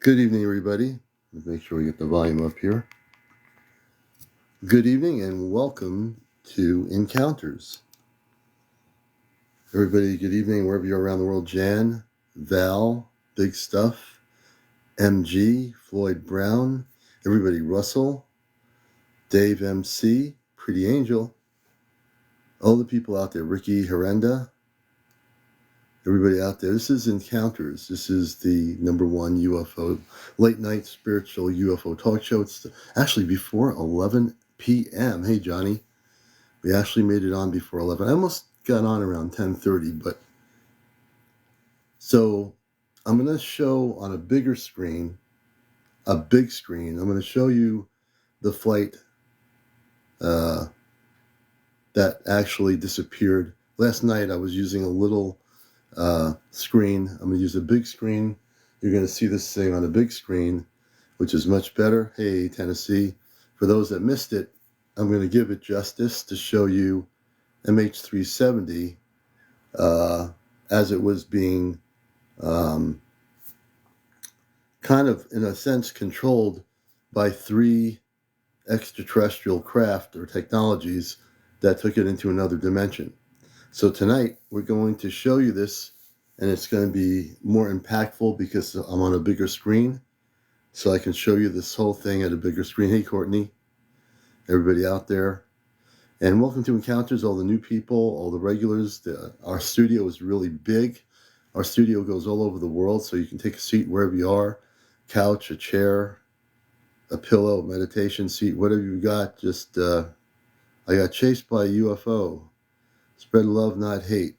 Good evening, everybody. Let's make sure we get the volume up here. Good evening and welcome to Encounters. Everybody, good evening, wherever you're around the world. Jan, Val, Big Stuff, MG, Floyd Brown, everybody, Russell, Dave MC, Pretty Angel, all the people out there, Ricky Herenda, everybody out there. This is Encounters. This is the #1 UFO, late night spiritual UFO talk show. It's actually before 11 p.m. Hey, Johnny. We actually made it on before 11. I almost got on around 10:30, but so I'm going to show on a bigger screen, a big screen. I'm going to show you the flight that actually disappeared. Last night I was using a little screen. I'm going to use a big screen. You're going to see this thing on a big screen, which is much better. Hey, Tennessee. For those that missed it, I'm going to give it justice to show you MH370 as it was being kind of, in a sense, controlled by 3 extraterrestrial craft or technologies that took it into another dimension. So tonight, we're going to show you this, and it's going to be more impactful because I'm on a bigger screen, so I can show you this whole thing at a bigger screen. Hey, Courtney, everybody out there. And welcome to Encounters, all the new people, all the regulars. Our studio is really big. Our studio goes all over the world, so you can take a seat wherever you are. Couch, a chair, a pillow, meditation seat, whatever you got. Just, I got chased by a UFO. Spread love, not hate.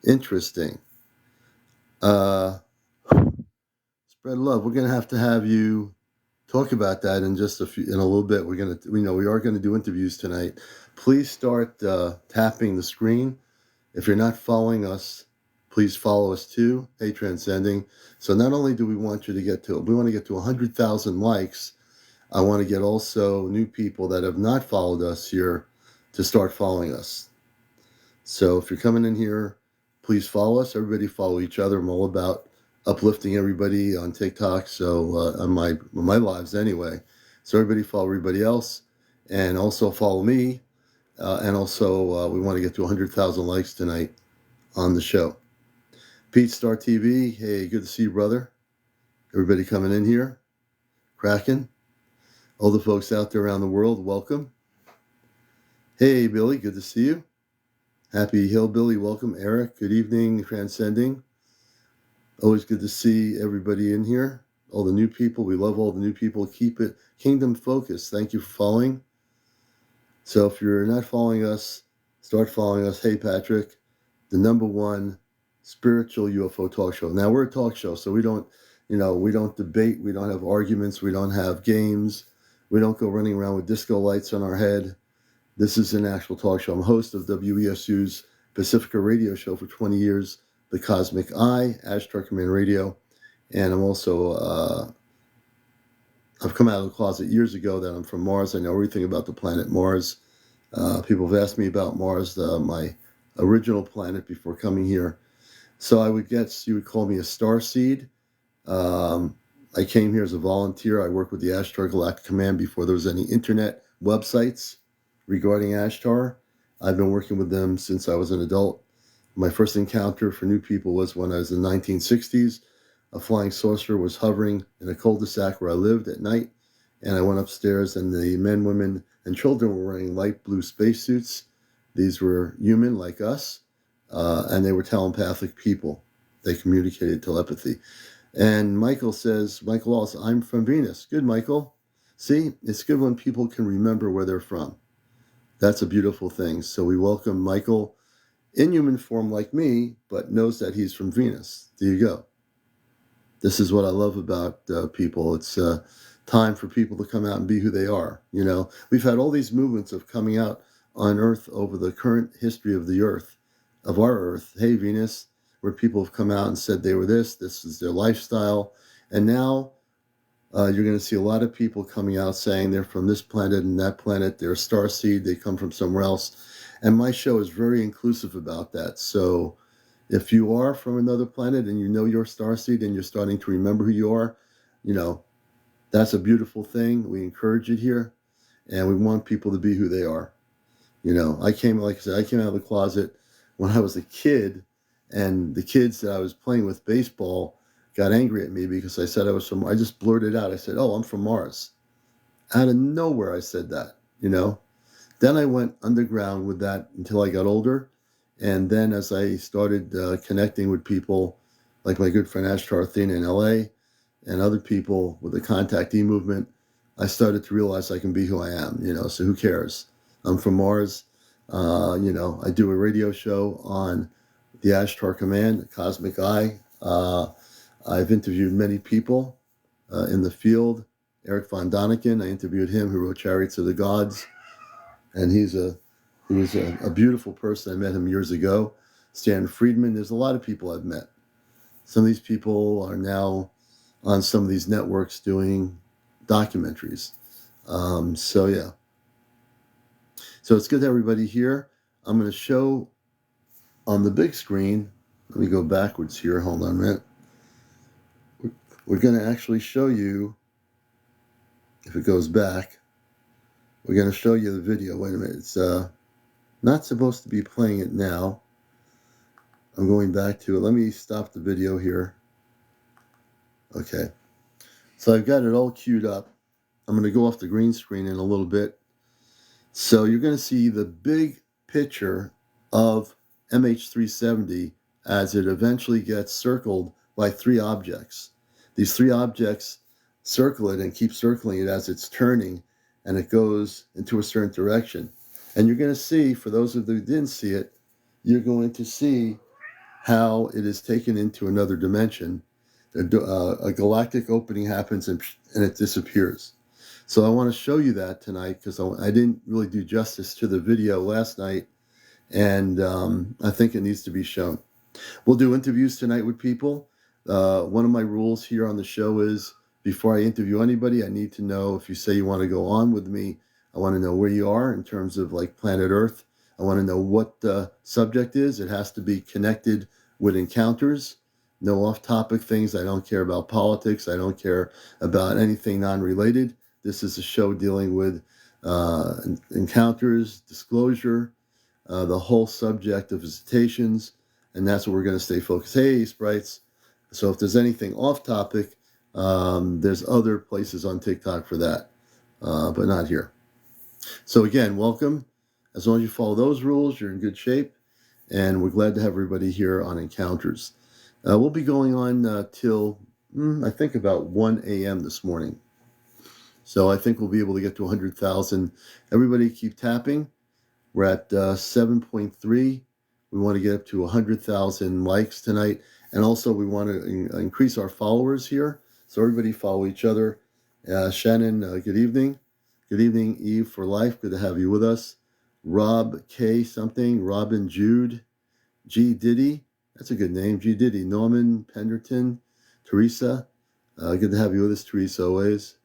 Interesting. Spread love. We're going to have you talk about that in just in a little bit. We are going to do interviews tonight. Please start tapping the screen. If you're not following us, please follow us too. Hey, Transcending. So not only do we want to get to 100,000 likes, I want to get also new people that have not followed us here to start following us. So if you're coming in here, please follow us. Everybody follow each other. I'm all about uplifting everybody on TikTok, so on my lives anyway. So everybody follow everybody else, and also follow me. And also, we want to get to 100,000 likes tonight on the show. Pete Star TV, hey, good to see you, brother. Everybody coming in here, cracking. All the folks out there around the world, welcome. Hey, Billy, good to see you. Happy Hillbilly, welcome. Eric, good evening, Transcending. Always good to see everybody in here. All the new people, we love all the new people. Keep it kingdom focused. Thank you for following. So if you're not following us, start following us. Hey, Patrick, the #1 spiritual UFO talk show. Now, we're a talk show, so we don't debate. We don't have arguments. We don't have games. We don't go running around with disco lights on our head. This is an actual talk show. I'm host of WESU's Pacifica radio show for 20 years, The Cosmic Eye, Ashtar Command Radio. And I'm also, I've come out of the closet years ago that I'm from Mars. I know everything about the planet Mars. People have asked me about Mars, my original planet before coming here. So I would guess you would call me a starseed. I came here as a volunteer. I worked with the Ashtar Galactic Command before there was any internet websites regarding Ashtar. I've been working with them since I was an adult. My first encounter for new people was when I was in the 1960s. A flying saucer was hovering in a cul-de-sac where I lived at night, and I went upstairs, and the men, women, and children were wearing light blue spacesuits. These were human like us, and they were telepathic people. They communicated telepathy. And Michael also, I'm from Venus. Good, Michael. See, it's good when people can remember where they're from. That's a beautiful thing. So we welcome Michael in human form like me, but knows that he's from Venus. There you go. This is what I love about people. It's time for people to come out and be who they are. You know, we've had all these movements of coming out on Earth over the current history of the Earth, of our Earth. Hey, Venus, where people have come out and said they were this is their lifestyle. And now you're going to see a lot of people coming out saying they're from this planet and that planet. They're a starseed. They come from somewhere else. And my show is very inclusive about that. So If you are from another planet and you know your starseed and you're starting to remember who you are, you know, that's a beautiful thing. We encourage it here, and we want people to be who they are. You know, like I said, I came out of the closet when I was a kid, and the kids that I was playing with baseball got angry at me because I said I was from, I just blurted out, I said, oh, I'm from Mars. Out of nowhere, I said that, you know. Then I went underground with that until I got older. And then as I started connecting with people like my good friend Ash Tarthina in LA and other people with the contactee movement, I started to realize I can be who I am, you know, so who cares? I'm from Mars. You know, I do a radio show on the Ashtar Command, the Cosmic Eye. I've interviewed many people in the field. Eric von Daniken, I interviewed him, who wrote Chariots of the Gods, and he was a beautiful person. I met him years ago. Stan Friedman, there's a lot of people I've met. Some of these people are now on some of these networks doing documentaries. So yeah. So it's good to have everybody here. I'm going to show on the big screen. Let me go backwards here. Hold on a minute. We're going to actually show you, if it goes back, we're going to show you the video. Wait a minute. It's not supposed to be playing it now. I'm going back to it. Let me stop the video here. Okay. So I've got it all queued up. I'm going to go off the green screen in a little bit. So you're going to see the big picture of MH370 as it eventually gets circled by three objects. These three objects circle it and keep circling it as it's turning, and it goes into a certain direction. And you're going to see, for those of you who didn't see it, you're going to see how it is taken into another dimension. A galactic opening happens and it disappears. So I want to show you that tonight because I didn't really do justice to the video last night, and I think it needs to be shown. We'll do interviews tonight with people. One of my rules here on the show is before I interview anybody, I need to know if you say you want to go on with me. I want to know where you are in terms of like planet Earth. I want to know what the subject is. It has to be connected with encounters. No off-topic things. I don't care about politics. I don't care about anything non-related. This is a show dealing with encounters, disclosure, the whole subject of visitations, and that's what we're going to stay focused. Hey, sprites. So if there's anything off topic, there's other places on TikTok for that, but not here. So again, welcome. As long as you follow those rules, you're in good shape, and we're glad to have everybody here on Encounters. We'll be going on till, I think, about 1 a.m. this morning. So I think we'll be able to get to 100,000. Everybody keep tapping. We're at 7.3. We want to get up to 100,000 likes tonight. And also we want to increase our followers here. So everybody follow each other. Shannon, good evening. Good evening, Eve for Life. Good to have you with us. Rob K something. Robin Jude. G Diddy. That's a good name. G Diddy. Norman Penderton. Teresa. Good to have you with us, Teresa, always.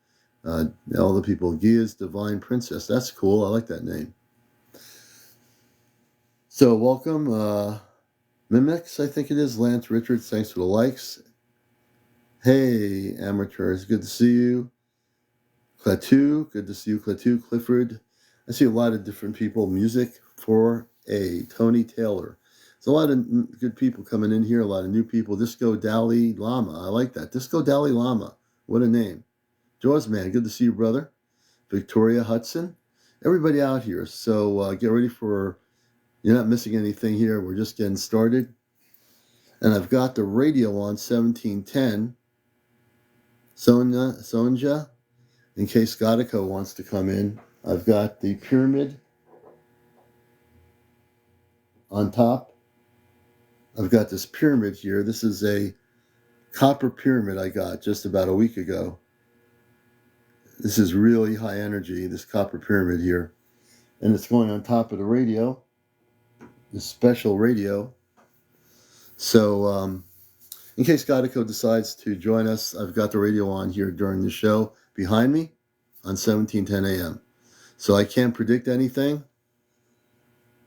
All the people. Gia's Divine Princess. That's cool. I like that name. So welcome, Mimix, I think it is. Lance Richards, thanks for the likes. Hey, amateurs, good to see you. Clatu, good to see you, Clatu. Clifford, I see a lot of different people. Music for a Tony Taylor. There's a lot of good people coming in here, a lot of new people. Disco Dalai Lama, I like that. Disco Dalai Lama, what a name. Jaws Man, good to see you, brother. Victoria Hudson, everybody out here. So get ready for... You're not missing anything here. We're just getting started. And I've got the radio on 1710. Sonja, in case Scottico wants to come in. I've got the pyramid on top. I've got this pyramid here. This is a copper pyramid I got just about a week ago. This is really high energy, this copper pyramid here. And it's going on top of the radio, this special radio. So, in case Scottico decides to join us, I've got the radio on here during the show behind me on 1710 a.m. So I can't predict anything.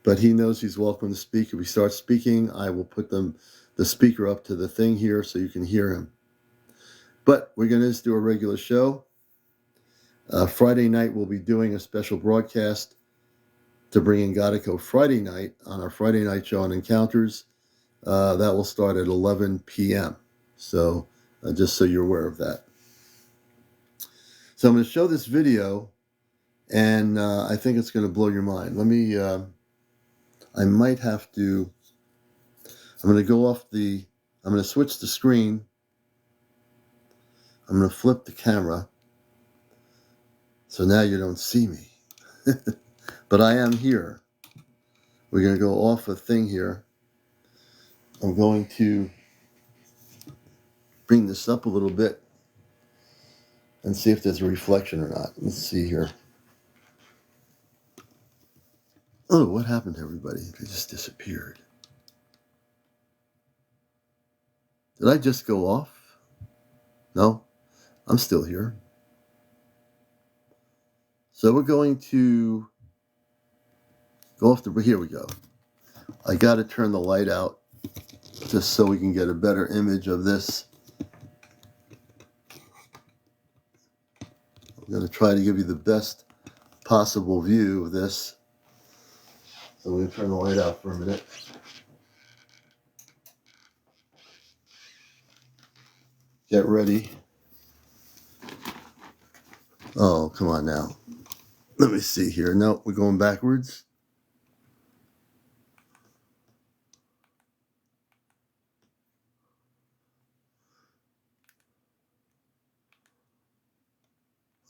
But he knows he's welcome to speak. If he starts speaking, I will put the speaker up to the thing here so you can hear him. But we're going to just do a regular show. Friday night, we'll be doing a special broadcast to bring in Godico Friday night on our Friday night show on Encounters. That will start at 11 p.m. So just so you're aware of that. So I'm going to show this video, and I think it's going to blow your mind. Let me, I might have to, I'm going to go off I'm going to switch the screen. I'm going to flip the camera. So now you don't see me. But I am here. We're going to go off a thing here. I'm going to bring this up a little bit and see if there's a reflection or not. Let's see here. Oh, what happened to everybody? They just disappeared. Did I just go off? No, I'm still here. So we're going to go off here we go. I got to turn the light out just so we can get a better image of this. I'm going to try to give you the best possible view of this. So we're going to turn the light out for a minute. Get ready. Oh, come on now. Let me see here. No, we're going backwards.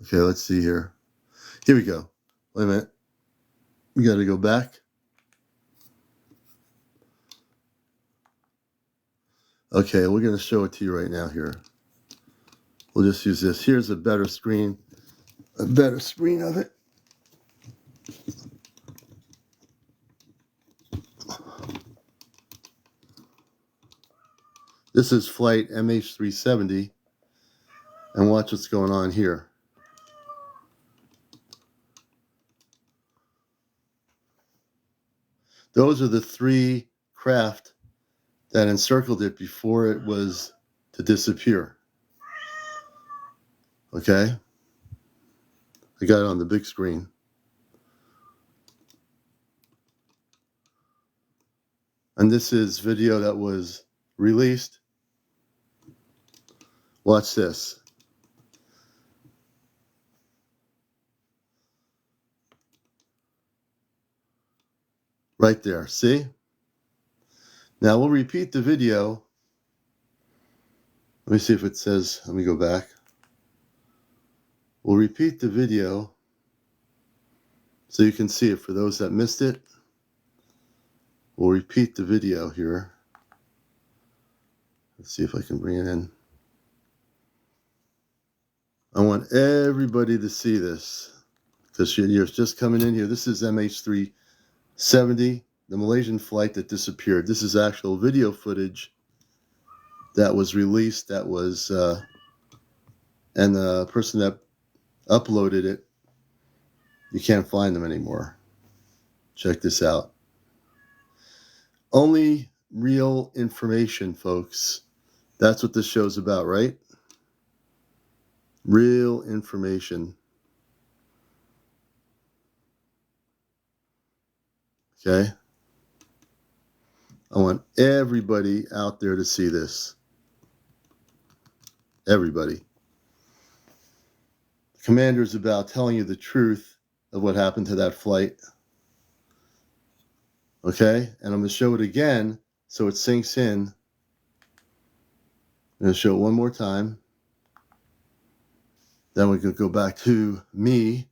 Okay, let's see here. Here we go. Wait a minute. We got to go back. Okay, we're going to show it to you right now here. We'll just use this. Here's a better screen of it. This is flight MH370, and watch what's going on here. Those are the three craft that encircled it before it was to disappear. Okay? I got it on the big screen. And this is video that was released. Watch this. Right there, see? Now we'll repeat the video. Let me see if it says, let me go back. We'll repeat the video so you can see it for those that missed it. We'll repeat the video here. Let's see if I can bring it in. I want everybody to see this because you're just coming in here. This is MH370, the Malaysian flight that disappeared. This is actual video footage that was released. That was, and the person that uploaded it, you can't find them anymore. Check this out. Only real information, folks. That's what this show's about, right? Real information. Okay? I want everybody out there to see this. Everybody. The commander's about telling you the truth of what happened to that flight. Okay? And I'm going to show it again so it sinks in. I'm going to show it one more time. Then we could go back to me.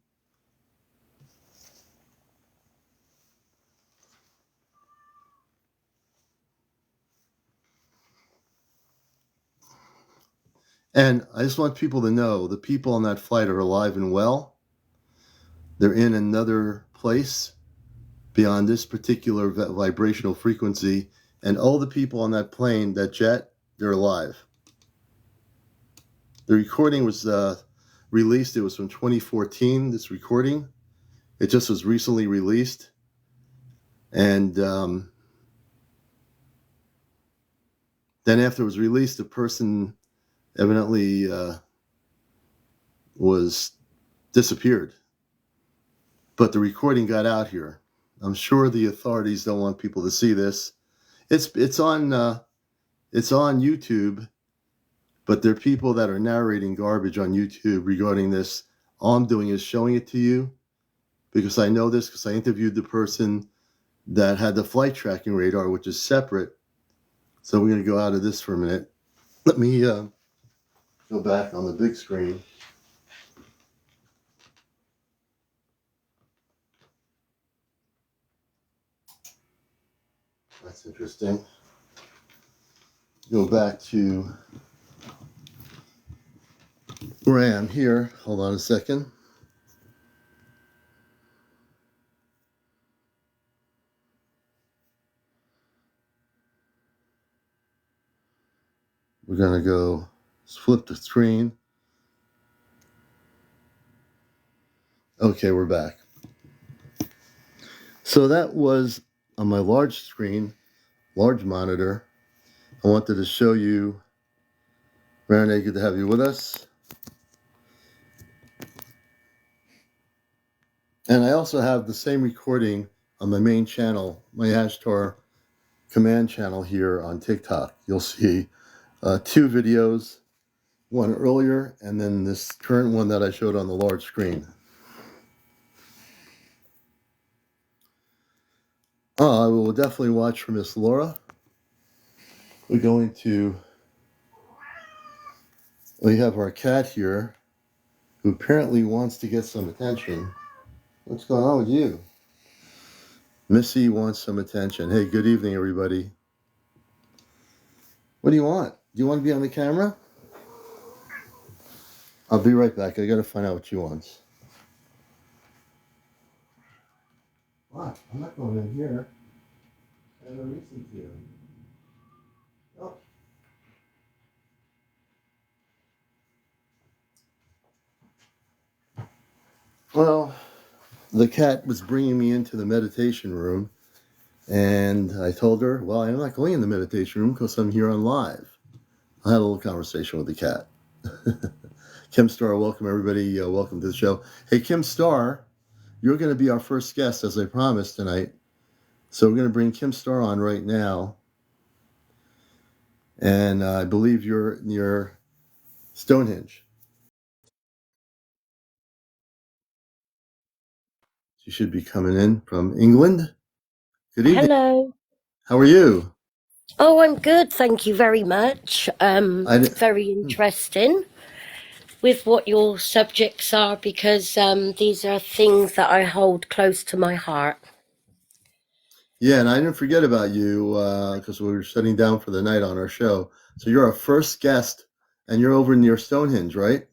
And I just want people to know the people on that flight are alive and well. They're in another place beyond this particular vibrational frequency. And all the people on that plane, that jet, they're alive. The recording was released. It was from 2014, this recording. It just was recently released. And then after it was released, the person evidently was disappeared. But the recording got out here. I'm sure the authorities don't want people to see this. It's on YouTube, but there are people that are narrating garbage on YouTube regarding this. All I'm doing is showing it to you because I know this because I interviewed the person that had the flight tracking radar, which is separate. So we're going to go out of this for a minute. Let me go back on the big screen. That's interesting. Go back to where I am here. Hold on a second. We're going to go flip the screen. Okay, we're back. So that was on my large screen, large monitor. I wanted to show you. Renee, good to have you with us. And I also have the same recording on my main channel, my Ashtar command channel here on TikTok. You'll see two videos, one earlier and then this current one that I showed on the large screen. I will definitely watch for Miss Laura. We have our cat here who apparently wants to get some attention. What's going on with you? Missy wants some attention. Hey, good evening, everybody. What do you want? Do you want to be on the camera? I'll be right back. I got to find out what she wants. What? I'm not going in here. I have no reason to. Oh. Well, the cat was bringing me into the meditation room, and I told her, well, I'm not going in the meditation room because I'm here on live. I had a little conversation with the cat. Kim Starr, welcome everybody. Welcome to the show. Hey, Kim Starr, you're going to be our first guest, as I promised tonight. So we're going to bring Kim Starr on right now. And I believe you're near Stonehenge. She should be coming in from England. Good evening. Hello. How are you? Oh, I'm good. Thank you very much. Very interesting with what your subjects are because these are things that I hold close to my heart. Yeah, and I didn't forget about you because we were shutting down for the night on our show. So you're our first guest, and you're over near Stonehenge, right?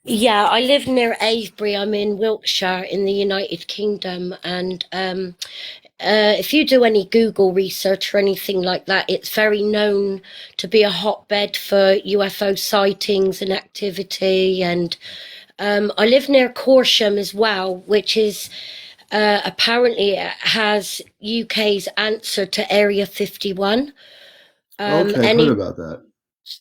Yeah, I live near Avebury. I'm in Wiltshire in the United Kingdom. And if you do any Google research or anything like that, it's very known to be a hotbed for UFO sightings and activity. And I live near Corsham as well, which is apparently has UK's answer to Area 51. Okay, I've heard about that.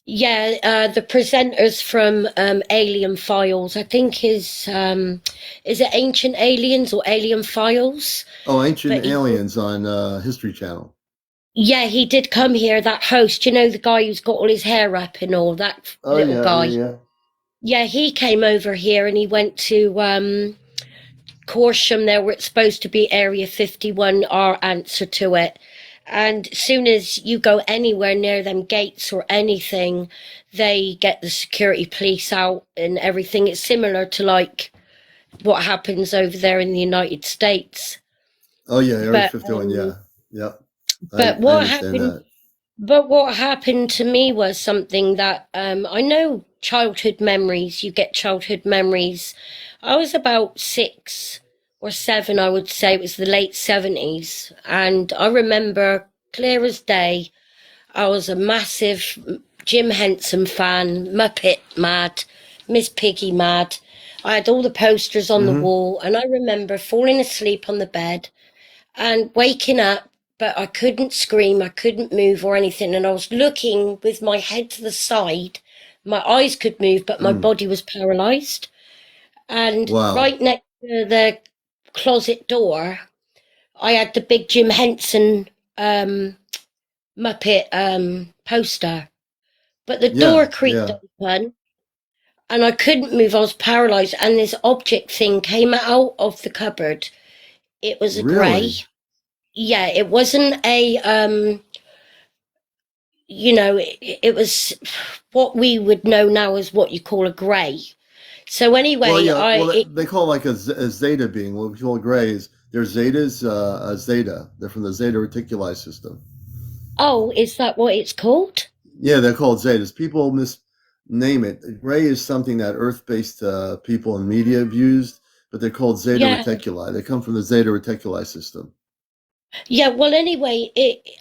Yeah, the presenters from Alien Files, I think is it Ancient Aliens or Alien Files? Oh, Ancient But Aliens on History Channel. yeah, he did come here, that host, you know, the guy who's got all his hair up and all, that Oh, little yeah, guy. yeah. Yeah, he came over here and he went to Corsham there where it's supposed to be Area 51, our answer to it. And as soon as you go anywhere near them gates or anything, they get the security police out and everything. It's similar to like what happens over there in the United States. Oh, yeah, Area But 51, yeah. Yep. I what understand happened? that. But what happened to me was something that I know childhood memories, you get childhood memories. I was about 6 or 7, I would say. It was the late 70s. And I remember clear as day, I was a massive Jim Henson fan, Muppet mad, Miss Piggy mad. I had all the posters on the wall, and I remember falling asleep on the bed and waking up, but I couldn't scream, I couldn't move or anything. And I was looking with my head to the side. My eyes could move, but my Mm. body was paralyzed. And Wow. right next to the closet door, I had the big Jim Henson um, Muppet poster. But the door Yeah. creaked Yeah. open and I couldn't move. I was paralyzed. And this object thing came out of the cupboard. It was a grey. Really? Yeah, it wasn't a, it was what we would know now as what you call a grey. So Well, anyway, yeah. Well, they call like a zeta being what we call grays. They're zetas, a zeta. They're from the zeta reticuli system. oh, is that what it's called? Yeah, they're called zetas. People misname it. Gray is something that Earth-based people and media have used, but they're called zeta Yeah. reticuli. They come from the zeta reticuli system. Yeah, well, anyway,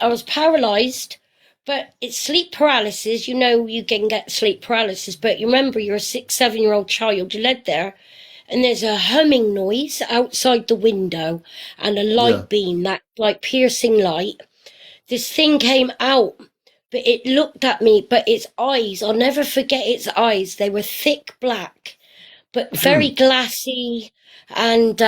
I was paralyzed, but it's sleep paralysis. You know, you can get sleep paralysis, but you remember you're a 7 year old child, you're led there, and there's a humming noise outside the window and a Yeah. light beam, that like piercing light. This thing came out, but it looked at me, but its eyes, I'll never forget its eyes. They were thick black, but very Hmm. glassy, and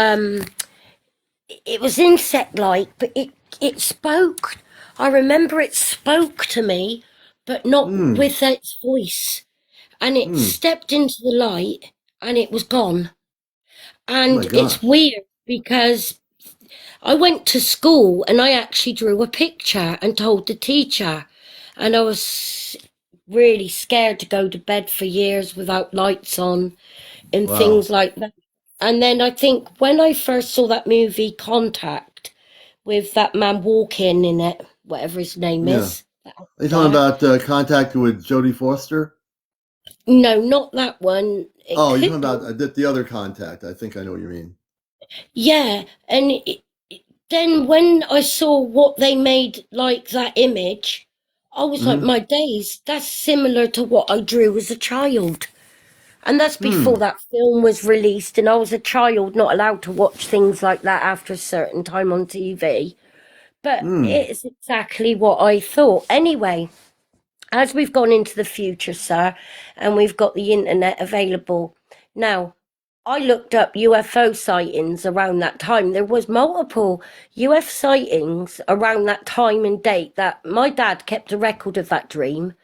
it was insect-like, but it spoke. I remember it spoke to me, but not Hmm. with its voice. And it Hmm. stepped into the light, and it was gone. Oh my And it's gosh. weird because I went to school and I actually drew a picture and told the teacher, and I was really scared to go to bed for years without lights on and Wow. things like that. And then I think when I first saw that movie Contact, with that man walking in it, whatever his name Yeah. is. That Are you talking actor. about Contact with Jodie Foster? No, not that one. It Oh, you're could talking be. about the other Contact. I think I know what you mean. Yeah, and then when I saw what they made like that image, I was like, Hmm. my days, that's similar to what I drew as a child. And that's before Hmm. that film was released, and I was a child, not allowed to watch things like that after a certain time on TV. But Hmm. it's exactly what I thought. Anyway, as we've gone into the future, sir, and we've got the internet available now, I looked up UFO sightings around that time. There was multiple UFO sightings around that time and date. That my dad kept a record of that dream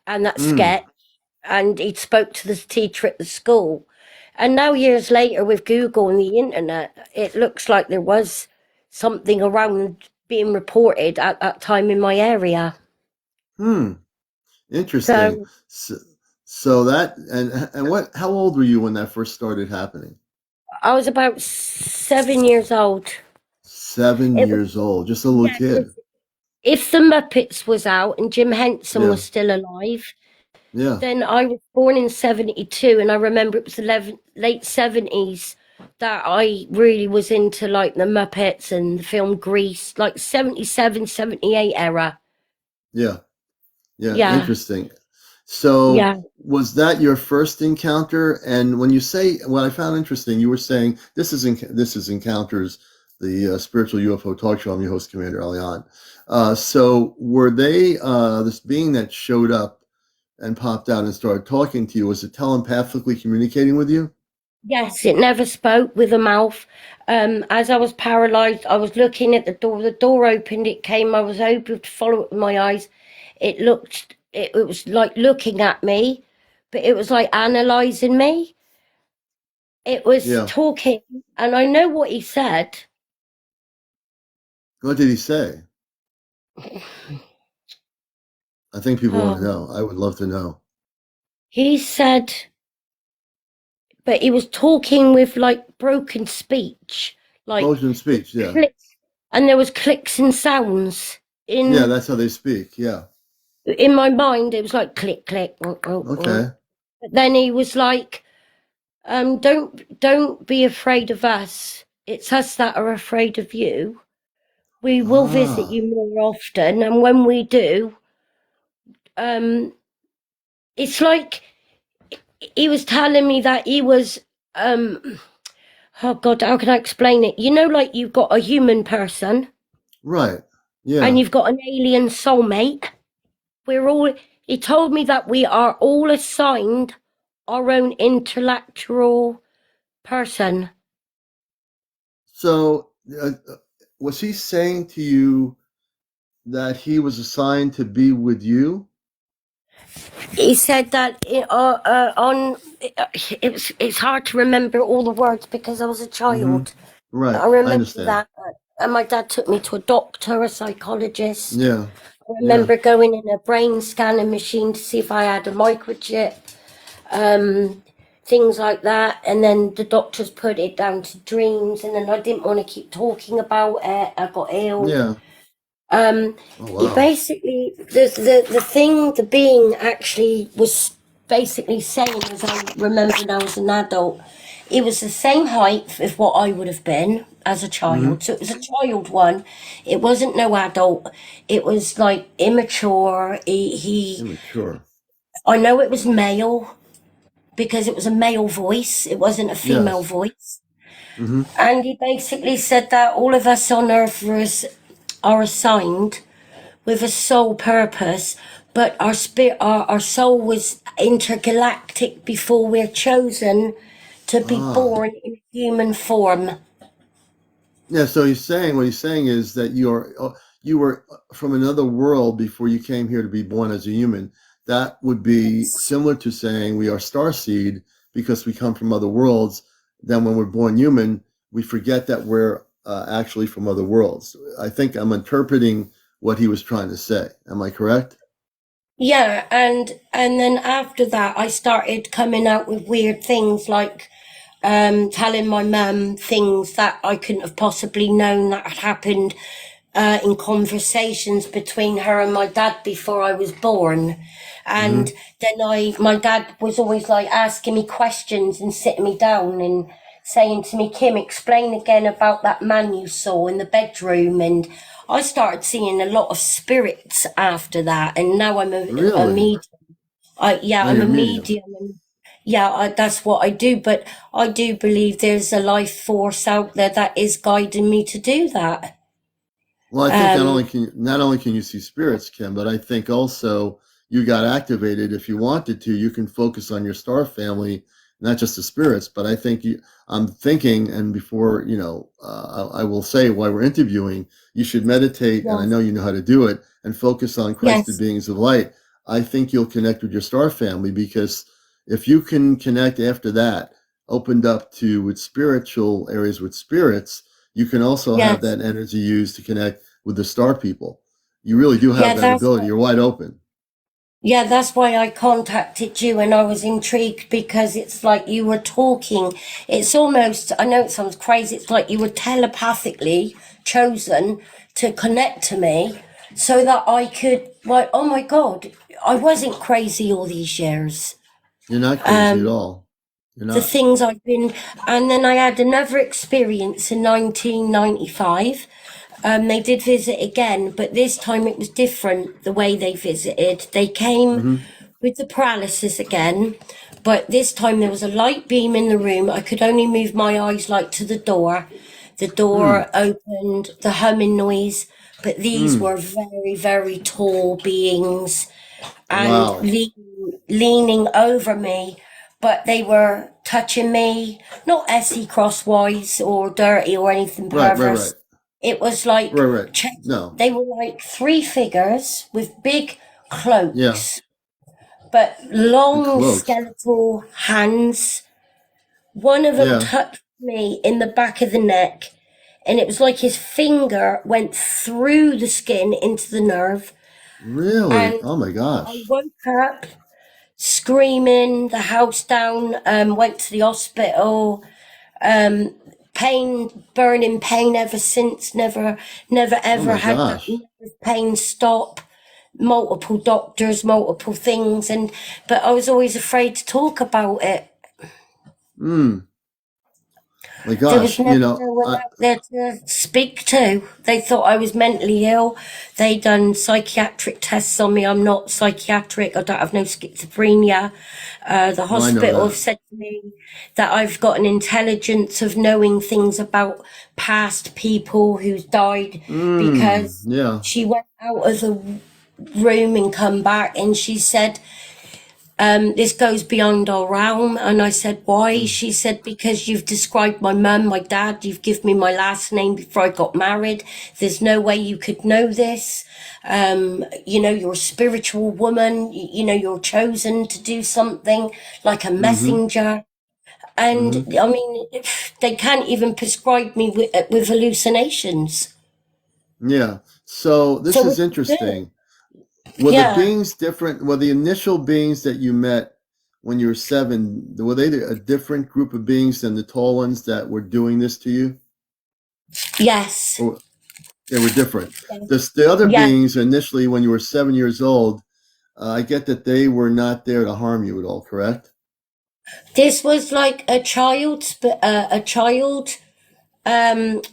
and that Hmm. sketch, and he spoke to the teacher at the school. And now, years later, with Google and the internet, it looks like there was something around being reported at that time in my area. Hmm. Interesting. So So that and what? How old were you when that first started happening? I was about 7 years old. Seven It was, years old, just a little yeah, kid. 'cause if the Muppets was out and Jim Henson Yeah. was still alive, Yeah. then I was born in 72, and I remember it was late 70s that I really was into like the Muppets and the film Grease, like 77, 78 era. Yeah. Yeah. Yeah, Interesting. So yeah, was that your first encounter? And when you say what I found interesting, you were saying this is Encounters, the spiritual UFO talk show. I'm your host, CmdrAleon. So were they this being that showed up and popped out and started talking to you? Was it telepathically communicating with you? yes, it never spoke with a mouth. As I was paralyzed, I was looking at the door opened, it came, I was able to follow it with my eyes. It was like looking at me, but it was like analyzing me. It was Yeah. talking, and I know what he said. What did he say? I think people want to Oh, know. I would love to know. he said, but he was talking with like broken speech, like Motion the speech. Yeah. click, and there was clicks and sounds Yeah. in That's how they speak. Yeah. in my mind. It was like click, click. Okay. But then he was like, don't be afraid of us. It's us that are afraid of you. We will visit Ah. you more often, and when we do, um, it's like he was telling me that he was um oh god, how can I explain it? You know, like you've got a human person, Right. and Yeah. you've got an alien soulmate. We're all, he told me that we are all assigned our own intellectual person. So, was he saying to you that he was assigned to be with you? He said that it's hard to remember all the words because I was a Mm-hmm. child. Right. I I remember understand. that. And my dad took me to a doctor, a psychologist. Yeah. I Yeah. remember going in a brain scanning machine to see if I had a microchip, um, things like that. And then the doctors put it down to dreams. And then I didn't want to keep talking about it. I got ill. Yeah. Um, Oh he wow. basically, the thing, the being actually was basically saying, as I remember now as an adult, he was the same height as what I would have been as a Mm-hmm. child. So it was a child one. It wasn't no adult. It was like immature. Immature. I know it was male because it was a male voice. It wasn't a female Yes. voice. Mm-hmm. And he basically said that all of us on earth are assigned with a soul purpose, but our spirit, our soul was intergalactic before we're chosen to be Ah. born in human form. Yeah, so he's saying what he's saying is that you were from another world before you came here to be born as a human. That would be similar to saying we are star seed because we come from other worlds. Then when we're born human, we forget that we're actually from other worlds. I think I'm interpreting what he was trying to say. Am I correct? Yeah, and then after that, I started coming out with weird things like telling my mum things that I couldn't have possibly known that had happened in conversations between her and my dad before I was born. Mm-hmm. And then my dad was always like asking me questions and sitting me down and saying to me, Kim, explain again about that man you saw in the bedroom. And I started seeing a lot of spirits after that. And now I'm a Really? medium. Yeah, Now I'm you're a a medium. medium. And yeah, that's what I do. But I do believe there's a life force out there that is guiding me to do that. Well, I think Um, not only can you see spirits, Kim, but I think also you got activated. If you wanted to, you can focus on your star family, not just the spirits. But I think I'm thinking, and before I will say why we're interviewing, you should meditate, and I yes, know you know how to do it, and focus on Christed yes, beings of light. I think you'll connect with your star family because if you can connect after that, opened up to with spiritual areas with spirits, you can also have yes. that energy used to connect with the star people. You really do have Yeah, that that's ability. You're wide open. Yeah, that's why I contacted you and I was intrigued because it's like you were talking. It's almost, I know it sounds crazy, it's like you were telepathically chosen to connect to me so that I could, like, oh my God, I wasn't crazy all these years. You're not crazy at Um, all. You're the not. things I've been, and then I had another experience in 1995. They did visit again, but this time it was different the way they visited. They came Mm-hmm. with the paralysis again, but this time there was a light beam in the room. I could only move my eyes like to the door. The Hmm. door opened, the humming noise, but these Hmm. were very, very tall beings and Wow. leaning over me, but they were touching me, not Essie crosswise or dirty or anything Right. Right. Right. perverse. It was Right. like Right. No. they were like three figures with big Yeah. cloaks, but The long cloaks. skeletal hands. One of them Yeah. touched me in the back of the neck, and it was like his finger went through the skin into the nerve. Really? And Oh my I gosh. woke up screaming the house down, went to the hospital, um, pain, burning pain ever since, never Oh ever my had that gosh. nerve pain stop, multiple doctors, multiple things, but I was always afraid to talk about it. Hmm. My There was gosh, never no one out there to speak to. They thought I was mentally ill. They done psychiatric tests on me. I'm not psychiatric. I don't have no schizophrenia. The well, I know hospital have that. said to me that I've got an intelligence of knowing things about past people who's died because Yeah. she went out of the room and come back and she said, this goes beyond our realm. And I said, why? Mm, She said, because you've described my mum, my dad, you've given me my last name before I got married. There's no way you could know this. You're a spiritual woman, you're chosen to do something like a mm-hmm. messenger. And Mm-hmm. I mean, they can't even prescribe me with hallucinations. Yeah. So So this what is do you do? interesting. Were the Yeah. beings different? Were the initial beings that you met when you were 7, were they a different group of beings than the tall ones that were doing this to you? Yes. Or they were different? Yeah. The other Yeah. beings initially, when you were 7 years old, I get that they were not there to harm you at all, correct? This was like a child,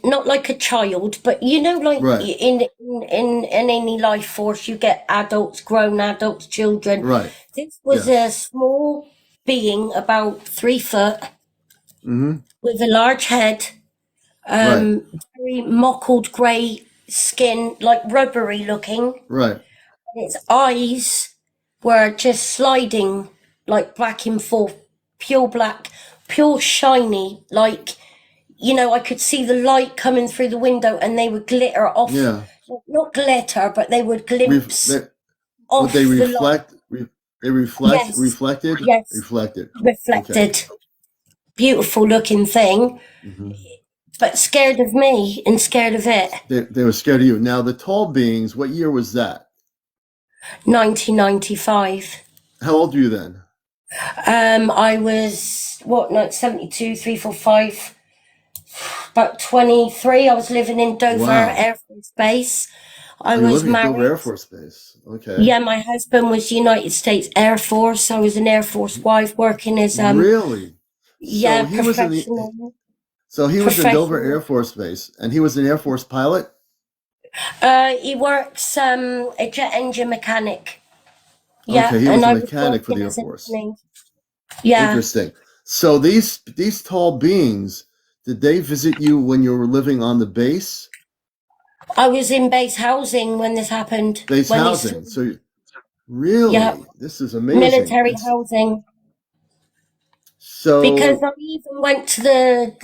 not like a child, but like Right. in any life force, you get adults, grown adults, children. Right. This was a Yes. small being, about 3 foot, Mm-hmm. with a large head, Right. very mottled grey skin, like rubbery looking. Right. Its eyes were just sliding like back and forth, pure black, pure shiny, like I could see the light coming through the window and they would glitter off, Yeah. not glitter, but they would Ref- glimpse they, would they off the light. reflect? They reflect? Yes, Reflected? yes, Reflected. Okay. reflected. Beautiful looking thing, Mm-hmm. but scared of me and scared of it. They were scared of you. Now, the tall beings, what year was that? 1995. How old were you then? I was, what, no, 72, 3, 4, 5, about 23. I was living in Dover Wow. Air Force Base. I Oh, you're was living at Dover married. Air Force Base. Okay. Yeah, my husband was United States Air Force. I was an Air Force wife working as Really? So yeah, he was in the he was in Dover Air professional. Force Base, and he was an Air Force pilot. He works a jet engine mechanic. Okay, Yeah, he and was a I was mechanic for working the Air as a Force. nanny. Yeah, Interesting. So these tall beings, did they visit you when you were living on the base? I was in base housing when this happened. Base When these, housing. So yeah, really, this is amazing. military It's housing. Because so. I even went to the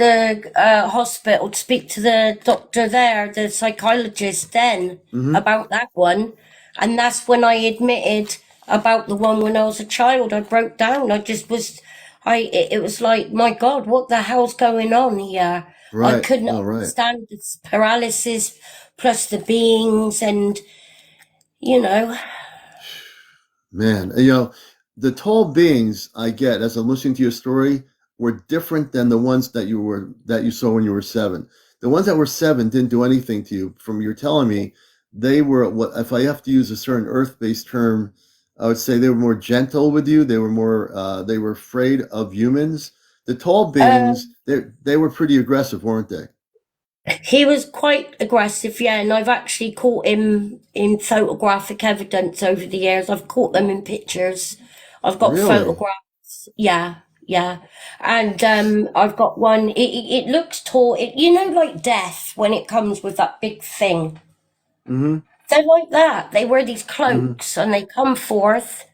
hospital to speak to the doctor there, the psychologist then, Mhm. about that one, and that's when I admitted about the one when I was a child. I broke down. I just was, it was like, my God, what the hell's going on here? I Right. couldn't No, right. understand this paralysis plus the beings, and you know, Man, the tall beings I get as I'm listening to your story were different than the ones that you saw when you were 7. The ones that were 7 didn't do anything to you. From you're telling me, they were what if I have to use a certain earth-based term, I would say they were more gentle with you. They were more they were afraid of humans. The tall uh, beings, they were pretty aggressive, weren't they? he was quite aggressive, yeah, and I've actually caught him in photographic evidence over the years. I've caught them in pictures. I've got Really? photographs. Yeah, yeah. And I've got one. It looks tall. Like death when it comes with that big thing. Mm-hmm. They're like that. They wear these Mm-hmm. cloaks and they come forth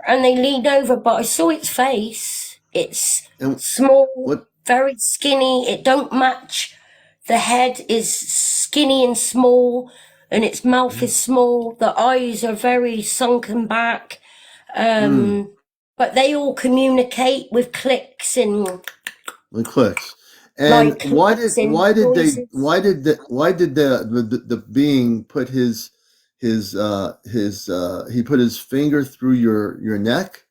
and they lean over. But I saw its face. It's And small, what very skinny. It don't match. The head is skinny and small, and its mouth is small. The eyes are very sunken back. mm, But they all communicate with clicks and it clicks. And like clicks and noises. why did the being put he put his finger through your neck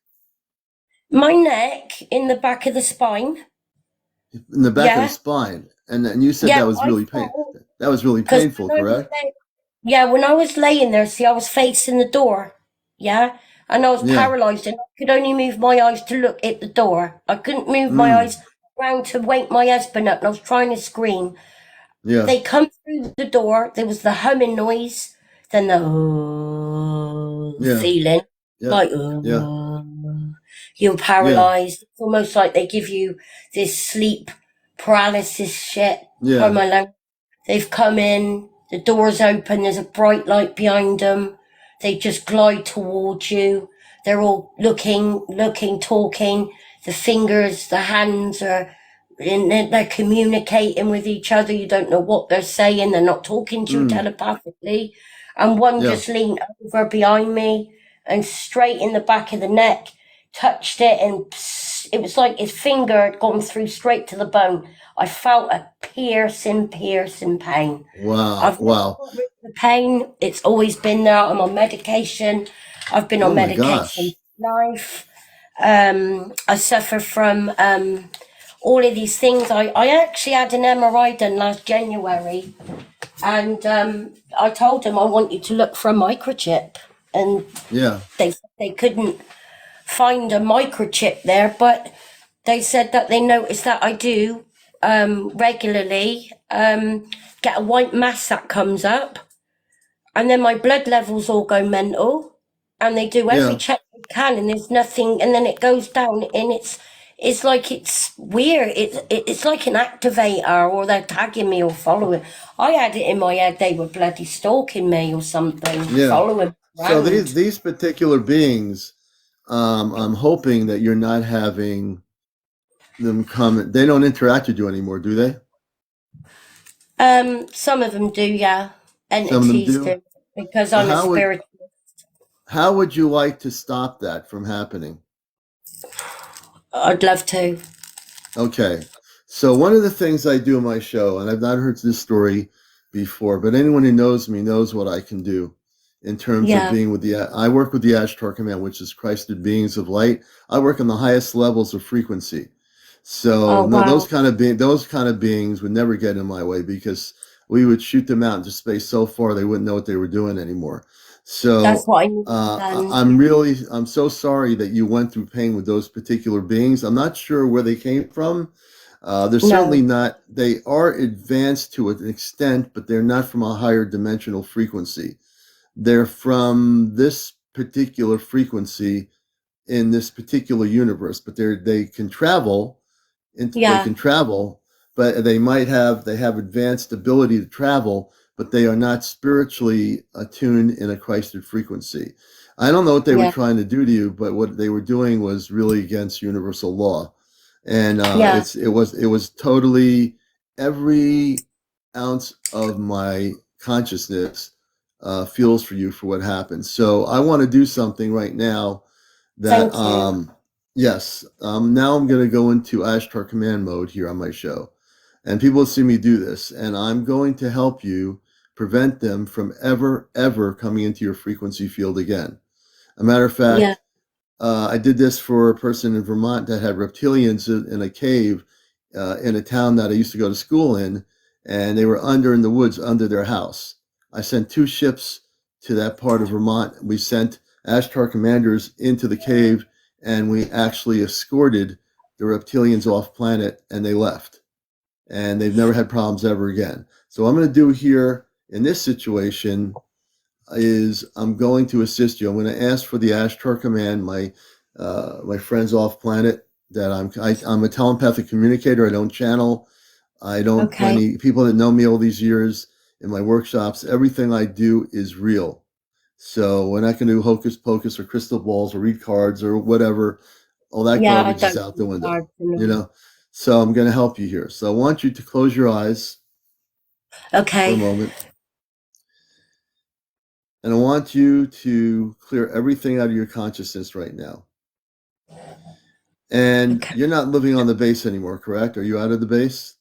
My neck in the back of the spine. in the back of the Yeah, spine, and you said yeah. that was I really thought that was really because painful, correct? when I was laying there, see, I was facing the door. Yeah, and I was Yeah. paralyzed, and I could only move my eyes to look at the door. I couldn't move my Mm. eyes around to wake my husband up, and I was trying to scream. Yeah. They come through the door. There was the humming noise, then the Yeah. feeling, Yeah. like Yeah. you're Yeah. paralyzed. It's almost like they give you this sleep paralysis shit. Pardon Yeah. my language. They've come in, the door's open, there's a bright light behind them. They just glide towards you. They're all looking, talking. The fingers, the hands are they're communicating with each other. You don't know what they're saying. They're not talking to you Mm. telepathically. And one Yeah. just leaned over behind me and straight in the back of the neck, touched it, and it was like his finger had gone through straight to the bone. I felt a piercing pain. Wow. I've never Wow. got rid of the pain. It's always been there. I'm on medication. I've been Oh on my medication gosh. for life. I suffer from all of these things. I actually had an MRI done last January, and I told them I want you to look for a microchip, and Yeah. they couldn't find a microchip there, but they said that they noticed that I do regularly get a white mass that comes up, and then my blood levels all go mental, and they do every Yeah. check they can, and there's nothing, and then it goes down, and it's like it's weird. It's like an activator, or they're tagging me or following. I had it in my head they were bloody stalking me or something, Yeah. following me So around. these particular beings, I'm hoping that you're not having them come. They don't interact with you anymore, do they? Some of them do, yeah. Some of them Entities do. do, because Well, I'm a spirit. how would you like to stop that from happening? I'd love to. Okay. So one of the things I do in my show, and I've not heard this story before, but anyone who knows me knows what I can do in terms of Yeah. being with I work with the Ashtar Command, which is Christed beings of light. I work on the highest levels of frequency. So Oh no, wow. those kind of beings would never get in my way because we would shoot them out into space so far they wouldn't know what they were doing anymore. That's So what I need done. I'm so sorry that you went through pain with those particular beings. I'm not sure where they came from. They're certainly No. not, they are advanced to an extent, but they're not from a higher dimensional frequency. They're from this particular frequency in this particular universe, but they can travel, they Yeah. can travel, but they have advanced ability to travel, but they are not spiritually attuned in a Christed frequency. I don't know what they were Yeah. trying to do to you, but what they were doing was really against universal law, and Yeah. it was totally every ounce of my consciousness feels for you for what happened. So I want to do something right now that Thank you. yes, now I'm going to go into Ashtar command mode here on my show, and people will see me do this, and I'm going to help you prevent them from ever coming into your frequency field again. A matter of Yeah. fact, I did this for a person in Vermont that had reptilians in a cave in a town that I used to go to school in, and they were under in the woods under their house. I sent two ships to that part of Vermont. We sent Ashtar commanders into the cave, and we actually escorted the reptilians off planet, and they left. And they've never had problems ever again. So what I'm going to do here in this situation is I'm going to assist you. I'm going to ask for the Ashtar command, my friends off planet. That I'm a telepathic communicator. I don't channel. I don't. Okay. Many people that know me all these years in my workshops, everything I do is real. So we're not going to do hocus pocus or crystal balls or read cards or whatever. All that Yeah, I garbage is don't out the think window. hard to You know. know. So I'm going to help you here. So I want you to close your eyes for a Okay. moment. And I want you to clear everything out of your consciousness right now. And Okay. you're not living on the base anymore, correct? Are you out of the base?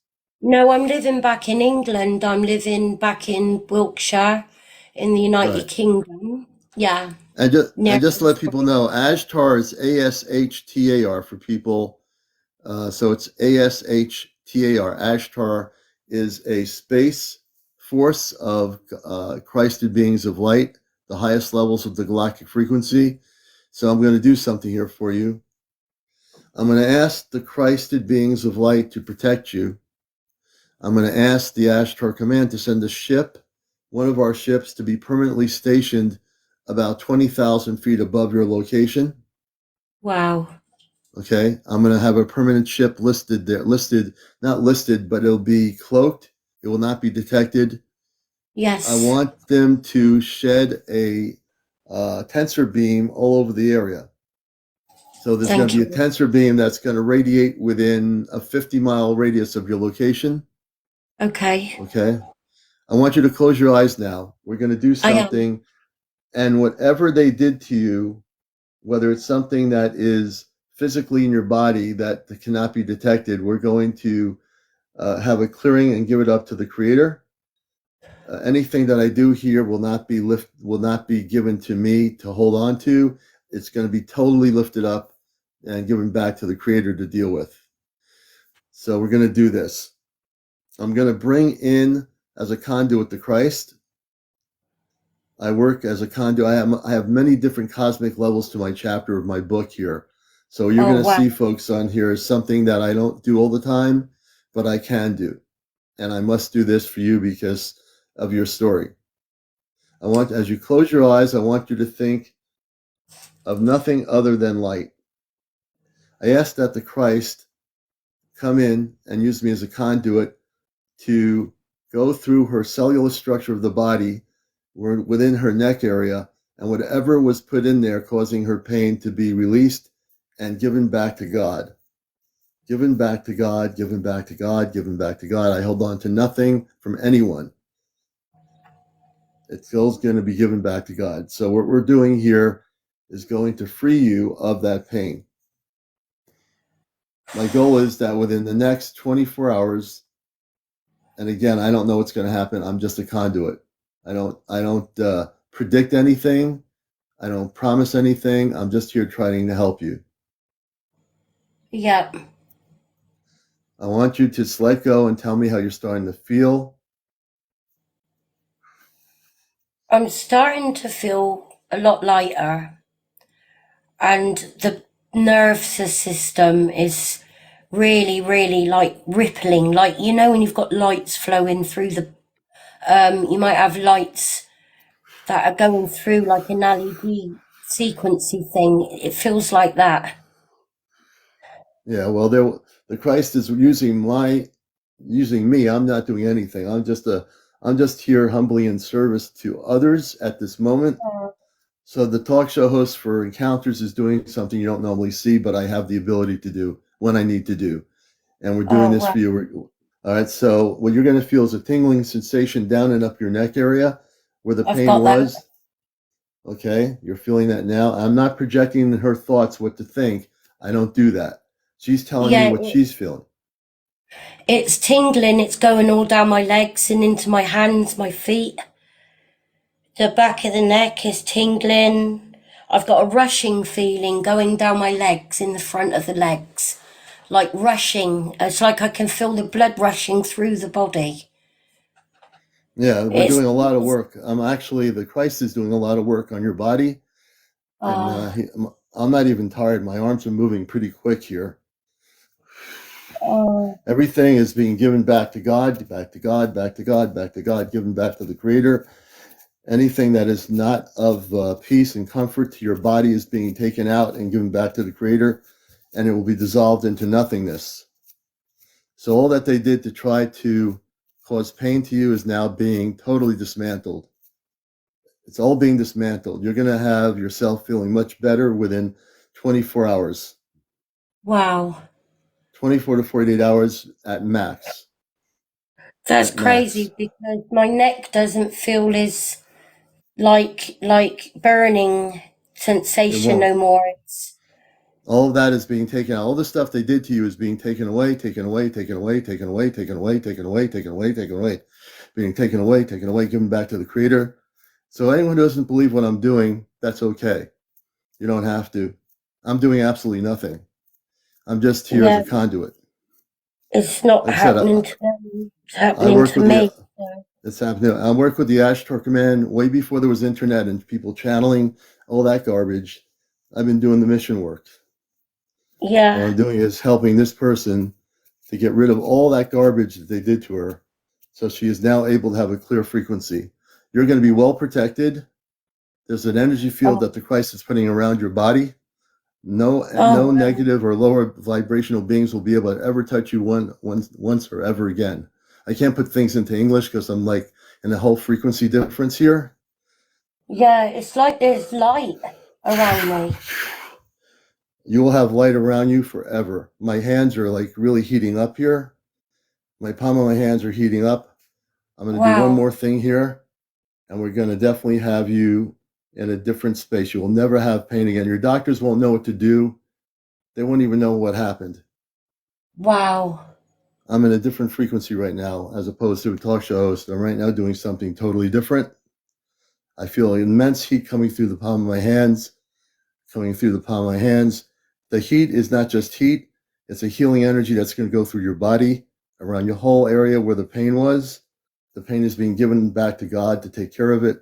No, I'm living back in England. I'm living back in Wiltshire in the United Right. Kingdom. Yeah. And Near just to let people Aylesbury. know, Ashtar is ASHTAR for people. So it's ASHTAR. Ashtar is a space force of Christed beings of light, the highest levels of the galactic frequency. So I'm going to do something here for you. I'm going to ask the Christed beings of light to protect you. I'm going to ask the Ashtar Command to send a ship, one of our ships, to be permanently stationed about 20,000 feet above your location. Wow. Okay, I'm going to have a permanent ship listed there, not listed, but it'll be cloaked. It will not be detected. I Yes. want them to shed a tensor beam all over the area. So there's going to Thank be a you. tensor beam that's going to radiate within a 50-mile radius of your location. Okay. Okay. I want you to close your eyes now. We're going to do I am. something, and whatever they did to you, whether it's something that is physically in your body that cannot be detected, we're going to have a clearing and give it up to the Creator. Anything that I do here will not be given to me to hold on to. It's going to be totally lifted up and given back to the Creator to deal with. So we're going to do this. I'm going to bring in as a conduit to Christ. I work as a conduit. I have many different cosmic levels to my chapter of my book here. So you're Oh, going to wow. see, folks, on here something that I don't do all the time, but I can do. And I must do this for you because of your story. As you close your eyes, I want you to think of nothing other than light. I ask that the Christ come in and use me as a conduit to go through her cellular structure of the body, within her neck area, and whatever was put in there causing her pain to be released and given back to God. Given back to God, given back to God, given back to God. I hold on to nothing from anyone. It's all going to be given back to God. So what we're doing here is going to free you of that pain. My goal is that within the next 24 hours, and again, I don't know what's going to happen. I'm just a conduit. I don't predict anything. I don't promise anything. I'm just here trying to help you. Yep. I want you to just let go and tell me how you're starting to feel. I'm starting to feel a lot lighter, and the nervous system is really, really like rippling. Like, you know, when you've got lights flowing through you might have lights that are going through like an LED sequency thing. It feels like that. Yeah, well, the Christ is using me. I'm not doing anything. I'm just here humbly in service to others at this moment. So the talk show host for Encounters is doing something you don't normally see, but I have the ability to do when I need to do. And we're doing Oh, this well, for you. All right. So what you're going to feel is a tingling sensation down and up your neck area where the I've pain got that. was. Okay. You're feeling that now. I'm not projecting her thoughts, what to think. I don't do that. She's telling me Yeah, what she's feeling. it's tingling. It's going all down my legs and into my hands, my feet. The back of the neck is tingling. I've got a rushing feeling going down my legs, in the front of the legs. Like rushing. It's like I can feel the blood rushing through the body. Yeah. We're It's, doing a lot of work. The Christ is doing a lot of work on your body. And uh, I'm not even tired. My arms are moving pretty quick here. uh, Everything is being given back to God, back to God, back to God, back to God, given back to the Creator. Anything that is not of peace and comfort to your body is being taken out and given back to the Creator, and it will be dissolved into nothingness. So all that they did to try to cause pain to you is now being totally dismantled. It's all being dismantled. You're going to have yourself feeling much better within 24 hours, wow. 24 to 48 hours at max. That's At max. crazy because my neck doesn't feel as like burning It sensation won't. no more. It's All of that is being taken out. All the stuff they did to you is being taken away, taken away, taken away, taken away, taken away, taken away, taken away, taken away, being taken away, given back to the Creator. So anyone who doesn't believe what I'm doing, that's okay. You don't have to. I'm doing absolutely nothing. I'm just here as yeah, a conduit. it's not Like I said, happening to them. It's I happening work to with me. the So, it's happening. I work with the Ashtar Command way before there was internet and people channeling all that garbage. I've been doing the mission work. What Yeah. I'm doing is helping this person to get rid of all that garbage that they did to her. So she is now able to have a clear frequency. You're going to be well protected. There's an energy field Oh, that the Christ is putting around your body. No oh, negative or lower vibrational beings will be able to ever touch you once or ever again. I can't put things into English because I'm like in a whole frequency difference here. yeah. It's like there's light around me. You will have light around you forever. My hands are like really heating up here. My palm of my hands are heating up. I'm going to do one Wow. more thing here, and we're going to definitely have you in a different space. You will never have pain again. Your doctors won't know what to do. They won't even know what happened. Wow. I'm in a different frequency right now as opposed to a talk show host. I'm right now doing something totally different. I feel immense heat coming through the palm of my hands, coming through the palm of my hands. The heat is not just heat, it's a healing energy that's going to go through your body, around your whole area where the pain was. The pain is being given back to God to take care of it,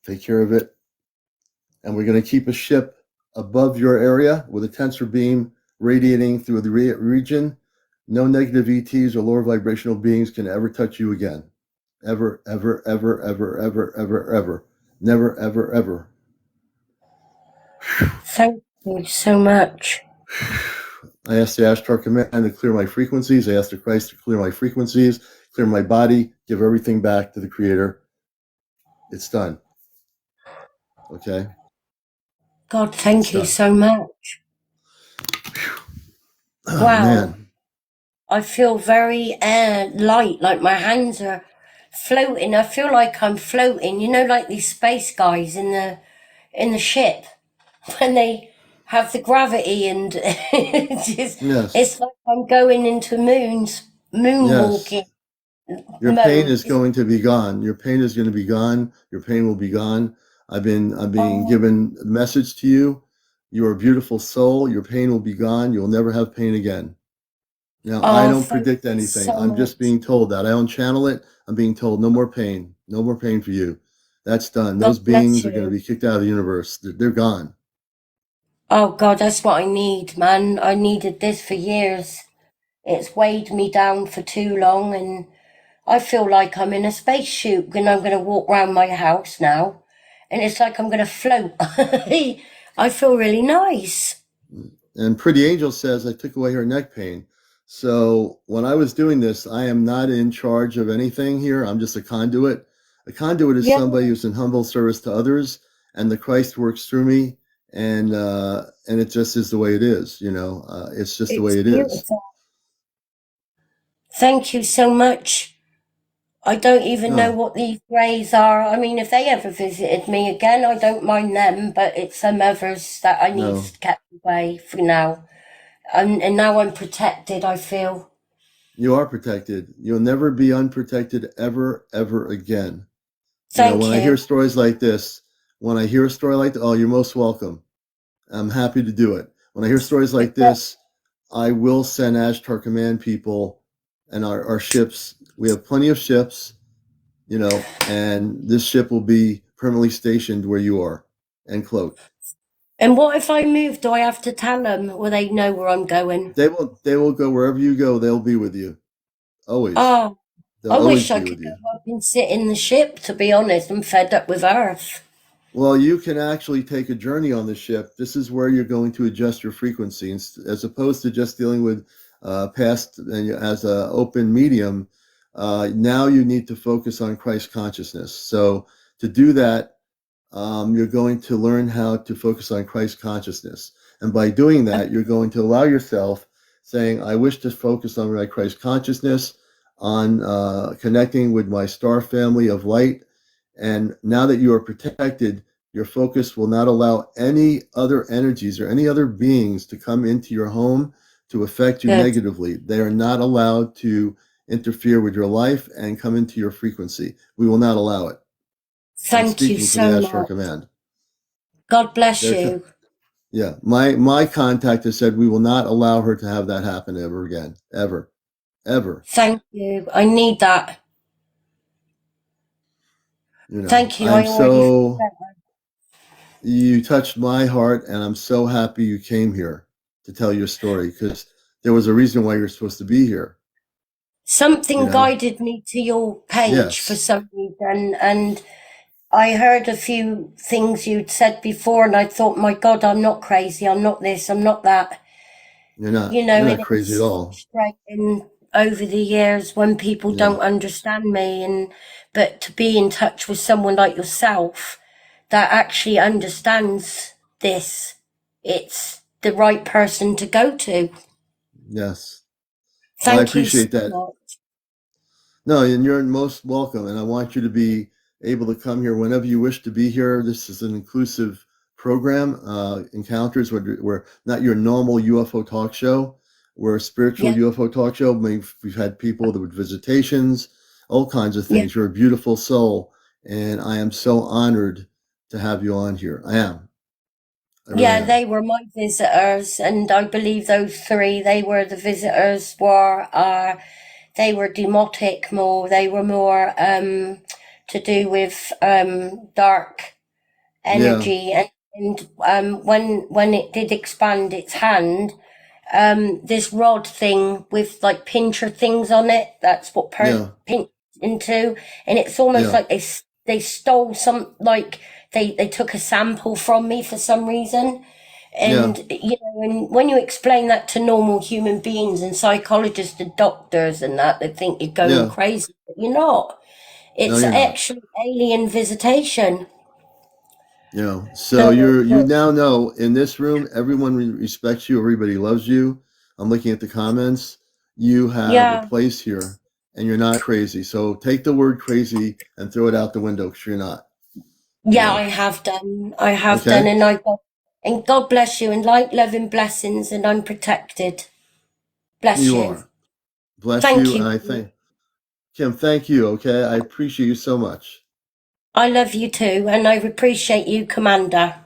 take care of it. And we're going to keep a ship above your area with a tensor beam radiating through the region. No negative ETs or lower vibrational beings can ever touch you again. Ever, ever, ever, ever, ever, ever, ever. Never, ever, ever. Thank you so much. I asked the Ashtar Command to clear my frequencies. I asked the Christ to clear my frequencies, clear my body, give everything back to the Creator. It's done. Okay? God, It's thank you done. so much. Oh, Wow. man. I feel very light, like my hands are floating. I feel like I'm floating. You know, like these space guys in the ship when they have the gravity and Yes. it's like I'm going into Yes. moonwalking Your pain mode. is going to be gone. Your pain is going to be gone. Your pain will be gone. I'm being Oh, given a message to you. You are a beautiful soul. Your pain will be gone. You'll never have pain again. Now, I oh, don't thank predict you anything. so I'm just much. being told that. I don't channel it. I'm being told no more pain. No more pain for you. That's done. God Those bless beings are going to you. be kicked out of the universe. They're gone. Oh God, that's what I need, man. I needed this for years. It's weighed me down for too long, and I feel like I'm in a spaceship and I'm going to walk around my house now, and it's like I'm going to float. I feel really nice. And Pretty Angel says I took away her neck pain. So when I was doing this, I am not in charge of anything here. I'm just a conduit. A conduit is Yeah, somebody who's in humble service to others, and the Christ works through me, and it just is the way it is. It's just the it's way it is. beautiful. Thank you so much. I don't even know No, what these greys are. I mean, if they ever visited me again, I don't mind them, but it's some others that I need no, to get away for now. And now I'm protected, I feel. you are protected. You'll never be unprotected ever, ever again. When Thank I hear you. stories like this, when I hear a story like that, oh, you're most welcome. I'm happy to do it. When I hear stories like this, I will send Ashtar Command people and our ships. We have plenty of ships, and this ship will be permanently stationed where you are and cloaked. And what if I move? Do I have to tell them? Will they know where I'm going? They will go wherever you go. They'll be with you always. Oh, They'll I always wish I be could with you. go up and sit in the ship, to be honest. I'm fed up with Earth. Well, you can actually take a journey on the ship. This is where you're going to adjust your frequency, as opposed to just dealing with past as an open medium. Now you need to focus on Christ consciousness. So to do that, you're going to learn how to focus on Christ consciousness, and by doing that, you're going to allow yourself saying, "I wish to focus on my Christ consciousness, on connecting with my star family of light." And now that you are protected, your focus will not allow any other energies or any other beings to come into your home to affect you Good. negatively. They are not allowed to interfere with your life and come into your frequency. We will not allow it. I'm Thank you speaking for the so Ashtar much. Command. God bless They're you. yeah. My contact has said we will not allow her to have that happen ever again. Ever. Ever. Thank you. I need that. Thank you. I'm I already feel so better. you touched my heart, and I'm so happy you came here to tell your story, because there was a reason why you're supposed to be here. You Something know? guided me to your page for Yes. some reason, and I heard a few things you'd said before, and I thought, my God, I'm not crazy. I'm not this. I'm not that. You're not. You know, You're and not crazy at it's all. frustrating over the years when people Yeah. don't understand me, and but to be in touch with someone like yourself that actually understands this, it's the right person to go to. Yes. Well, I Thank you so appreciate that. much. No, and you're most welcome. And I want you to be able to come here whenever you wish to be here. This is an inclusive program, encounters. We're not your normal UFO talk show. We're a spiritual Yeah, UFO talk show. We've had people that with visitations, all kinds of yeah. things. You're a beautiful soul. And I am so honored to have you on here. I am. I really Yeah, am. they were my visitors, and I believe those three, they were the visitors, were they were demotic more, they were more to do with dark Yeah. energy, and when it did expand its hand, this rod thing with like pincher things on it, that's what Yeah. pinch into, and it's almost Yeah. like they stole some, like they took a sample from me for some reason. Yeah. And you know, and when you explain that to normal human beings and psychologists and doctors and that, they think you're going Yeah. crazy, but you're not. No, It's you're not. actually alien visitation. So So you now know in this room, everyone respects you, everybody loves you. I'm looking at the comments. You have a yeah, place here, and you're not crazy. So take the word crazy and throw it out the window because you're not. You yeah, I know. have done. I have done, Okay. and God bless you and light, love, and blessings, and I'm protected. Bless You you. are. Bless Thank you, and you. I thank Kim. Thank you. Okay, I appreciate you so much. I love you too, and I appreciate you, Commander.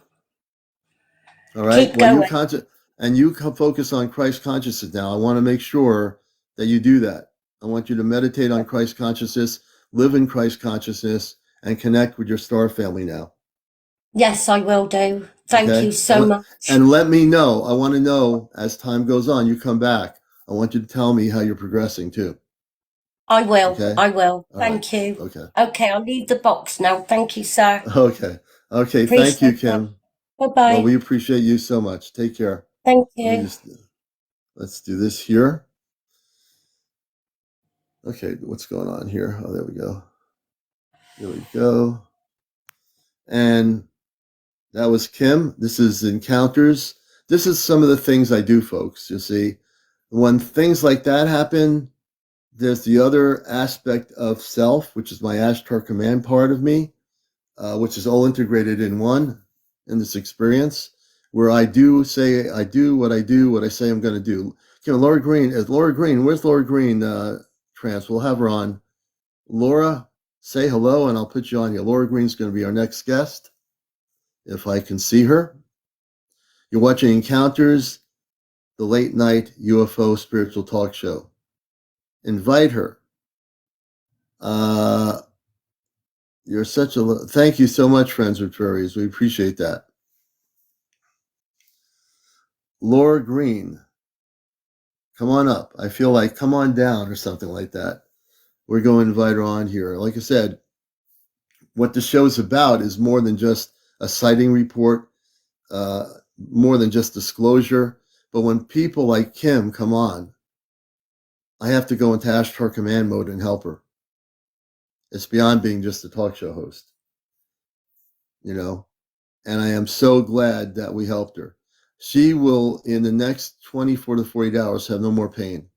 All right. Keep Well, going. you focus on Christ consciousness now. I want to make sure that you do that. I want you to meditate on Christ consciousness, live in Christ consciousness, and connect with your star family now. Yes, I will do. Thank Okay. you so much. And let me know. I want to know as time goes on. You come back. I want you to tell me how you're progressing too. I will. Okay. I will. All right. Thank you. Okay. Okay, I'll leave the box now. Thank you, sir. Okay. Okay. Thank you, Appreciate it. Kim. Bye Well, bye. we appreciate you so much. Take care. Thank Let me you. just let's do this here. Okay, what's going on here? Oh, there we go. There we go. And that was Kim. This is Encounters. This is some of the things I do, folks. You see, when things like that happen, there's the other aspect of self, which is my Ashtar Command part of me, which is all integrated in one in this experience, where I do say, I do, what I say I'm going to do. You know, Laura Green, where's Laura Green? Trance, we'll have her on. Laura, say hello and I'll put you on here. Laura Green's going to be our next guest, if I can see her. You're watching Encounters, the late night UFO spiritual talk show. Invite her. Uh, you're such a. Thank you so much, Friends with Furries. We appreciate that. Laura Green, come on up. I feel like come on down or something like that. We're going to invite her on here. Like I said, what the show's about is more than just a sighting report, uh, more than just disclosure. But when people like Kim come on, I have to go into Ashtar command mode and help her. It's beyond being just a talk show host, you know. And I am so glad that we helped her. She will, in the next 24 to 48 hours, have no more pain.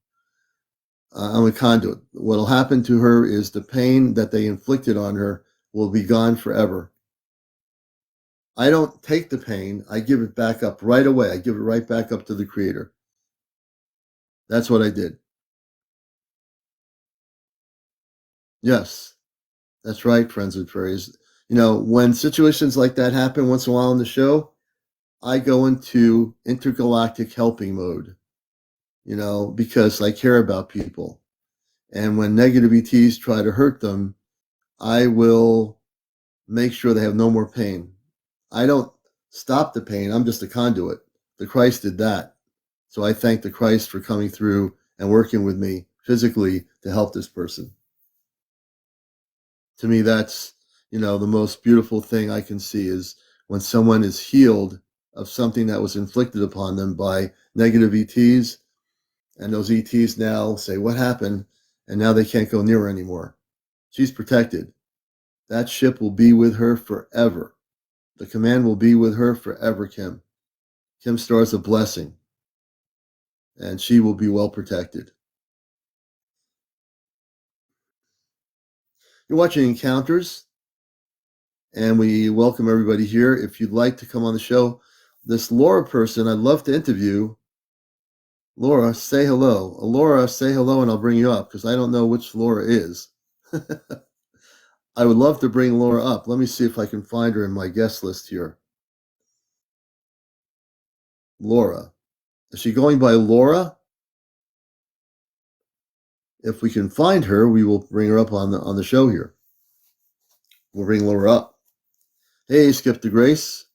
I'm a conduit. What will happen to her is the pain that they inflicted on her will be gone forever. I don't take the pain, I give it back up right away. I give it right back up to the Creator. That's what I did. Yes, that's right, friends with fairies. You know, when situations like that happen once in a while on the show, I go into intergalactic helping mode, you know, because I care about people. And when negative ETs try to hurt them, I will make sure they have no more pain. I don't stop the pain. I'm just a conduit. The Christ did that. So I thank the Christ for coming through and working with me physically to help this person. To me, that's, the most beautiful thing I can see is when someone is healed of something that was inflicted upon them by negative ETs, and those ETs now say, what happened? And now they can't go near her anymore. She's protected. That ship will be with her forever. The command will be with her forever, Kim. Kim Star is a blessing, and she will be well protected. You're watching Encounters, and we welcome everybody here. If you'd like to come on the show, this Laura person, I'd love to interview. Laura, say hello. Laura, say hello, and I'll bring you up because I don't know which Laura is. I would love to bring Laura up. Let me see if I can find her in my guest list here. Laura. Is she going by Laura? If we can find her, we will bring her up on the show here. We'll bring Laura up. Hey, Skip to Grace.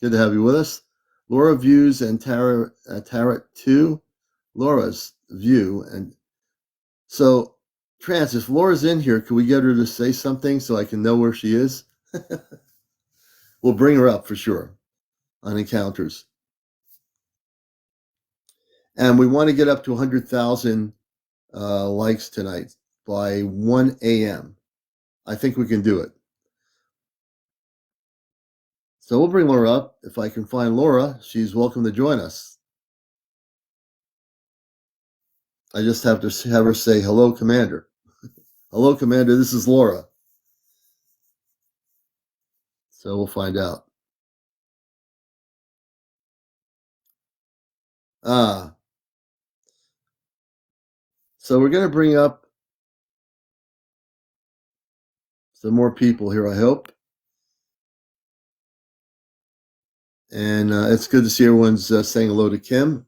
Good to have you with us. Laura Views and Tarot 2. Laura's View. And so, Trance, if Laura's in here, can we get her to say something so I can know where she is? We'll bring her up for sure on Encounters. And we want to get up to 100,000 likes tonight by 1 a.m. I think we can do it. So we'll bring Laura up. If I can find Laura, she's welcome to join us. I just have to have her say, hello, Commander. Hello, Commander, this is Laura. So we'll find out. So we're going to bring up some more people here, I hope. And it's good to see everyone's saying hello to Kim,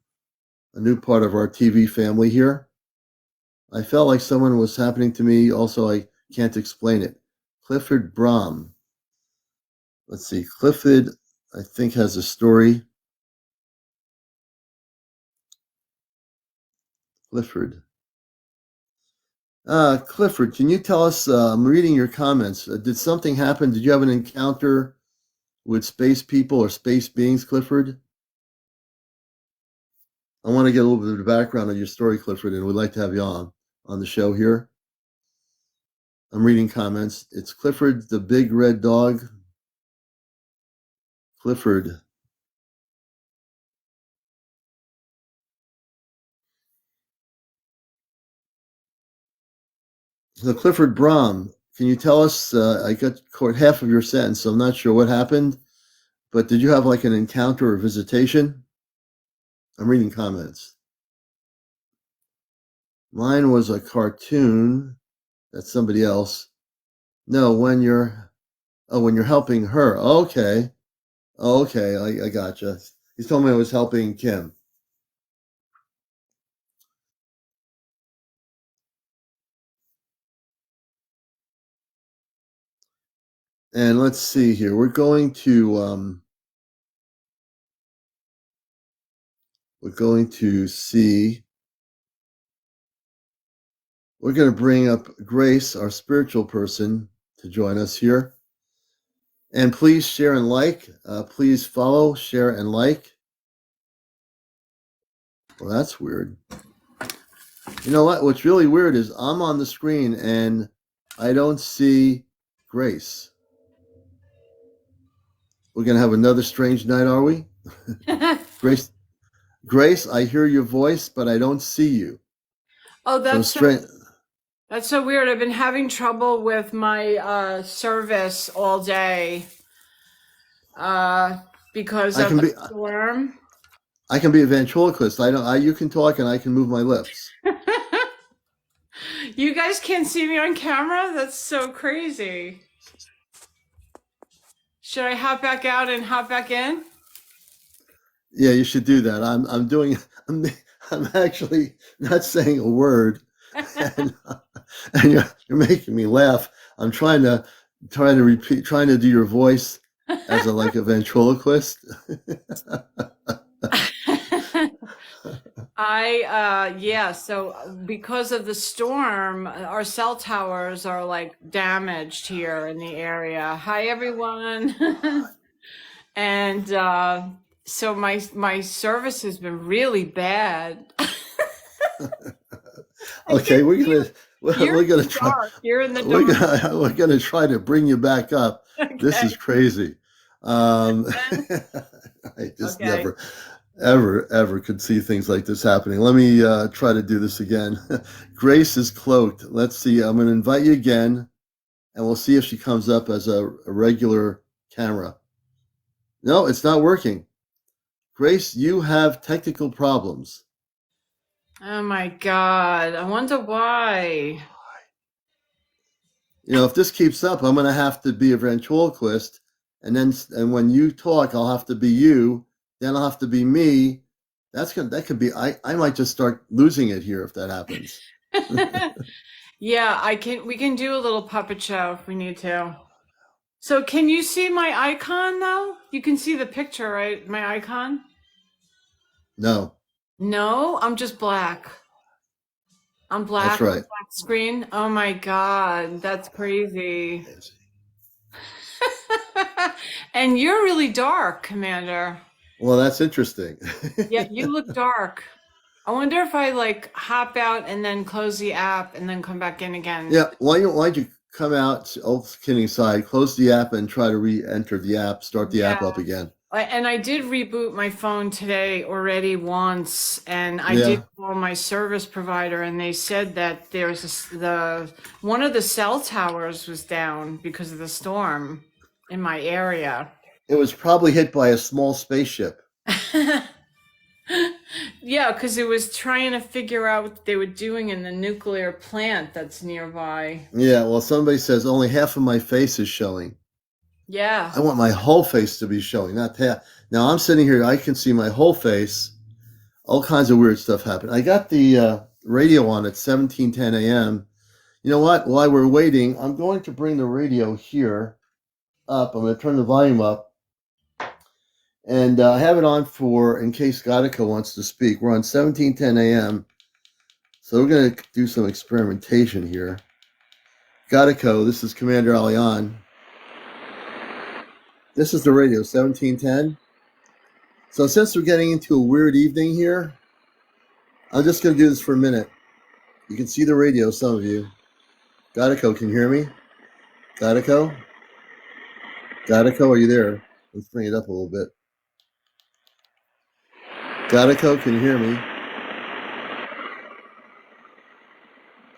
a new part of our TV family here. I felt like someone was happening to me. Also, I can't explain it. Clifford Brom. Let's see. Clifford, I think, has a story. Clifford. Clifford, can you tell us, I'm reading your comments. Did something happen? Did you have an encounter with space people or space beings, Clifford? I want to get a little bit of the background of your story, Clifford, and we'd like to have you on the show here. I'm reading comments. It's Clifford, the big red dog. Clifford. So Clifford Brom, can you tell us, I got caught half of your sentence, so I'm not sure what happened, but did you have like an encounter or visitation? I'm reading comments. Mine was a cartoon. That's somebody else. No, when you're helping her. Okay. Okay, I gotcha. He's told me I was helping Kim. And let's see here. We're going to see. We're going to bring up Grace, our spiritual person, to join us here. And please share and like. Please follow, share, and like. Well, that's weird. You know what? What's really weird is I'm on the screen and I don't see Grace. We're going to have another strange night, are we? Grace, I hear your voice, but I don't see you. Oh, that's so weird. I've been having trouble with my service all day because of the storm. I can be a ventriloquist. You can talk and I can move my lips. You guys can't see me on camera? That's so crazy. Should I hop back out and hop back in? Yeah, you should do that. I'm actually not saying a word, and you're making me laugh. I'm trying to do your voice as a ventriloquist. Yeah, so because of the storm, our cell towers are like damaged here in the area. Hi, everyone. And so my service has been really bad. I Okay, can't we're see you. gonna You're we're in gonna the try dark. You're in the dark. we're gonna try to bring you back up. This Okay. is crazy. Um, I just Okay. never, ever could see things like this happening. Let me try to do this again. Grace is cloaked. Let's see. I'm going to invite you again, and we'll see if she comes up as a regular camera. No, it's not working. Grace, you have technical problems. Oh my God. I wonder why. You know, if this keeps up, I'm going to have to be a ventriloquist, and when you talk, I'll have to be you. Then I'll have to be me. That could be. I might just start losing it here if that happens. Yeah, we can do a little puppet show if we need to. So can you see my icon though? You can see the picture, right? My icon? No, No, I'm just black. I'm that's black on right. the black screen. Oh my God, that's crazy. And you're really dark, Commander. Well, that's interesting. Yeah, you look dark. I wonder if I like hop out and then close the app and then come back in again. Yeah, why'd you come out, all kidding aside, close the app and try to re-enter the app, start the Yeah. app up again? And I did reboot my phone today already once, and I did Yeah, call my service provider, and they said that the one of the cell towers was down because of the storm in my area. it was probably hit by a small spaceship. Yeah, because it was trying to figure out what they were doing in the nuclear plant that's nearby. Yeah, well, somebody says only half of my face is showing. Yeah. I want my whole face to be showing, not half. Now I'm sitting here, I can see my whole face. All kinds of weird stuff happen. I got the radio on at 17:10 a.m. You know what? While we're waiting, I'm going to bring the radio here up. I'm going to turn the volume up. And I have it on for in case Godica wants to speak. We're on 17:10 a.m. So we're going to do some experimentation here. Godico, this is CmdrAleon. This is the radio, 1710. So since we're getting into a weird evening here, I'm just going to do this for a minute. You can see the radio, some of you. Godico, can you hear me? Godico? Godico, are you there? Let's bring it up a little bit. Godico, can you hear me?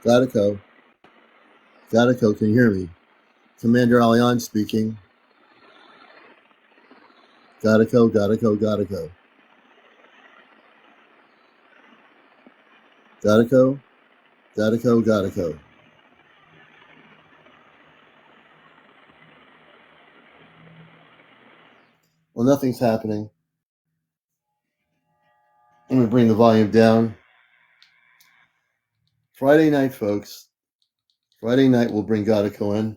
Godico. Godico, can you hear me? CmdrAleon speaking. Godico, Godico, Godico. Godico, Godico, Godico. Well, nothing's happening. Let me bring the volume down. Friday night, folks. Friday night, we'll bring Godico in.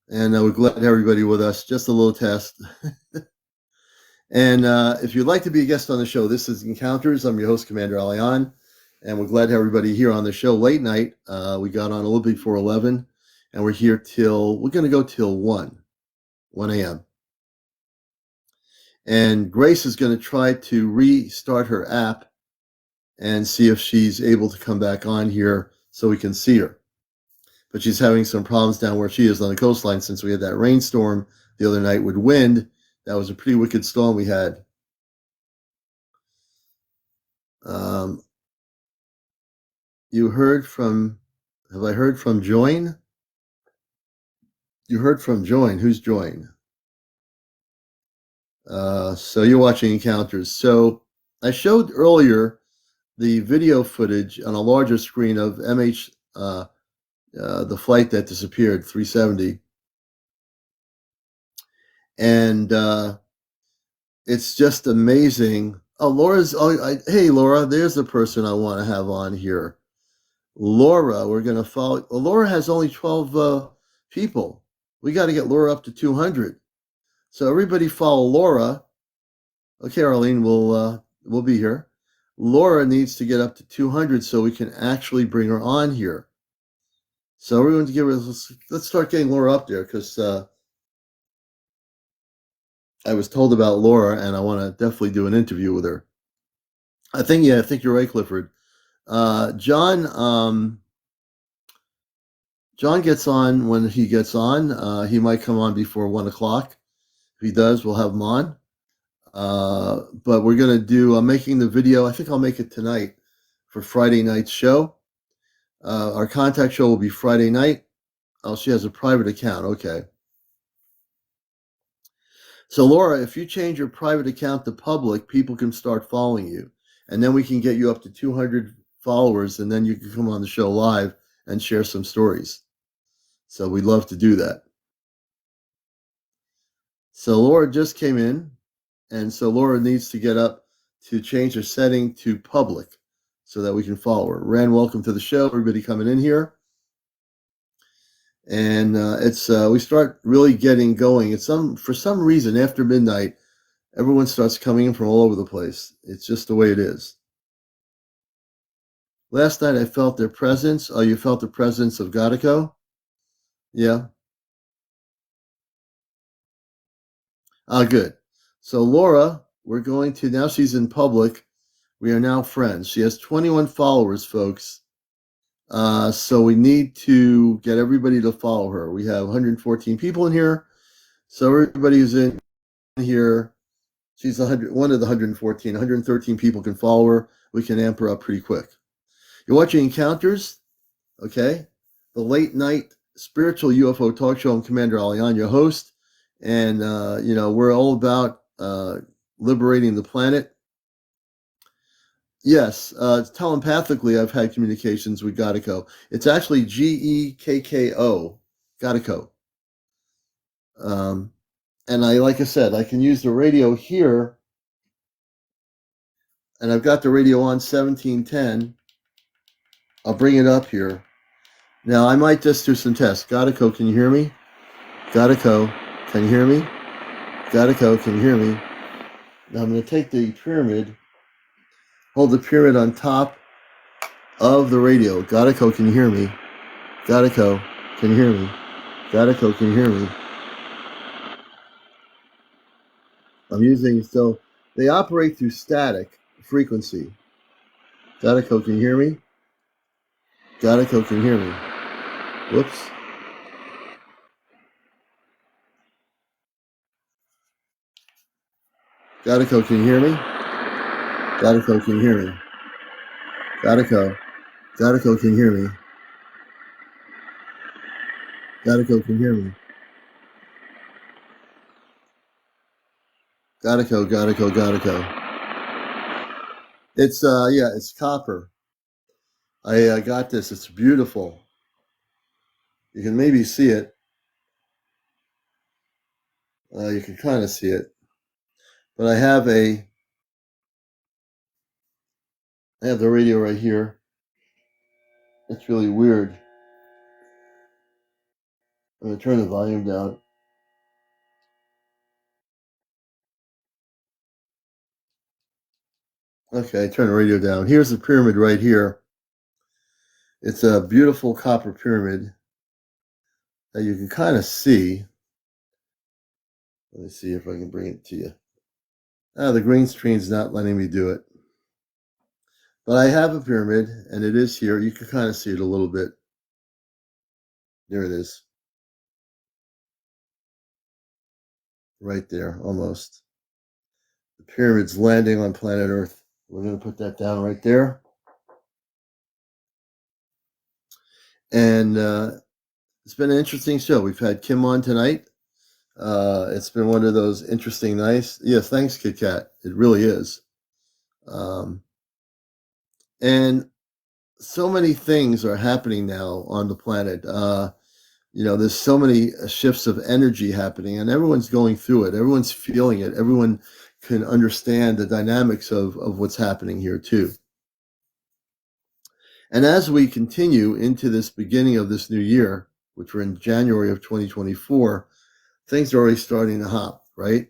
And we're glad to have everybody with us. Just a little test. And if you'd like to be a guest on the show, this is Encounters. I'm your host, CmdrAleon. And we're glad to have everybody here on the show late night. We got on a little before 11. And we're here we're going to go till 1 a.m. And Grace is going to try to restart her app and see if she's able to come back on here so we can see her. But she's having some problems down where she is on the coastline since we had that rainstorm the other night with wind. That was a pretty wicked storm we had. You heard from, have I heard from Join? You heard from Join. Who's Join? So you're watching Encounters. So I showed earlier the video footage on a larger screen of the flight that disappeared, 370. And it's just amazing. Oh, hey, Laura, there's the person I want to have on here. Laura, we're going to follow. Well, Laura has only 12 people. We got to get Laura up to 200. So everybody follow Laura Okay, Arlene, we'll be here. Laura needs to get up to 200 so we can actually bring her on here. So everyone to give her. Let's start getting Laura up there because I was told about Laura and I want to definitely do an interview with her. I think you're right, Clifford. John gets on when he gets on. He might come on before 1:00. If he does, we'll have him on. But we're gonna do. I'm making the video. I think I'll make it tonight for Friday night's show. Our contact show will be Friday night. Oh, she has a private account. Okay. So Laura, if you change your private account to public, people can start following you, and then we can get you up to 200 followers, and then you can come on the show live and share some stories. So we'd love to do that. So Laura just came in, and so Laura needs to get up to change her setting to public so that we can follow her. Ran, welcome to the show. Everybody coming in here. And we start really getting going. For some reason after midnight, everyone starts coming in from all over the place. It's just the way it is. Last night I felt their presence. Oh, you felt the presence of Godico? Yeah. Good. So Laura, we're going to, now she's in public. We are now friends. She has 21 followers, folks. So we need to get everybody to follow her. We have 114 people in here. So everybody who's in here, she's one of the 114. 113 people can follow her. We can amp her up pretty quick. You're watching Encounters, okay? The late night spiritual UFO talk show. I'm CmdrAleon, your host. And, we're all about liberating the planet. Yes, telepathically, I've had communications with Godico. It's actually Gekko, Godico. And like I said, I can use the radio here, and I've got the radio on 1710. I'll bring it up here. Now, I might just do some tests. Godico, can you hear me? Godico, can you hear me? Godico, can you hear me? Now, I'm going to take the pyramid, hold the pyramid on top of the radio. Godico, can you hear me? Godico, can you hear me? Godico, can you hear me? So they operate through static frequency. Godico, can you hear me? Godico, can you hear me? Whoops. Godico, can you hear me? Godico, can you hear me? Godico, can you hear me? Godico, can you hear me? Godico. It's copper. I got this. It's beautiful. You can maybe see it. You can kind of see it. But I have the radio right here. It's really weird. I'm going to turn the volume down. Okay, turn the radio down. Here's the pyramid right here. It's a beautiful copper pyramid that you can kind of see. Let me see if I can bring it to you. The green screen's not letting me do it. But I have a pyramid, and it is here. You can kind of see it a little bit. There it is. Right there, almost. The pyramid's landing on planet Earth. We're going to put that down right there. And it's been an interesting show. We've had Kim on tonight. It's been one of those interesting nights. Yes, thanks, Kit Kat. It really is. And so many things are happening now on the planet. There's so many shifts of energy happening, and everyone's going through it. Everyone's feeling it. Everyone can understand the dynamics of what's happening here too. And as we continue into this beginning of this new year, which we're in January of 2024, things are already starting to hop, right?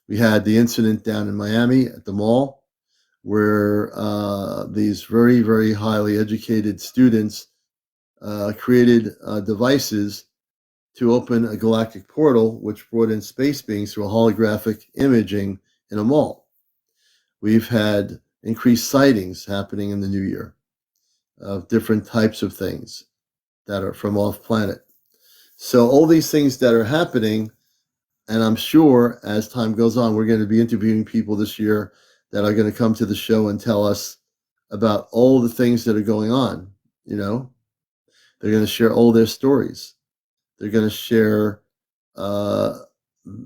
We had the incident down in Miami at the mall where these very, very highly educated students created devices to open a galactic portal, which brought in space beings through a holographic imaging in a mall. We've had increased sightings happening in the new year of different types of things that are from off planet. So all these things that are happening, and I'm sure as time goes on, we're going to be interviewing people this year that are going to come to the show and tell us about all the things that are going on. You know, they're going to share all their stories. They're going to share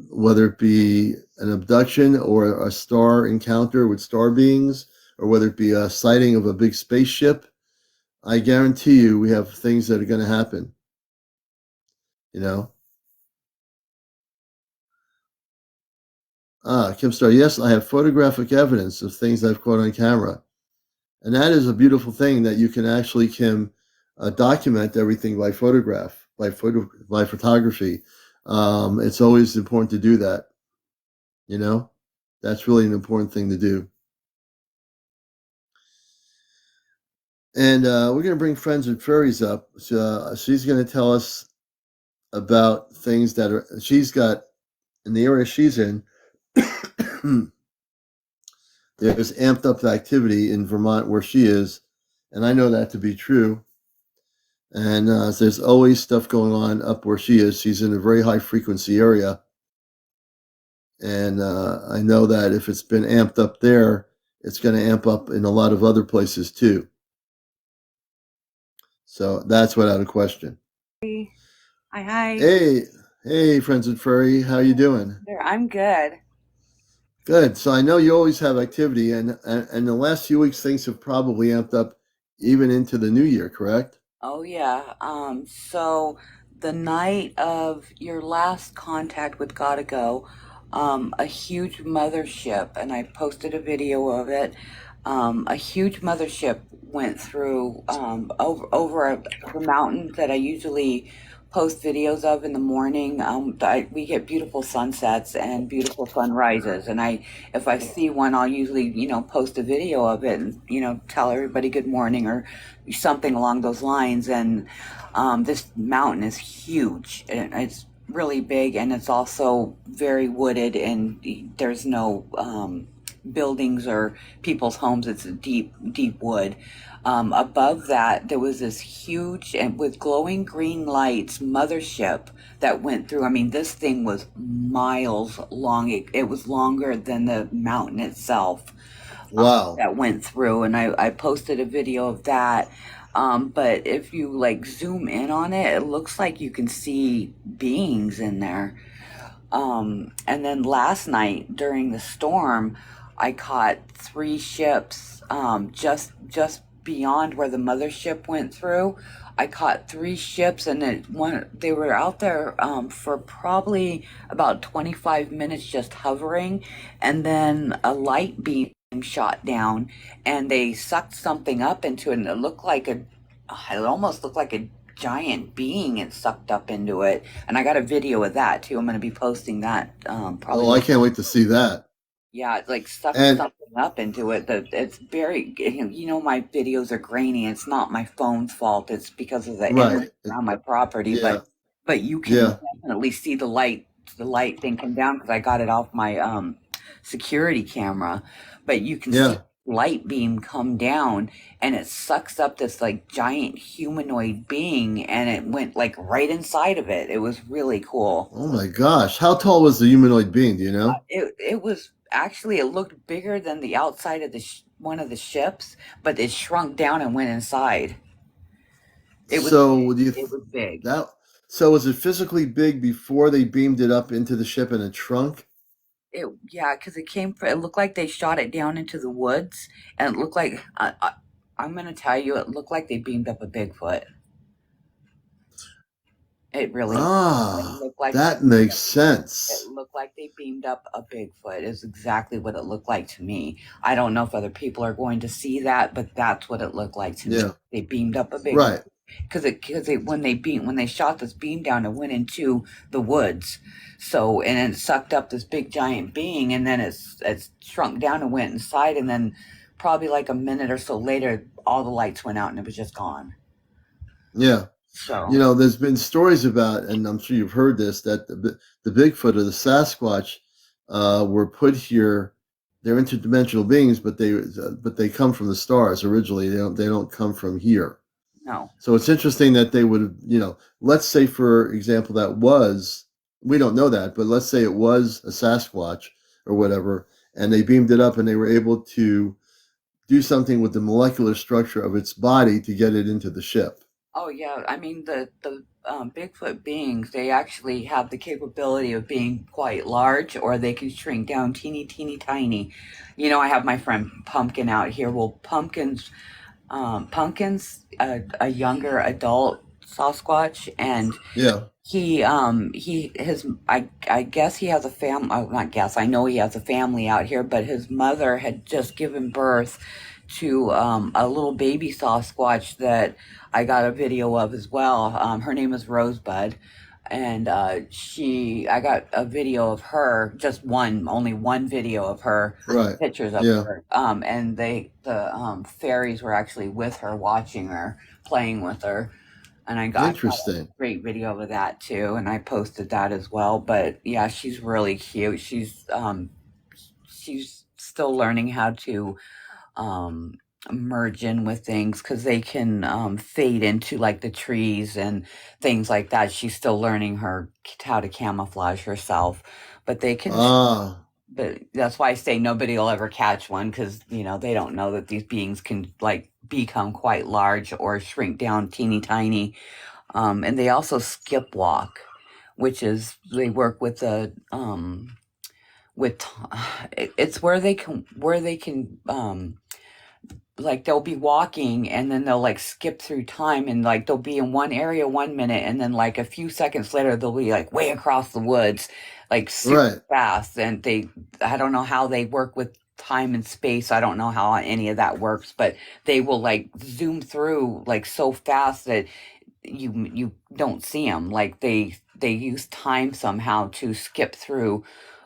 whether it be an abduction or a star encounter with star beings, or whether it be a sighting of a big spaceship. I guarantee you we have things that are going to happen, you know. Kim Star, yes, I have photographic evidence of things I've caught on camera. And that is a beautiful thing that you can actually, Kim, document everything by photograph, by photography. It's always important to do that, you know. That's really an important thing to do. And we're going to bring Friends and Furries up. So, she's going to tell us about things that are, she's got, in the area she's in, there's amped up activity in Vermont where she is. And I know that to be true. And there's always stuff going on up where she is. She's in a very high frequency area. And I know that if it's been amped up there, it's going to amp up in a lot of other places too. So that's without a question. Hi. Hey, Friends and Furry, how you doing? I'm good. Good. So I know you always have activity, and the last few weeks things have probably amped up even into the new year, correct? Oh yeah. So the night of your last contact with Gotta Go, a huge mothership, and I posted a video of it. A huge mothership went through over the mountain that I usually post videos of in the morning. We get beautiful sunsets and beautiful sunrises, and if I see one, I'll usually post a video of it and tell everybody good morning or something along those lines. And this mountain is huge, and it's really big, and it's also very wooded, and there's no buildings or people's homes. It's a deep wood. Above that, there was this huge and with glowing green lights mothership that went through. I mean, this thing was miles long. It was longer than the mountain itself. Wow. That went through, and I posted a video of that. But if you like zoom in on it, it looks like you can see beings in there. And then last night during the storm, I caught three ships just beyond where the mothership went through. I caught three ships, and they were out there for probably about 25 minutes just hovering, and then a light beam shot down, and they sucked something up into it, and it almost looked like a giant being and sucked up into it. And I got a video of that too. I'm going to be posting that probably. Oh, I can't wait to see that. Yeah, it like sucked something up into it. It's very, my videos are grainy. It's not my phone's fault. It's because of the internet around my property. Yeah. But you can definitely see the light thing come down because I got it off my security camera. But you can see light beam come down, and it sucks up this like giant humanoid being, and it went like right inside of it. It was really cool. Oh my gosh, how tall was the humanoid being? Do you know? It was actually, it looked bigger than the outside of one of the ships, but it shrunk down and went inside. It was big. So was it physically big before they beamed it up into the ship and it shrunk? Because it looked like they shot it down into the woods, and it looked like I'm gonna tell you, it looked like they beamed up a Bigfoot. It really looked like that makes sense. It looked like they beamed up a Bigfoot. Is exactly what it looked like to me. I don't know if other people are going to see that, but that's what it looked like to me. They beamed up a Bigfoot. Right. because when they shot this beam down, it went into the woods. So and it sucked up this big giant being, and then it's shrunk down and went inside, and then probably like a minute or so later, all the lights went out and it was just gone. Yeah. So There's been stories about, and I'm sure you've heard this, that the Bigfoot or the Sasquatch were put here. They're interdimensional beings, but they come from the stars originally. They don't come from here. no. So it's interesting that they would, let's say, for example, we don't know that, but let's say it was a Sasquatch or whatever, and they beamed it up and they were able to do something with the molecular structure of its body to get it into the ship. Oh yeah, I mean the Bigfoot beings, they actually have the capability of being quite large, or they can shrink down teeny tiny. I have my friend Pumpkin out here. Well, Pumpkin's a younger adult Sasquatch, and Yeah. I guess he has a family. Oh, not guess. I know he has a family out here, but his mother had just given birth to a little baby Sasquatch that I got a video of as well. Her name is Rosebud, and I got a video of her, only one video of her, Right. pictures of Yeah. her. And the fairies were actually with her, watching her, playing with her. And I got a Interesting. great video of that too, and I posted that as well. But yeah, she's really cute. She's still learning how to um merge in with things, because they can fade into like the trees and things like that. She's still learning how to camouflage herself, but they can. Ah. But that's why I say nobody will ever catch one, because they don't know that these beings can like become quite large or shrink down teeny tiny. And they also skip walk, which is they work with the with it's where they can like they'll be walking, and then they'll like skip through time, and like they'll be in one area 1 minute, and then like a few seconds later they'll be like way across the woods, like super Right. fast. And I don't know how they work with time and space. I don't know how any of that works, but they will like zoom through like so fast that you don't see them. Like they use time somehow to skip through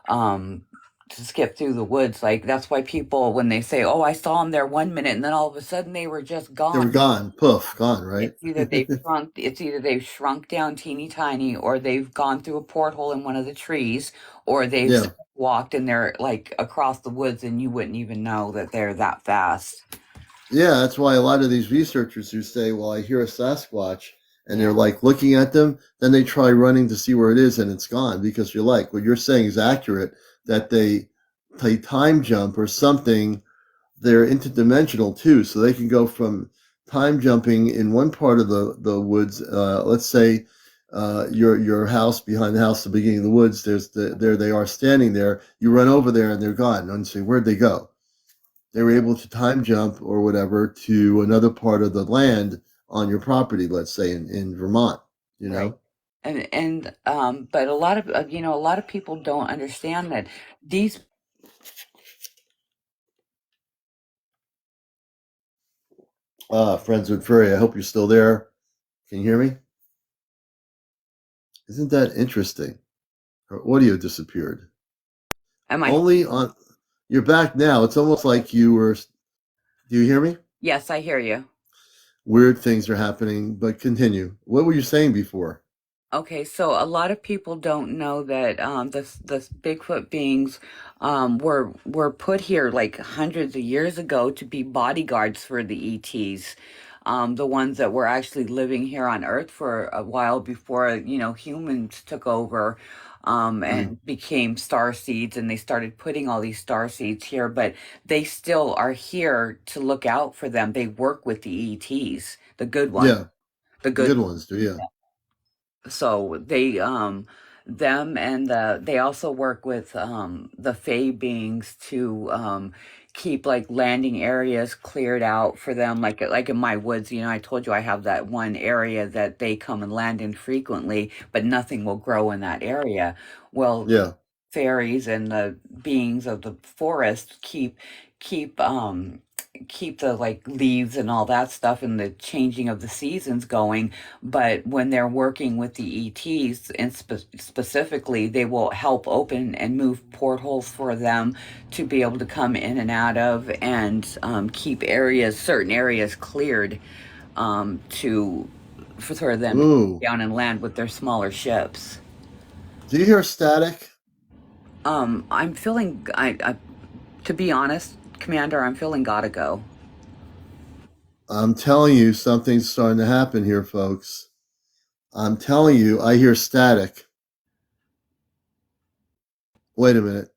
the woods. Like that's why people, when they say, "Oh, I saw them there 1 minute," and then all of a sudden they were just They were gone. gone. Poof. Gone. Right. It's either they've shrunk down teeny tiny, or they've gone through a porthole in one of the trees, or they've Yeah. walked and they're like across the woods, and you wouldn't even know that they're that fast. Yeah. That's why a lot of these researchers who say, "Well, I hear a Sasquatch," and they're Yeah. like looking at them, then they try running to see where it is, and it's gone, because you're like, what you're saying is accurate, that they time jump or something. They're interdimensional too, so they can go from time jumping in one part of the woods. Let's say your house, behind the house, the beginning of the woods. There they are standing there. You run over there and they're gone. And you say, where'd they go? They were able to time jump or whatever to another part of the land on your property. Let's say in Vermont. You Right. know. But a lot of a lot of people don't understand that these. Friends with Furry. I hope you're still there. Can you hear me? Isn't that interesting? Her audio disappeared. Am I? Only on. You're back now. It's almost like you were. Do you hear me? Yes, I hear you. Weird things are happening, but continue. What were you saying before? Okay, so a lot of people don't know that this Bigfoot beings were put here like hundreds of years ago to be bodyguards for the ETs, the ones that were actually living here on Earth for a while before humans took over, Mm. and became star seeds, and they started putting all these star seeds here. But they still are here to look out for them. They work with the ETs, the good ones, Yeah, the the good. good ones do. Yeah, So them and they also work with the Fey beings to keep like landing areas cleared out for them, like in my woods. I told you I have that one area that they come and land in frequently, but nothing will grow in that area. Well, the yeah, fairies and the beings of the forest keep keep the like leaves and all that stuff and the changing of the seasons going. But when they're working with the ETs, and specifically, they will help open and move portholes for them to be able to come in and out of, and keep certain areas cleared, for them to Ooh. go down and land with their smaller ships. Do you hear static? I'm feeling, to be honest, Commander, I'm feeling gotta go. I'm telling you, something's starting to happen here, folks. I'm telling you, I hear static. Wait a minute.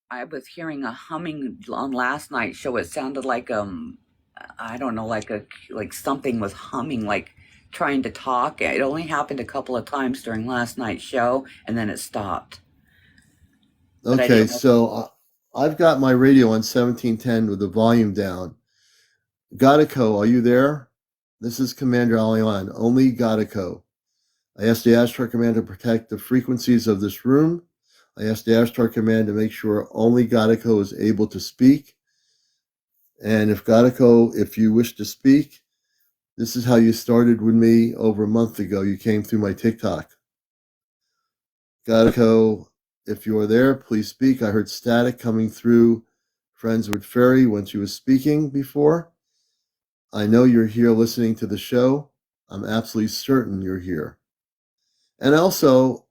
I was hearing a humming on last night's show. It sounded like I don't know, like something was humming, like trying to talk. It only happened a couple of times during last night's show, and then it stopped. But I Okay, didn't know. so I've got my radio on 1710 with the volume down. Godico, are you there? This is CmdrAleon, only Godico. I asked the Astar Command to protect the frequencies of this room. I asked the Astar Command to make sure only Godico is able to speak. And if Godico, if you wish to speak, this is how you started with me over a month ago. You came through my TikTok. Godico, if you are there, please speak. I heard static coming through Friends with Fairy when she was speaking before. I know you're here listening to the show. I'm absolutely certain you're here. And also,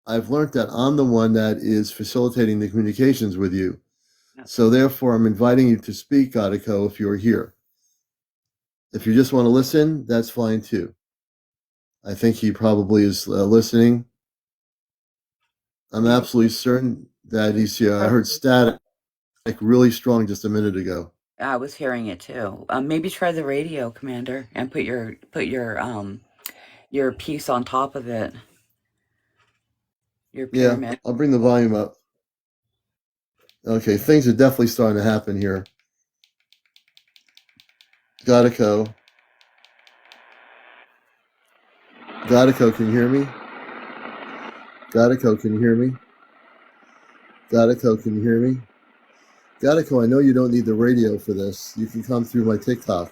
I've learned that I'm the one that is facilitating the communications with you. So therefore, I'm inviting you to speak, Godico, if you're here. If you just want to listen, that's fine too. I think he probably is listening. I'm absolutely certain that he's here. I heard static really strong just a minute ago. I was hearing it too. Maybe try the radio, Commander, and put your piece on top of it. Your pyramid. Yeah, I'll bring the volume up. Okay, things are definitely starting to happen here. Godico. Godico, can you hear me? Godico, can you hear me? Godico, can you hear me? Godico, I know you don't need the radio for this. You can come through my TikTok.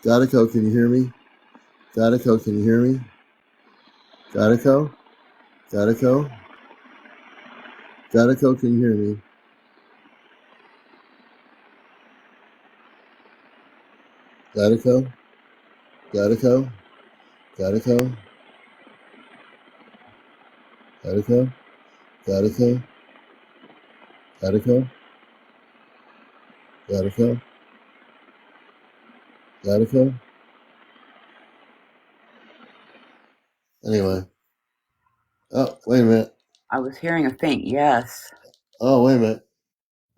Godico, can you hear me? Godico, can you hear me? Godico? Godico? Godico, can you hear me? Godico? Godico? Godico? Godico? Godico? Godico? Godico? Godico? Anyway. Oh, wait a minute. I was hearing a faint yes. Oh, wait a minute.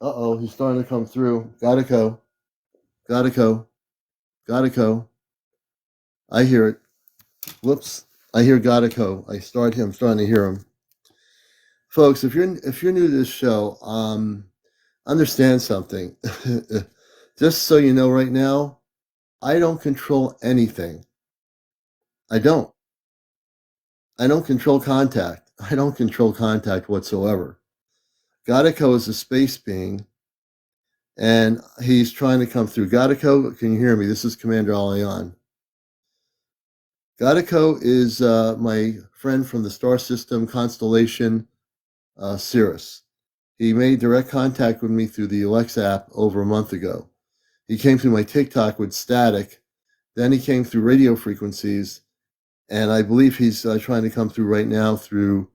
Uh-oh, he's starting to come through. Godico. Godico. Godico. I hear it. Whoops. I hear Godico. I'm starting to hear him. Folks, if you're new to this show, understand something. Just so you know right now, I don't control anything. I don't control contact. I don't control contact whatsoever. Godico is a space being, and he's trying to come through. Godico, can you hear me? This is CmdrAleon. Godico is my friend from the star system constellation Sirius. He made direct contact with me through the Alexa app over a month ago. He came through my TikTok with static. Then he came through radio frequencies. And I believe he's trying to come through right now through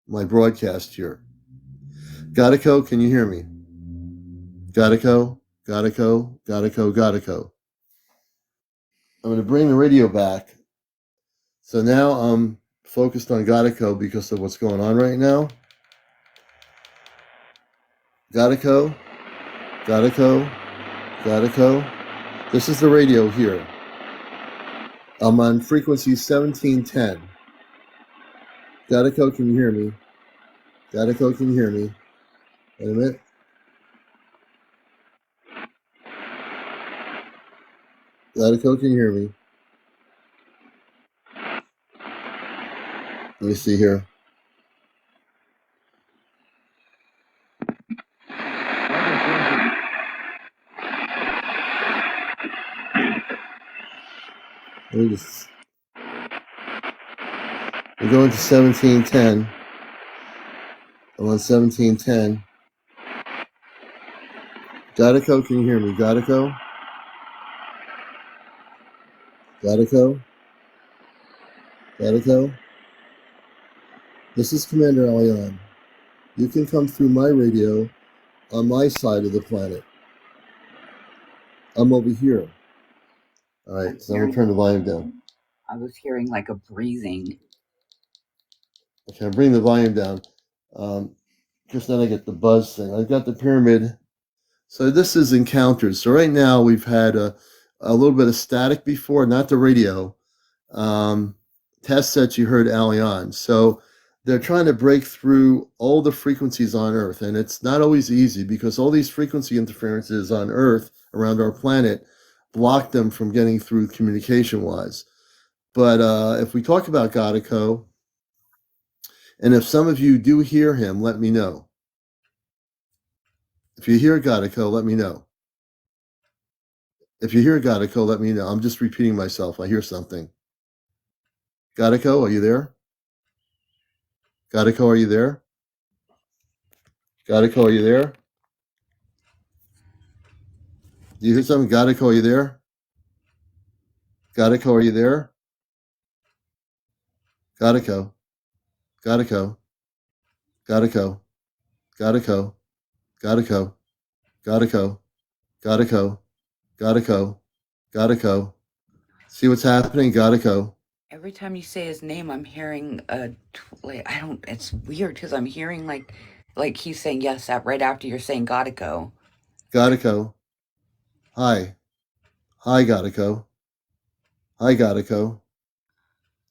my broadcast here. Godico, can you hear me? Godico, Godico, Godico, Godico. I'm going to bring the radio back. So now I'm focused on Godico because of what's going on right now. Godico, Godico, Godico. This is the radio here. I'm on frequency 1710. Godico, can you hear me? Godico, can you hear me? Wait a minute. Godico, can you hear me? Let me see here. Jeez. We're going to 1710. I'm on 1710. Gatico, can you hear me? Gatico? Gatico? Gatico? This is CmdrAleon. You can come through my radio on my side of the planet. I'm over here. All right, so I'm going to turn the volume down. I was hearing like a breathing. Okay, I'm bringing the volume down. Just then I get the buzz thing. I've got the pyramid. So this is encounters. So right now we've had a little bit of static before, not the radio. Test that you heard Aleon. So they're trying to break through all the frequencies on Earth. And it's not always easy because all these frequency interferences on Earth around our planet block them from getting through communication-wise. But if we talk about Godico, and if some of you do hear him, let me know. If you hear Godico, let me know. If you hear Godico, let me know. I'm just repeating myself. I hear something. Godico, are you there? Godico, are you there? Godico, are you there? Do you hear something? Godico, are you there? Godico, are you there? Godico. Godico. Godico. Godico. Godico. Godico. Godico. Godico. Godico. See what's happening? Godico. Every time you say his name, I'm hearing it's weird because I'm hearing like he's saying yes right after you're saying gotta go. Godico. Hi. Hi, Godico. Hi, Godico.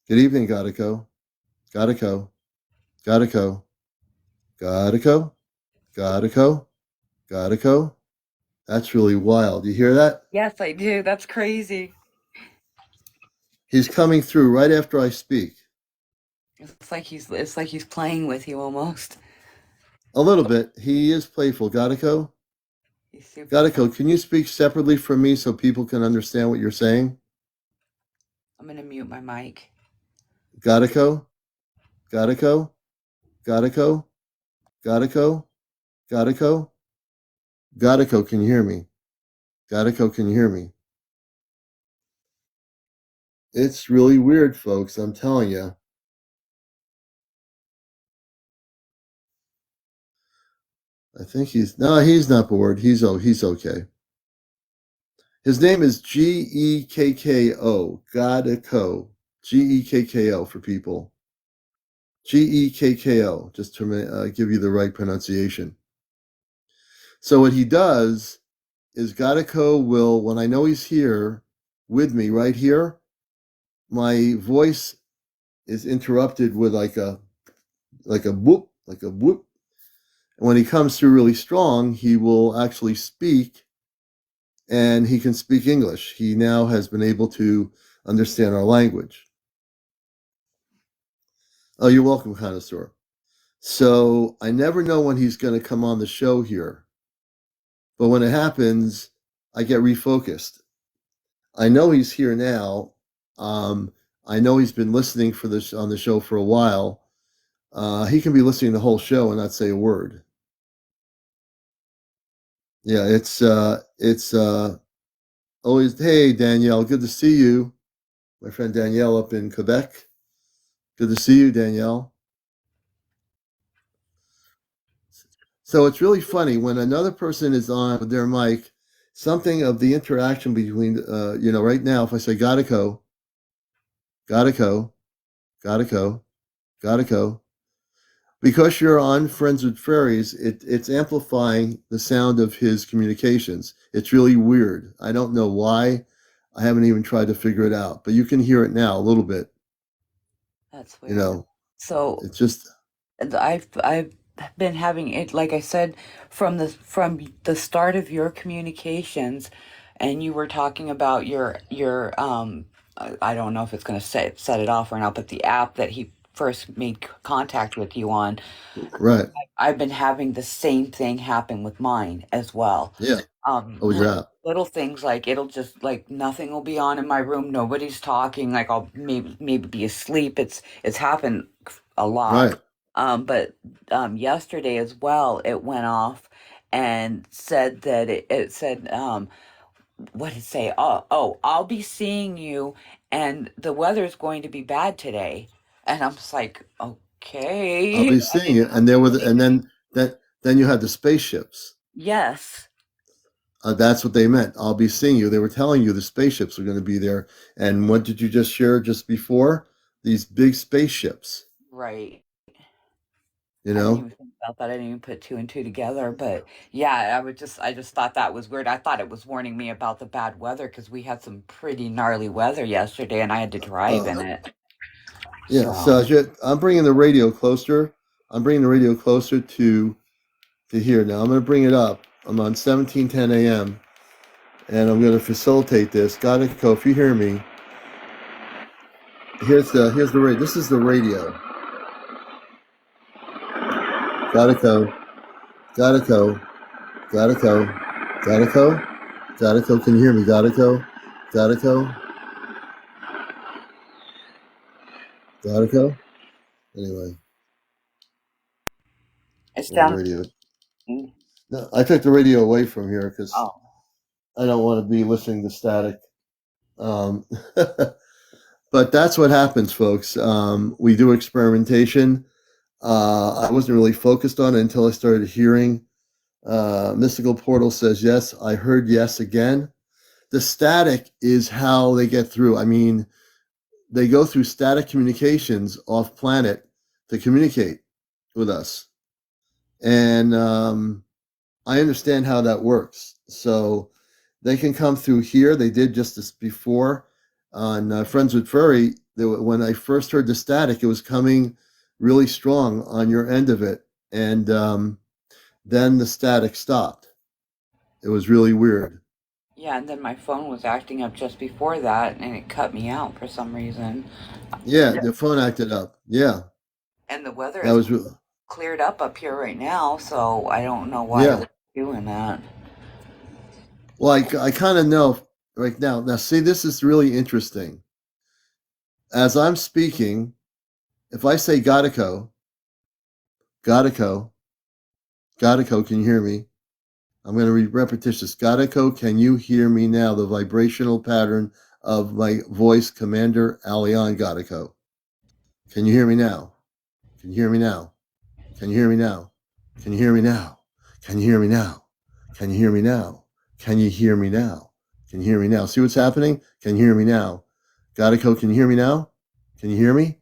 Good evening, Godico. Godico. Godico. Godico. Godico. Godico. That's really wild. You hear that? Yes, I do. That's crazy. He's coming through right after I speak. It's like he's playing with you almost. A little bit. He is playful. Godico? He's super Godico, can you speak separately from me so people can understand what you're saying? I'm gonna mute my mic. Godico? Godico? Godico? Godico? Godico? Godico, can you hear me? Godico, can you hear me? It's really weird, folks. I'm telling you. I think he's not bored. He's okay. His name is Gekko. Godico. Gekko for people. Gekko, just to give you the right pronunciation. So what he does is Godico will, when I know he's here with me right here, my voice is interrupted with like a whoop, like a whoop. And when he comes through really strong, he will actually speak, and he can speak English. He now has been able to understand our language. Oh, you're welcome, connoisseur. So I never know when he's going to come on the show here. But when it happens, I get refocused. I know he's here now. I know he's been listening on the show for a while. He can be listening to the whole show and not say a word. Yeah, it's always, hey, Danielle, good to see you. My friend Danielle up in Quebec. Good to see you, Danielle. So it's really funny when another person is on with their mic, something of the interaction between, right now, if I say Godico, Godico, Godico, Godico, because you're on Friends with Fairies, it's amplifying the sound of his communications. It's really weird. I don't know why. I haven't even tried to figure it out, but you can hear it now a little bit. That's weird. So it's just I've been having it, like I said, from the start of your communications, and you were talking about your I don't know if it's going to set it off or not, but the app that he first made contact with you on. Right. I've been having the same thing happen with mine as well. Yeah. Oh, yeah. Little things like it'll just like nothing will be on in my room. Nobody's talking. Like I'll maybe be asleep. It's happened a lot. Right. But yesterday as well, it went off and said that it said what did it say? Oh, I'll be seeing you, and the weather's going to be bad today. And I'm just like, I'll okay. be I seeing didn't it. And there were, and then you had the spaceships. Yes. That's what they meant. I'll be seeing you. They were telling you the spaceships are going to be there. And what did you just share just before? These big spaceships. Right. You I didn't know? even think about that. I didn't even put two and two together. But yeah, I just thought that was weird. I thought it was warning me about the bad weather because we had some pretty gnarly weather yesterday, and I had to drive in it. Yeah. So So I'm bringing the radio closer. I'm bringing the radio closer to here now. I'm going to bring it up. I'm on 1710 AM, and I'm going to facilitate this. Gotta go. If you hear me, here's the radio. This is the radio. Gotta go. Gotta go. Gotta go. Gotta go. Gotta go. Can you hear me? Gotta go. Gotta go. Gotta go. Anyway, it's the down. radio. No, I took the radio away from here because Oh, I don't want to be listening to static. Um, but that's what happens, folks. We do experimentation. I wasn't really focused on it until I started hearing. Mystical Portal says yes. I heard yes again. The static is how they get through. I mean, they go through static communications off planet to communicate with us. And I understand how that works. So they can come through here. They did just this before on Friends with Furry. When I first heard the static, it was coming really strong on your end of it. And then the static stopped. It was really weird. yeah. And then my phone was acting up just before that, and it cut me out for some reason. Yeah, the phone acted up. Yeah, And the weather that is was really, cleared up here right now, so I don't know why yeah. it was doing that. Well, I kind of know right now. Now, see, this is really interesting. As I'm speaking, if I say Godico, Godico, Godico, can you hear me? I'm going to read repetitious. Godico, can you hear me now? The vibrational pattern of my voice, CmdrAleon Godico. Can you hear me now? Can you hear me now? Can you hear me now? Can you hear me now? Can you hear me now? Can you hear me now? Can you hear me now? Can you hear me now? See what's happening? Can you hear me now? Godico, can you hear me now? Can you hear me?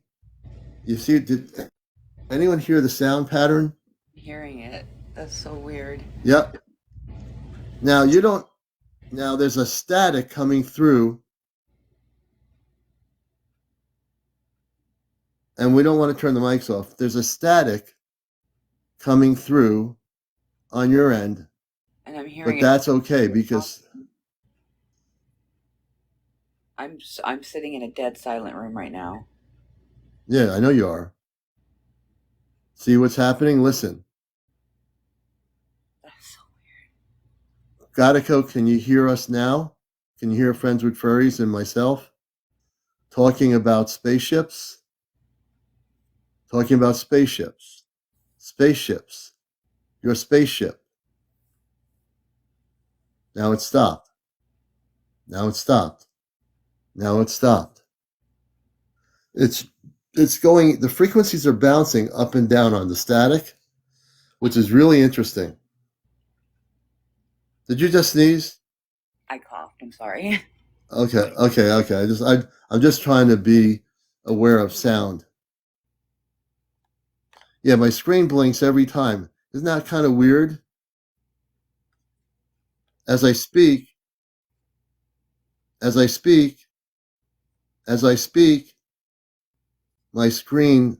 You see, did anyone hear the sound pattern? Hearing it. That's so weird. Yep. Now you don't. Now there's a static coming through, and we don't want to turn the mics off. There's a static coming through on your end, And I'm hearing but that's okay because I'm sitting in a dead silent room right now. yeah, I know you are. See what's happening? Listen. That's so Godico, can you hear us now? Can you hear Friends with Furries and myself talking about spaceships? Talking about spaceships. Spaceships. Your spaceship. Now it stopped. Now it stopped. Now it stopped. It's going, the frequencies are bouncing up and down on the static, which is really interesting. Did you just sneeze? I coughed. I'm sorry. Okay. I'm just trying to be aware of sound. Yeah, my screen blinks every time. Isn't that kind of weird? As I speak, as I speak, as I speak, my screen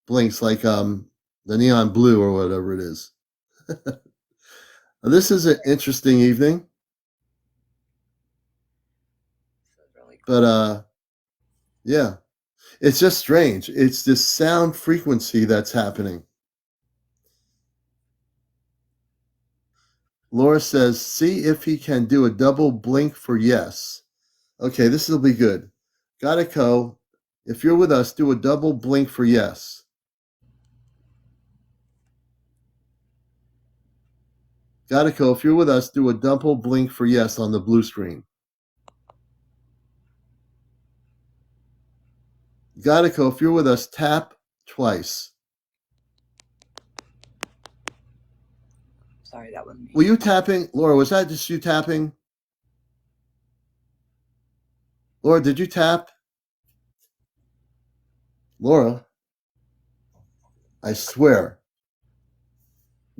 blinks like the neon blue or whatever it is. This is an interesting evening, This is really cool. but yeah. It's just strange. It's this sound frequency that's happening. Laura says, see if he can do a double blink for yes. Okay, this will be good. Gatico, if you're with us, do a double blink for yes. Gatico, if you're with us, do a double blink for yes on the blue screen. Gatico, if you're with us, tap twice. Sorry, that was me. Were you tapping? Laura, was that just you tapping? Laura, did you tap? Laura, I swear.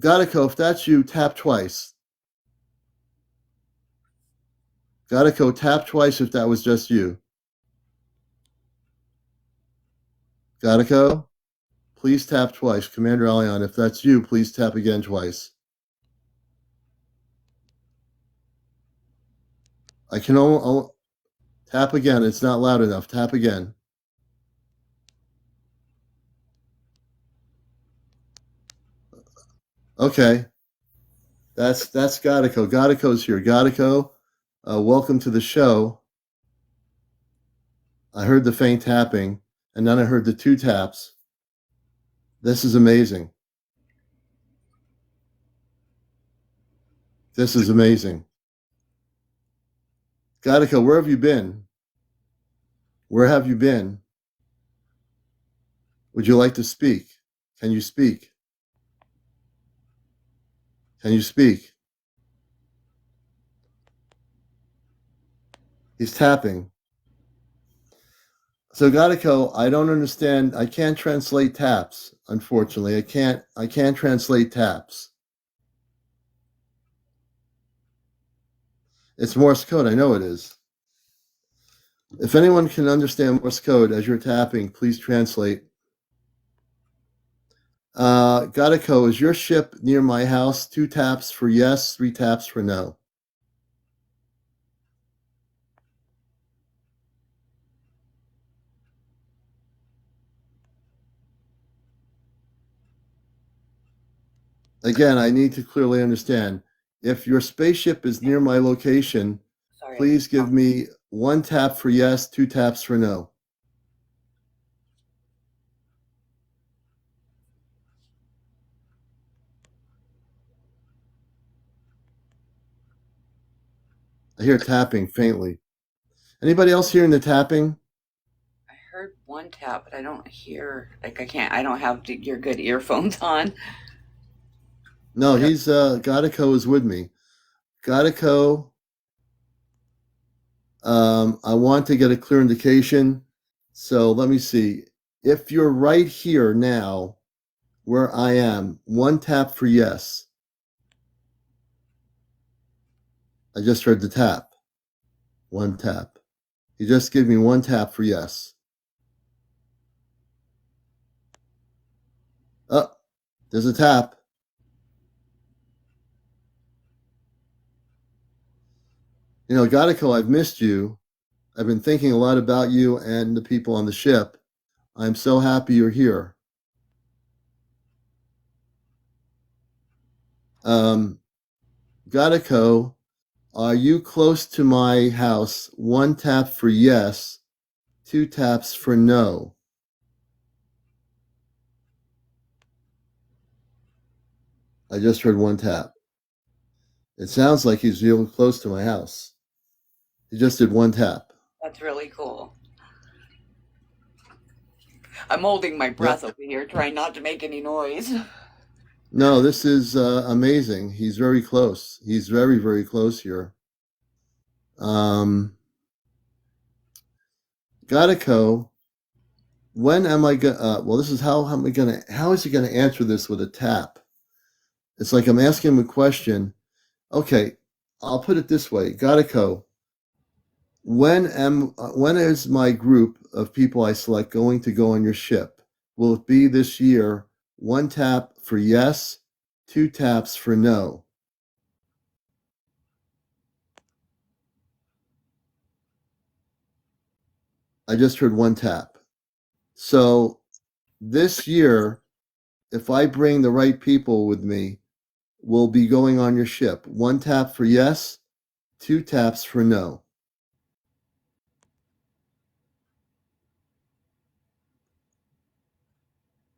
Gatico, if that's you, tap twice. Gatico, tap twice if that was just you. Gatico, please tap twice. CmdrAleon, if that's you, please tap again twice. I can only tap again. It's not loud enough. Tap again. Okay. That's Gatico. Gatico's here. Gatico, welcome to the show. I heard the faint tapping, and then I heard the two taps. This is amazing. This is amazing. Gatico, where have you been? Where have you been? Would you like to speak? Can you speak? Can you speak? He's tapping. So Gatico, I don't understand. I can't translate taps, unfortunately. I can't translate taps. It's Morse code. I know it is. If anyone can understand Morse code as you're tapping, please translate. Gatico, is your ship near my house? 2 taps for yes, 3 taps for no. Again, I need to clearly understand. If your spaceship is near my location, please give me 1 tap for yes, 2 taps for no. I hear tapping faintly. Anybody else hearing the tapping? I heard 1 tap, but I don't hear. Like I don't have your good earphones on. No, he's Gatico is with me. Gatico, I want to get a clear indication. So let me see. If you're right here now, where I am, 1 tap for yes. I just heard the tap. 1 tap. You just give me 1 tap for yes. Oh, there's a tap. You know, Gatico, I've missed you. I've been thinking a lot about you and the people on the ship. I'm so happy you're here. Gatico, are you close to my house? 1 tap for yes, 2 taps for no. I just heard 1 tap. It sounds like he's real close to my house. He just did 1 tap. That's really cool. I'm holding my breath over here, trying not to make any noise. No, this is amazing. He's very close. He's very, very close here. Gatico, when am I gonna? Well, this is how am I gonna? How is he gonna answer this with a tap? It's like I'm asking him a question. Okay, I'll put it this way, Gatico. When is my group of people I select going to go on your ship? Will it be this year? 1 tap for yes, 2 taps for no. I just heard 1 tap. So this year, if I bring the right people with me, we'll be going on your ship. 1 tap for yes, 2 taps for no.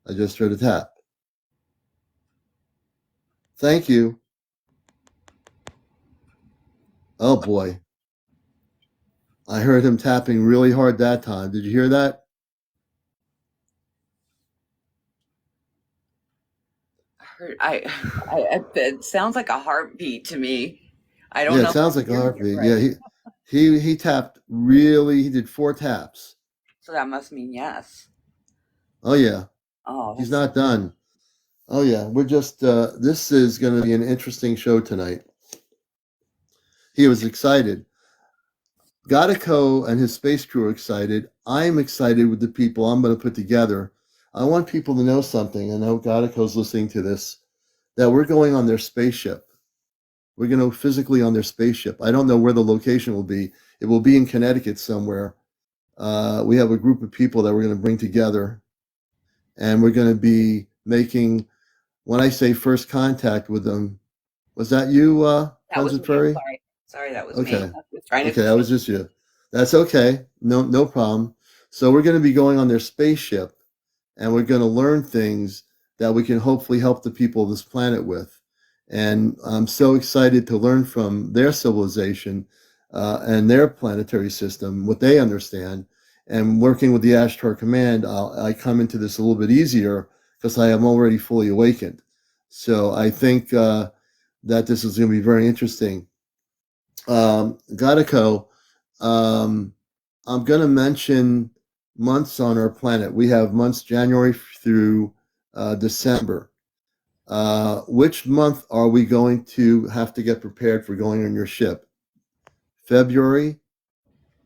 I just heard a tap. Thank you. Oh boy. I heard him tapping really hard that time. Did you hear that? It sounds like a heartbeat to me. I don't Yeah, know it if sounds I'm like a hearing it heartbeat. right. Yeah, he tapped really. He did 4 taps. So that must mean yes. Oh yeah, Oh, he's that's not done. Oh yeah, we're just. This is going to be an interesting show tonight. He was excited. Godico and his space crew are excited. I'm excited with the people I'm going to put together. I want people to know something. I know Godico's listening to this. That we're going on their spaceship. We're going to physically on their spaceship. I don't know where the location will be. It will be in Connecticut somewhere. We have a group of people that we're going to bring together, and we're going to be making. When I say first contact with them, was that you, that Friends was of me. I'm Prairie? sorry. Sorry, that was me. Okay. I was trying Okay, to. that was just you. That's okay. No problem. So we're going to be going on their spaceship, and we're going to learn things that we can hopefully help the people of this planet with. And I'm so excited to learn from their civilization and their planetary system, what they understand. And working with the Ashtar Command, I come into this a little bit easier because I am already fully awakened. So I think that this is going to be very interesting. Godico, I'm going to mention months on our planet. We have months January through December. Which month are we going to have to get prepared for going on your ship? February?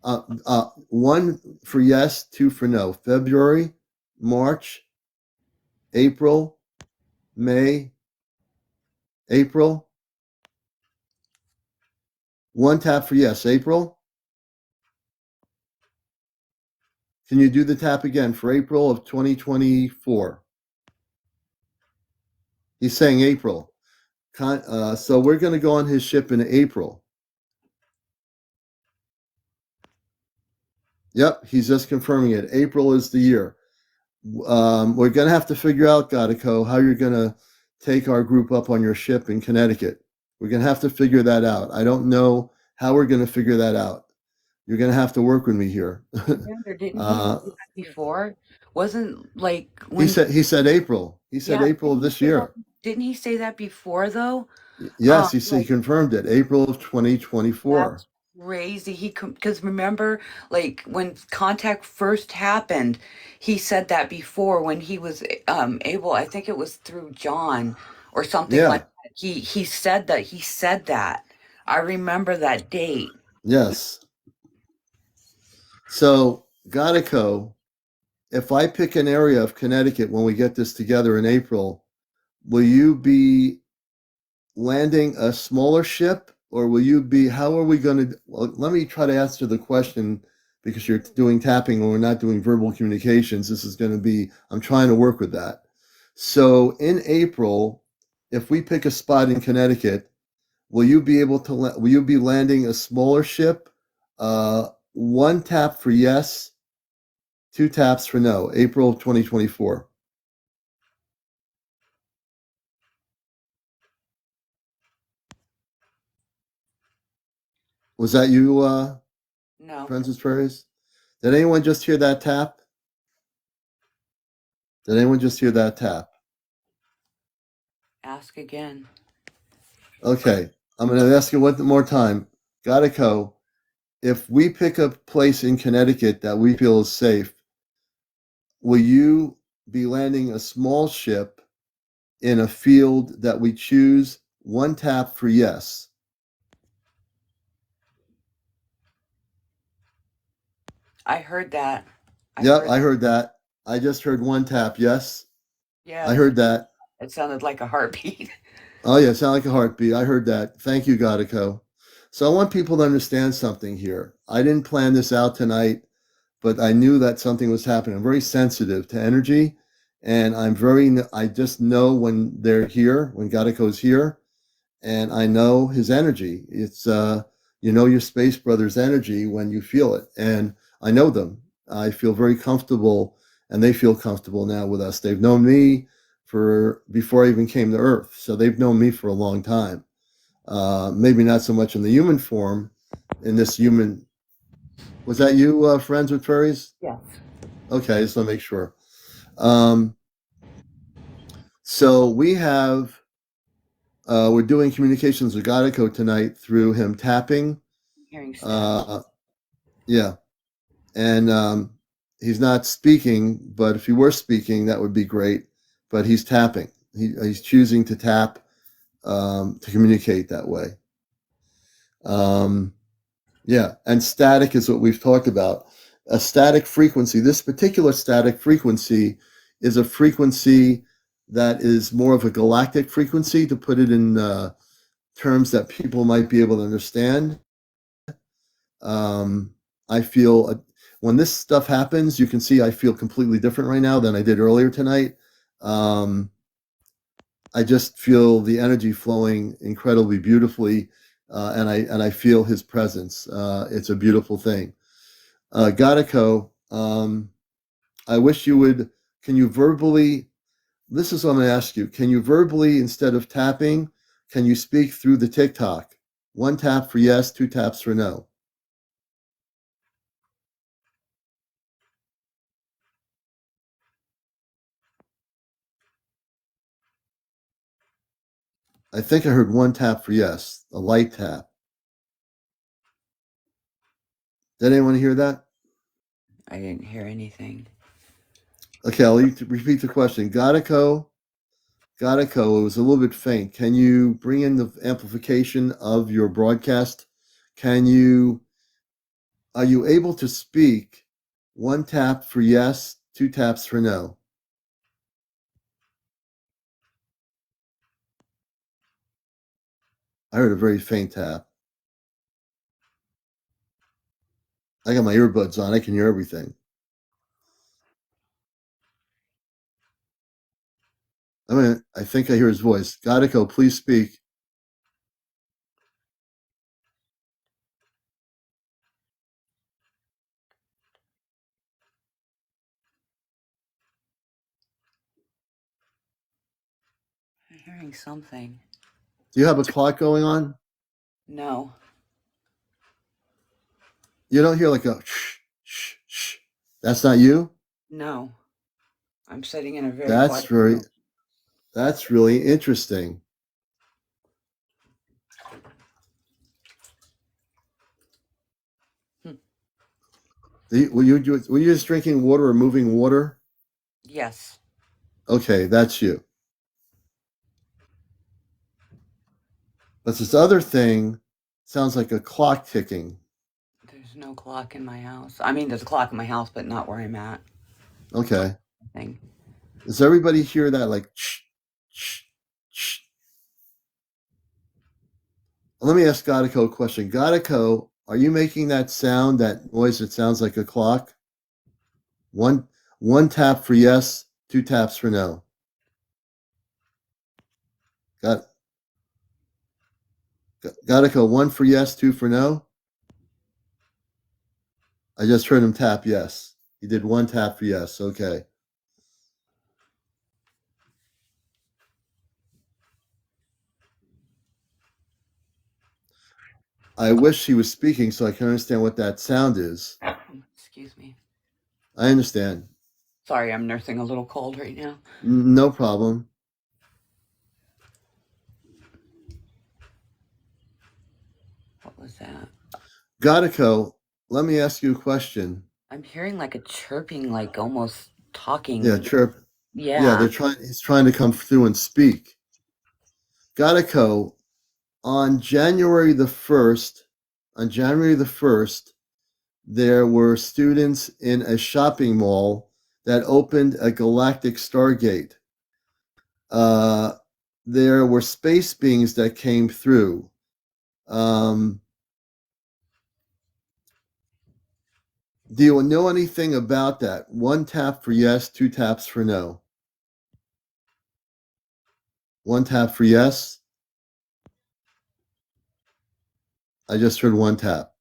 1 for yes, 2 for no. February, March, April, May, April. 1 tap for yes. April? Can you do the tap again for April of 2024? He's saying April. So we're going to go on his ship in April. Yep, he's just confirming it. April is the year. We're going to have to figure out, Godico, how you're going to take our group up on your ship in Connecticut. We're going to have to figure that out. I don't know how we're going to figure that out. You're going to have to work with me here. Remember, didn't he say that before? Wasn't like he when said April. He said yeah, April of didn't he this say that? year. Didn't he say that before though? Yes, he Like confirmed it. April of 2024. that's crazy. Because remember, like when contact first happened, he said that before when he was able. I think it was through John or something like Yeah. that. He said that. He said that. I remember that date. Yes. So, Godico, if I pick an area of Connecticut when we get this together in April, will you be landing a smaller ship or will you be, how are we going to, well, let me try to answer the question because you're doing tapping and we're not doing verbal communications. This is going to be, I'm trying to work with that. So in April, if we pick a spot in Connecticut, will you be able to, will you be landing a smaller ship? 1 tap for yes, 2 taps for no, April of 2024. Was that you, No, Friends of Prairies? Did anyone just hear that tap? Did anyone just hear that tap? ask again. Okay, I'm going to ask you one more time. Godico, if we pick a place in Connecticut that we feel is safe, will you be landing a small ship in a field that we choose? 1 tap for yes. I heard that. Yep, I heard that. I just heard 1 tap. Yes, Yes, I heard that. it sounded like a heartbeat. Oh yeah, it sounded like a heartbeat. I heard that. Thank you, Godico. So I want people to understand something here. I didn't plan this out tonight. but I knew that something was happening. I'm very sensitive to energy, and I just know when they're here, when Gadako's here, and I know his energy. It's you know your space brother's energy when you feel it, and I know them. I feel very comfortable, and they feel comfortable now with us. They've known me for before I even came to Earth, so they've known me for a long time. Maybe not so much in the human form, in this human. Was that you, friends with fairies? Yes. Okay, just want to make sure. Um, so we're doing communications with Godiko tonight through him tapping. I'm hearing static. Yeah, and he's not speaking, but if he were speaking, that would be great. But he's tapping. He's choosing to tap to communicate that way. Yeah, and static is what we've talked about. A static frequency. This particular static frequency is a frequency that is more of a galactic frequency, to put it in terms that people might be able to understand. I feel when this stuff happens, you can see I feel completely different right now than I did earlier tonight. I just feel the energy flowing incredibly beautifully, and I feel his presence. It's a beautiful thing. Gadako, I wish you would. Can you verbally? This is what I'm going to ask you. Can you verbally, instead of tapping, can you speak through the TikTok? 1 tap for yes, 2 taps for no. I think I heard 1 tap for yes, a light tap. Did anyone hear that? I didn't hear anything. Okay, I'll repeat the question. Gadako, it was a little bit faint. Can you bring in the amplification of your broadcast? Are you able to speak 1 tap for yes, 2 taps for no? I heard a very faint tap. I got my earbuds on. I can hear everything. I think I hear his voice. Gadako, please speak. I'm hearing something. Do you have a clock going on? No. You don't hear like a shh, shh, shh. That's not you? No. I'm sitting in a very That's quiet very room. that's really interesting. Were you just drinking water or moving water? Yes. Okay, that's you. But this other thing sounds like a clock ticking. There's no clock in my house. I mean, there's a clock in my house, but not where I'm at. Okay. Thing. Does everybody hear that like shh, shh, shh? Let me ask Gadako a question. Gadako, are you making that sound, that noise that sounds like a clock? One tap for yes, 2 taps for no. Gadako, 1 for yes, 2 for no. I just heard him tap yes. He did 1 tap for yes. Okay. I wish he was speaking so I can understand what that sound is. Excuse me. I understand. Sorry, I'm nursing a little cold right now. No problem. What was that? Gadako, let me ask you a question. I'm hearing like a chirping, like almost talking. Yeah, chirp. Yeah. He's trying to come through and speak. Gadako, on January the 1st, there were students in a shopping mall that opened a galactic stargate. There were space beings that came through. Do you know anything about that? One tap for yes, two taps for no. One tap for yes. I just heard one tap.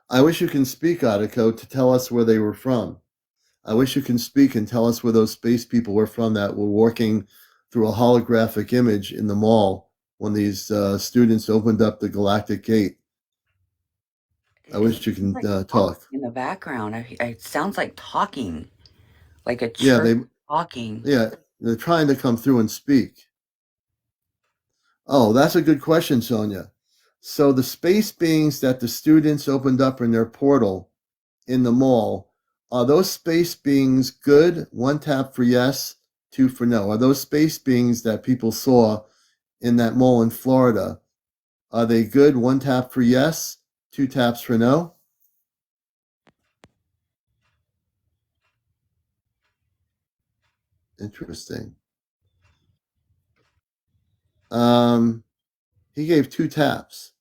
I wish you can speak, Atiko, to tell us where they were from. I wish you can speak and tell us where those space people were from that were walking through a holographic image in the mall when these students opened up the galactic gate. I wish you can talk. In the background. It sounds like talking, like a Yeah, church talking. they're trying to come through and speak. Oh, that's a good question, Sonia. So the space beings that the students opened up in their portal in the mall, are those space beings good? One tap for yes, two for no. Are those space beings that people saw in that mall in Florida, are they good? One tap for yes, two taps for no? Interesting. He gave two taps.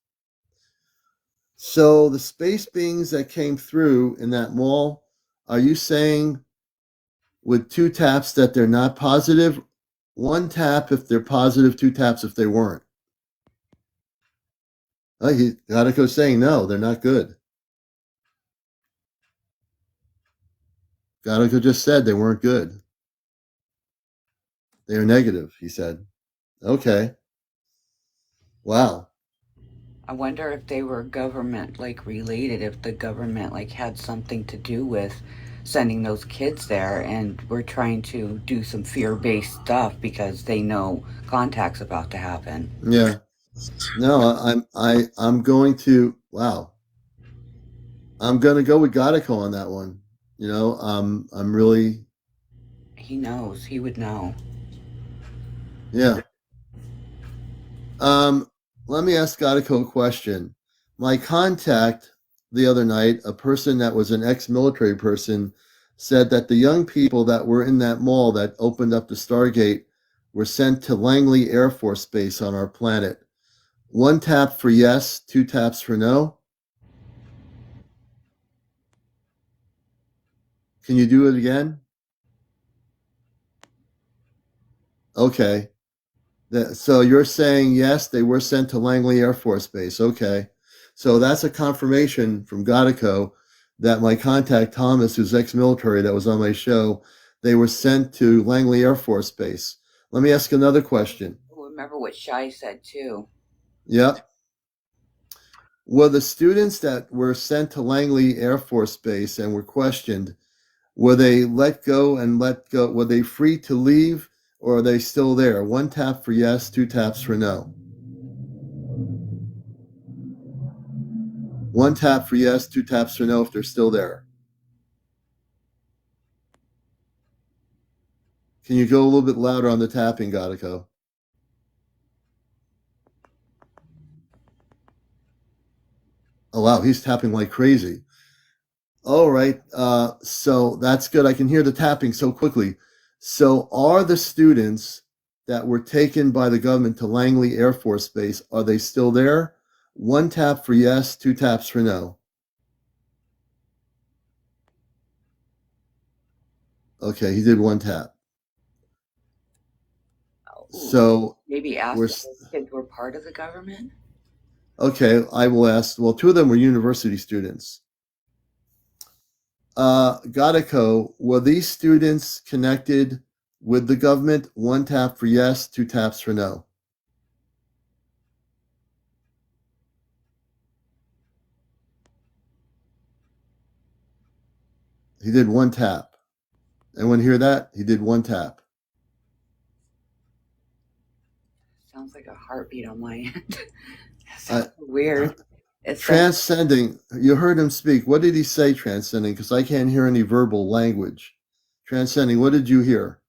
So the space beings that came through in that mall, are you saying with two taps that they're not positive? One tap if they're positive, two taps if they weren't. Gadako's saying no, they're not good. Gadako just said they weren't good. They are negative, he said. Okay. Wow. I wonder if they were government related, if the government had something to do with sending those kids there, and we're trying to do some fear-based stuff because they know contact's about to happen. Yeah. No, I'm going to wow. I'm gonna go with Gadako on that one. I'm really He knows. He would know. yeah. Let me ask Gadako a question. My contact the other night, a person that was an ex-military person, said that the young people that were in that mall that opened up the Stargate were sent to Langley Air Force Base on our planet. One tap for yes, two taps for no. Can you do it again? Okay. So you're saying yes, they were sent to Langley Air Force Base. Okay. So that's a confirmation from Godico that my contact Thomas, who's ex-military, that was on my show, they were sent to Langley Air Force Base. Let me ask another question. Remember what Shai said too. Yep. Were the students that were sent to Langley Air Force Base and were questioned, were they let go and let go? Were they free to leave, or are they still there? One tap for yes, two taps for no. One tap for yes, two taps for no if they're still there. Can you go a little bit louder on the tapping, Godico? Oh, wow, he's tapping like crazy. All right, so that's good. I can hear the tapping so quickly. So are the students that were taken by the government to Langley Air Force Base, are they still there? One tap for yes, two taps for no. Okay, he did one tap. So maybe ask if those kids were part of the government. Okay, I will ask. Well, two of them were university students. Godico, were these students connected with the government? One tap for yes, two taps for no. He did one tap. Anyone hear that? He did one tap. Sounds like a heartbeat on my end. Sounds weird. Transcending. You heard him speak. What did he say, transcending? Because I can't hear any verbal language. Transcending, what did you hear?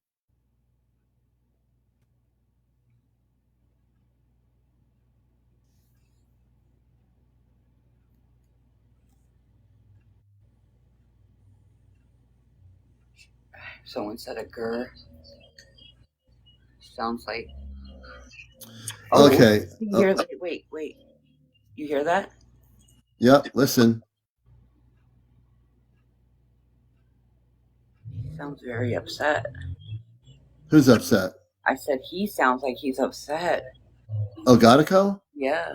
Someone said a gur. Sounds like. Okay. Here, wait. You hear that? Yep, listen. He sounds very upset. Who's upset? I said he sounds like he's upset. Oh, Godico? Yeah,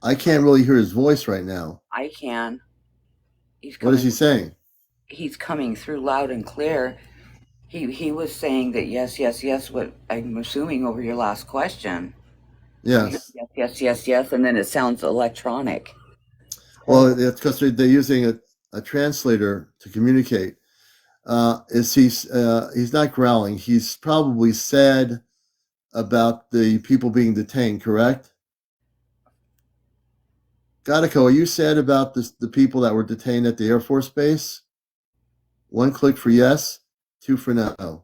I can't really hear his voice right now. I can. He's What is coming. he saying? He's coming through loud and clear. He was saying that yes, yes, yes. What I'm assuming over your last question. I'm hearing Yes. yes, yes, yes, yes, and then it sounds electronic. Well, Horrible. it's because they're using a translator to communicate. He's not growling. He's probably sad about the people being detained, correct? Godico, are you sad about the people that were detained at the Air Force Base? 1 click for yes, 2 for no.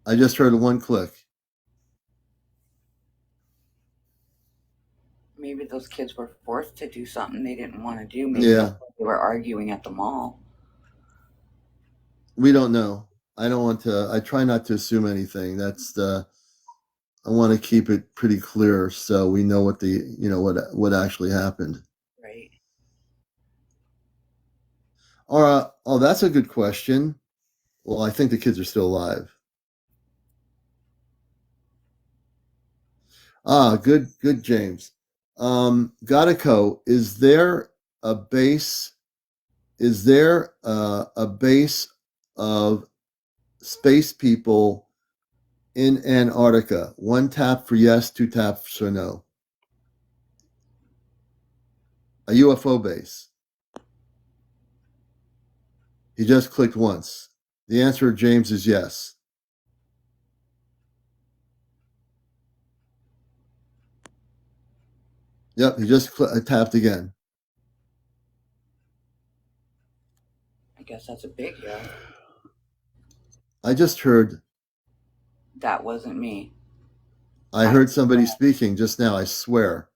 I just heard a 1 click. Maybe those kids were forced to do something they didn't want to do. Maybe Yeah, that's why they were arguing at the mall. we don't know. I don't want to. I try not to assume anything. I want to keep it pretty clear so we know what actually happened. Right. Oh, that's a good question. Well, I think the kids are still alive. Good, James. Godico, is there a base? Is there a base of space people in Antarctica? 1 tap for yes, 2 taps for no. A UFO base. He just clicked once. The answer, James, is yes. Yep, he just tapped again. I guess that's a big yeah. I just heard. That wasn't me. I heard somebody speaking just now. I swear.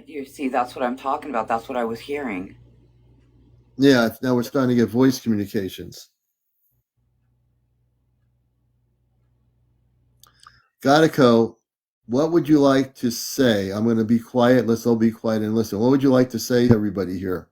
You see, that's what I'm talking about. That's what I was hearing. Yeah, now we're starting to get voice communications. Godico, what would you like to say? I'm going to be quiet. Let's all be quiet and listen. What would you like to say to everybody here?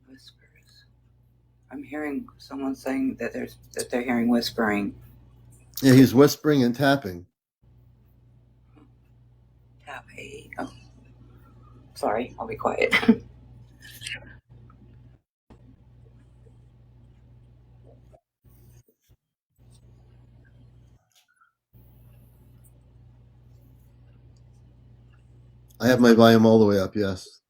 Whispers. I'm hearing someone saying that they're hearing whispering. Yeah, he's whispering and tapping. Tap A. Oh, sorry. I'll be quiet. I have my volume all the way up, yes.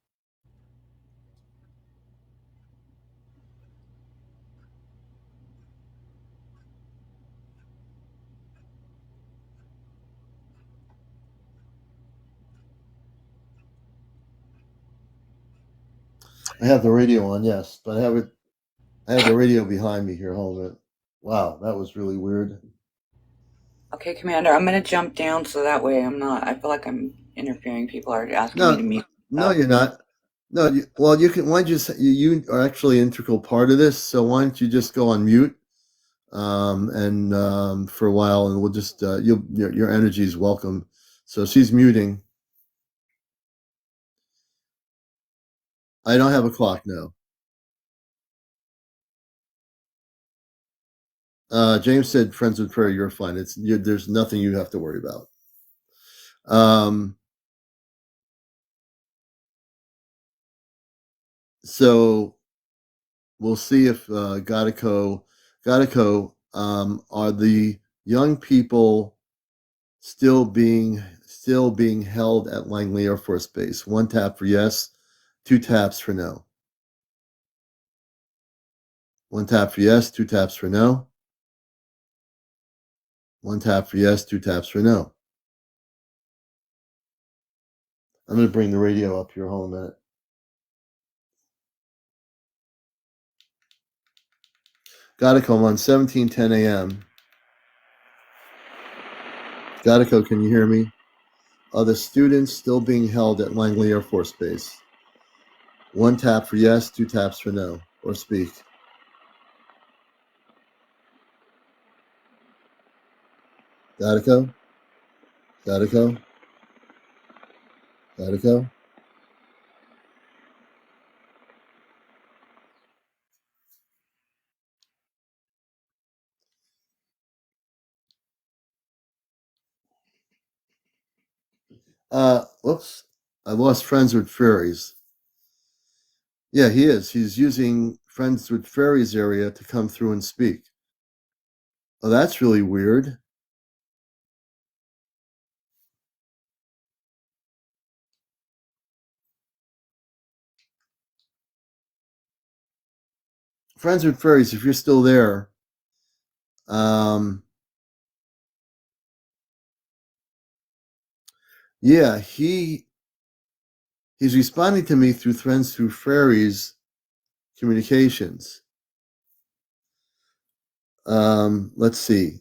I have the radio on, yes, but I have the radio behind me here. Hold it. Wow, that was really weird. Okay, Commander. I'm gonna jump down so that way I'm not. I feel like I'm interfering. People are asking me to No, mute. no, you're not. No, well, you can. Why don't you? You are actually an integral part of this. So why don't you just go on mute, and for a while, and we'll just your energy is welcome. So she's muting. I don't have a clock now. James said, "Friends with prayer, you're fine. There's nothing you have to worry about." Um, so we'll see if Godico, are the young people still being held at Langley Air Force Base. 1 tap for yes, 2 taps for no. 1 tap for yes, 2 taps for no. 1 tap for yes, 2 taps for no. I'm going to bring the radio up here. Hold on a minute. Gatico, I'm on 1710 AM. Gatico, can you hear me? Are the students still being held at Langley Air Force Base? 1 tap for yes, 2 taps for no, or speak. Gatico? Gatico? Gatico? Whoops. I lost Friends with Fairies. Yeah, he is. He's using Friends with Fairies area to come through and speak. Oh, that's really weird. Friends with Fairies, if you're still there, yeah, he's responding to me through Friends through Fairies communications. Let's see.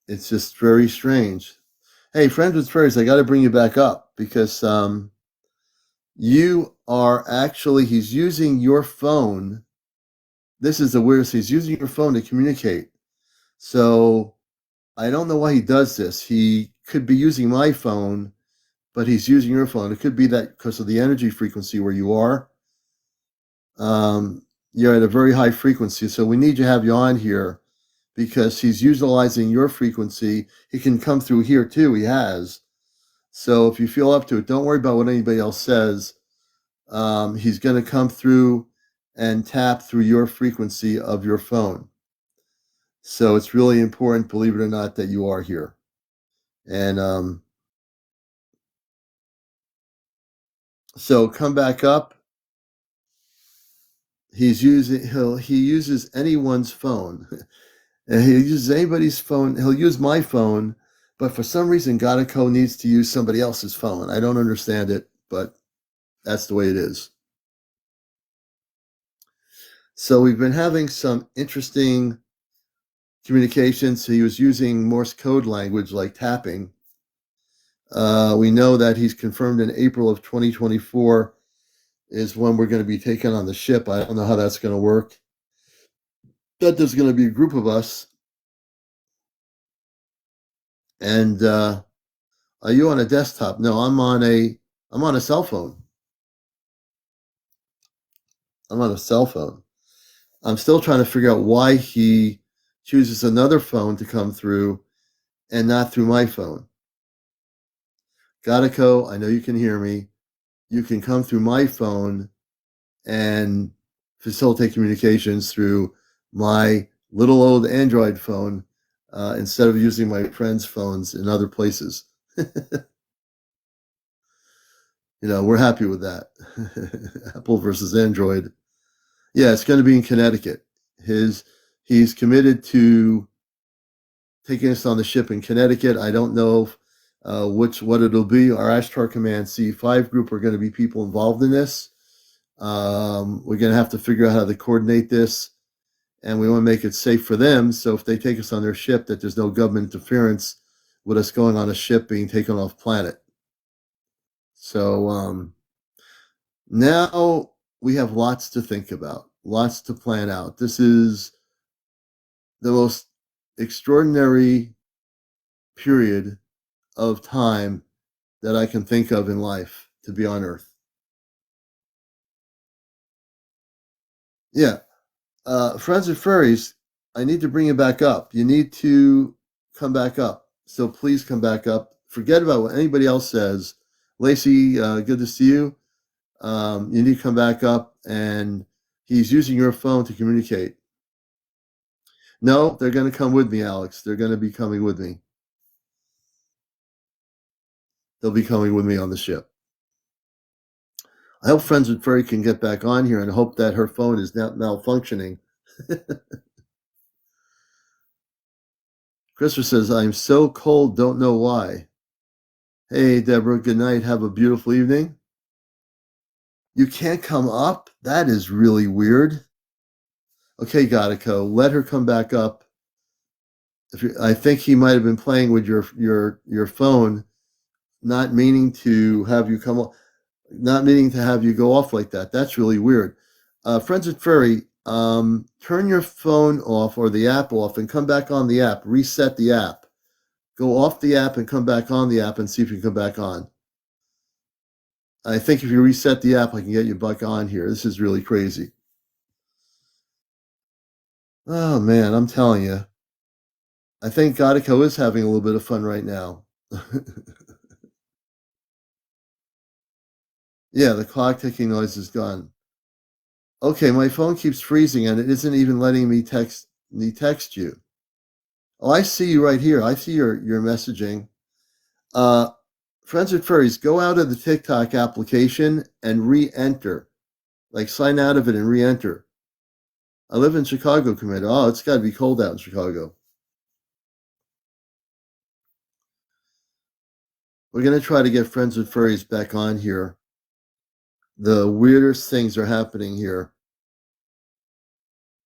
It's just very strange. Hey, Friends with Fairies, I got to bring you back up because you are actually, he's using your phone. This is the weirdest. He's using your phone to communicate. So I don't know why he does this. He could be using my phone, but he's using your phone. It could be that because of the energy frequency where you are. You're at a very high frequency. So we need to have you on here because he's utilizing your frequency. He can come through here too. He has. So if you feel up to it, don't worry about what anybody else says. He's going to come through and tap through your frequency of your phone. So it's really important, believe it or not, that you are here. And so come back up. He uses anyone's phone. And he uses anybody's phone. He'll use my phone, but for some reason, Gatico needs to use somebody else's phone. I don't understand it, but that's the way it is. So we've been having some interesting communications. He was using Morse code language like tapping. We know that he's confirmed in April of 2024 is when we're going to be taken on the ship. I don't know how that's going to work. But there's going to be a group of us. And are you on a desktop? No, I'm on a cell phone. I'm on a cell phone. I'm still trying to figure out why he chooses another phone to come through and not through my phone. Gatico, I know you can hear me. You can come through my phone and facilitate communications through my little old Android phone instead of using my friends' phones in other places. We're happy with that. Apple versus Android. Yeah, it's going to be in Connecticut. He's committed to taking us on the ship in Connecticut. I don't know what it'll be. Our Ashtar Command C5 group are going to be people involved in this. We're going to have to figure out how to coordinate this, and we want to make it safe for them. So if they take us on their ship, that there's no government interference with us going on a ship being taken off planet. So now we have lots to think about, lots to plan out. This is the most extraordinary period of time that I can think of in life to be on Earth. Yeah. Friends of Furries, I need to bring you back up. You need to come back up. So please come back up. Forget about what anybody else says. Lacey, good to see you. You need to come back up, and he's using your phone to communicate. No, they're going to come with me, Alex. They're going to be coming with me. they'll be coming with me on the ship. I hope Friends with Furry can get back on here and hope that her phone is not malfunctioning. Christopher says, I'm so cold, don't know why. Hey, Deborah, good night. Have a beautiful evening. You can't come up? That is really weird. Okay, Gatico, let her come back up. I think he might have been playing with your phone, not meaning to have you come up, not meaning to have you go off like that. That's really weird. Friends with Furry, turn your phone off or the app off and come back on the app. Reset the app. Go off the app and come back on the app and see if you can come back on. I think if you reset the app, I can get you back on here. This is really crazy. Oh, man, I'm telling you. I think Godico is having a little bit of fun right now. Yeah, the clock ticking noise is gone. Okay, my phone keeps freezing and it isn't even letting me text you. Oh, I see you right here. I see your messaging. Friends with Furries, go out of the TikTok application and re-enter. Like sign out of it and re-enter. I live in Chicago, Commander. Oh, it's got to be cold out in Chicago. We're going to try to get Friends with Furries back on here. The weirdest things are happening here.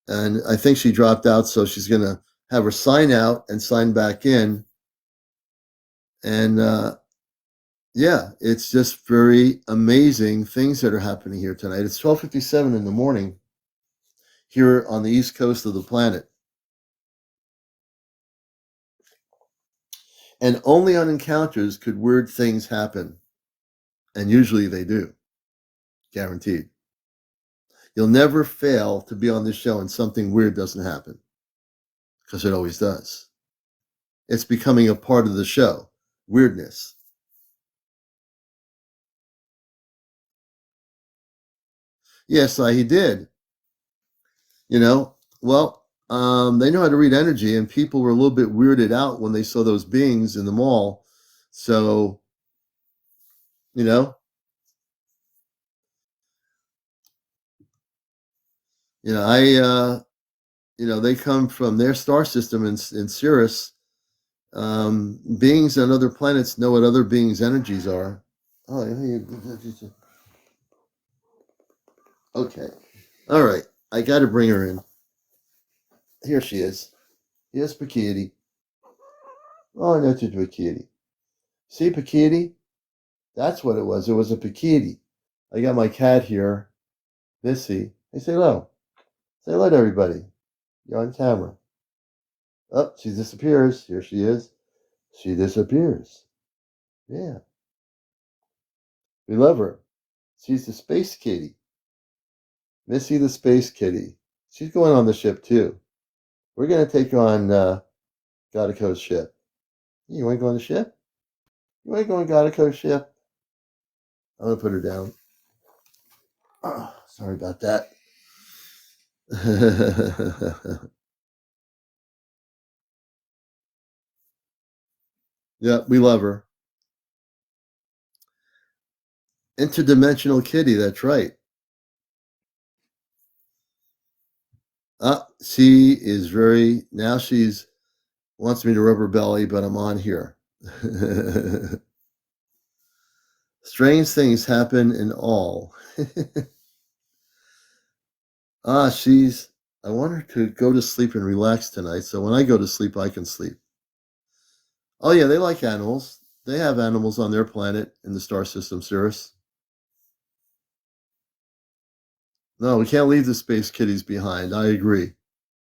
And I think she dropped out, so she's going to have her sign out and sign back in. And yeah, it's just very amazing things that are happening here tonight. It's 12:57 in the morning here on the east coast of the planet. And only on encounters could weird things happen. And usually they do. Guaranteed. You'll never fail to be on this show and something weird doesn't happen. Because it always does. It's becoming a part of the show. Weirdness. Yes, he did. You know, well, they know how to read energy, and people were a little bit weirded out when they saw those beings in the mall. So, you know, they come from their star system in Sirius. Beings on other planets know what other beings' energies are. Oh, okay. All right. I got to bring her in. Here she is. Here's Pakiti. Oh, no, it's Pakiti. See, Pakiti? That's what it was. It was a Pakiti. I got my cat here, Missy. Hey, say hello. Say hello to everybody. You're on camera. Oh, she disappears. Here she is. She disappears. Yeah. We love her. She's the space kitty. Missy the space kitty. She's going on the ship too. We're going to take on Godico's ship. You want to go on the ship? You want to go on Godico's ship? I'm going to put her down. Oh, sorry about that. Yeah, we love her. Interdimensional kitty, that's right. She is she's wants me to rub her belly, but I'm on here. Strange things happen in all. I want her to go to sleep and relax tonight, so when I go to sleep, I can sleep. Oh, yeah, they like animals. They have animals on their planet in the star system, Sirius. No, we can't leave the space kitties behind. I agree.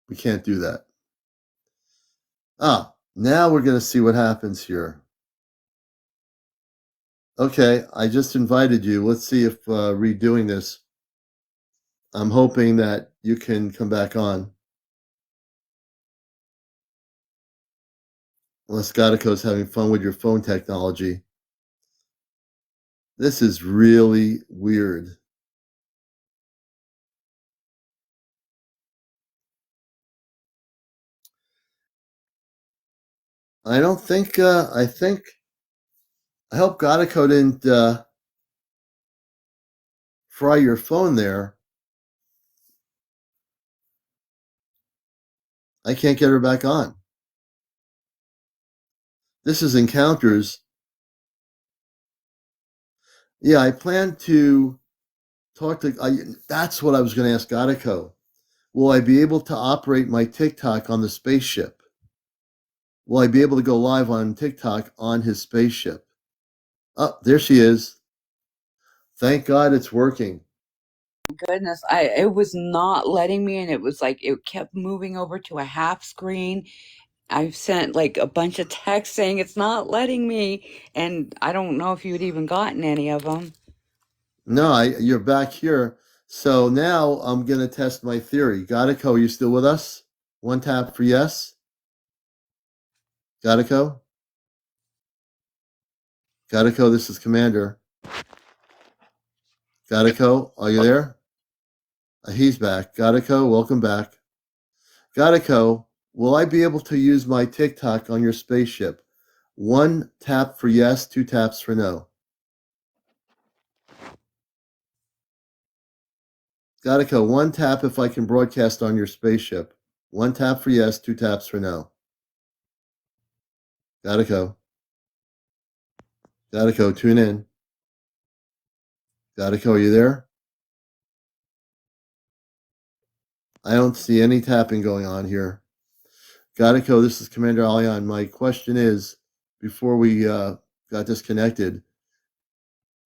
We can't do that. Now we're going to see what happens here. Okay, I just invited you. Let's see if redoing this, I'm hoping that you can come back on. Unless Godico's having fun with your phone technology. This is really weird. I don't think, I hope Godico didn't fry your phone there. I can't get her back on. This is Encounters. Yeah, I plan to talk to. That's what I was going to ask Godico. Will I be able to operate my TikTok on the spaceship? Will I be able to go live on TikTok on his spaceship? Oh, there she is. Thank God it's working. Goodness, it was not letting me, and it was like it kept moving over to a half screen. I've sent like a bunch of texts saying it's not letting me, and I don't know if you'd even gotten any of them. No, you're back here. So now I'm going to test my theory. Godico, are you still with us? One tap for yes. Godico? Godico, this is Commander. Godico, are you there? He's back. Godico, welcome back. Godico, will I be able to use my TikTok on your spaceship? One tap for yes, two taps for no. Godico, one tap if I can broadcast on your spaceship. One tap for yes, two taps for no. Godico. Godico, tune in. Godico, are you there? I don't see any tapping going on here. Godico, this is CmdrAleon. My question is, before we got disconnected,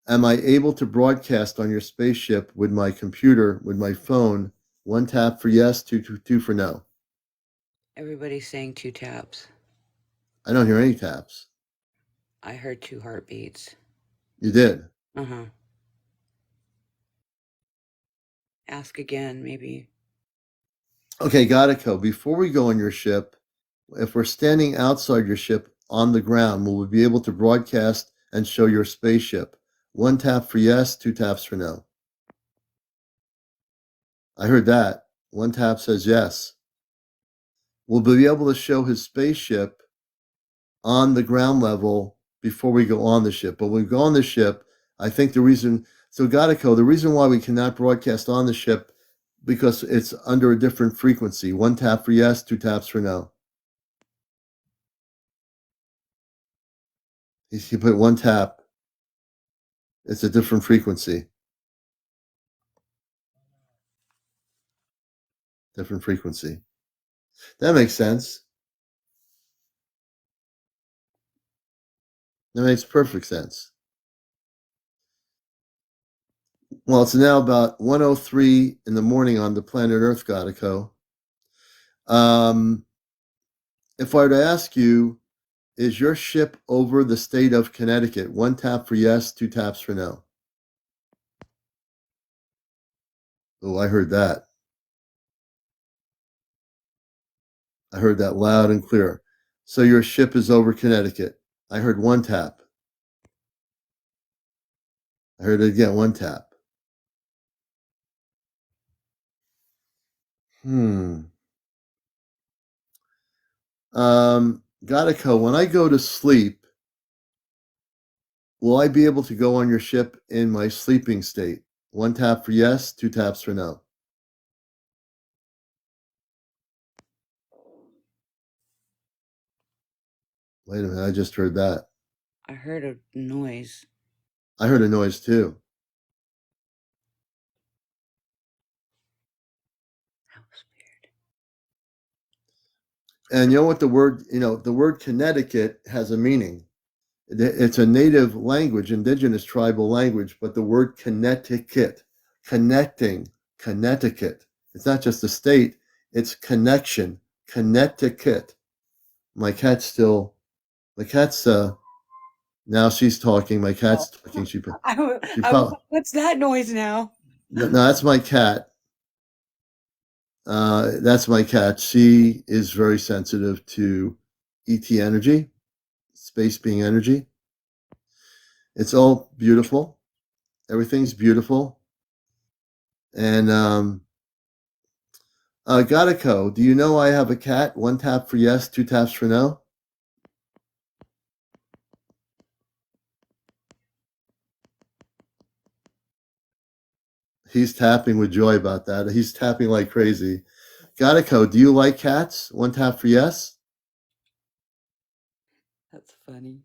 am I able to broadcast on your spaceship with my computer, with my phone? One tap for yes, two for no. Everybody's saying 2 taps. I don't hear any taps. I heard 2 heartbeats. You did? Uh-huh. Ask again, maybe. Okay, Godico, before we go on your ship, if we're standing outside your ship on the ground, will we be able to broadcast and show your spaceship? One tap for yes, two taps for no. I heard that. One tap says yes. We'll be able to show his spaceship on the ground level before we go on the ship. But when we go on the ship, I think the reason, so Godico, the reason why we cannot broadcast on the ship, because it's under a different frequency. One tap for yes, two taps for no. You put one tap, it's a different frequency. Different frequency. That makes sense. That makes perfect sense. Well, it's now about 1:03 in the morning on the planet Earth, Godico. If I were to ask you, is your ship over the state of Connecticut? One tap for yes, two taps for no. Oh, I heard that. I heard that loud and clear. So your ship is over Connecticut. I heard one tap. I heard it again, one tap. Godico, when I go to sleep, will I be able to go on your ship in my sleeping state? One tap for yes, two taps for no. Wait a minute, I just heard that. I heard a noise. I heard a noise too. That was weird. And you know what the word Connecticut has a meaning. It's a native language, indigenous tribal language, but the word Connecticut, connecting, Connecticut. It's not just a state, it's connection, Connecticut. My cat's now she's talking. My cat's talking. What's that noise now? No, that's my cat. That's my cat. She is very sensitive to ET energy, space being energy. It's all beautiful. Everything's beautiful. And Godico, do you know I have a cat? One tap for yes, two taps for no. He's tapping with joy about that. He's tapping like crazy. Gatico, do you like cats? One tap for yes. That's funny.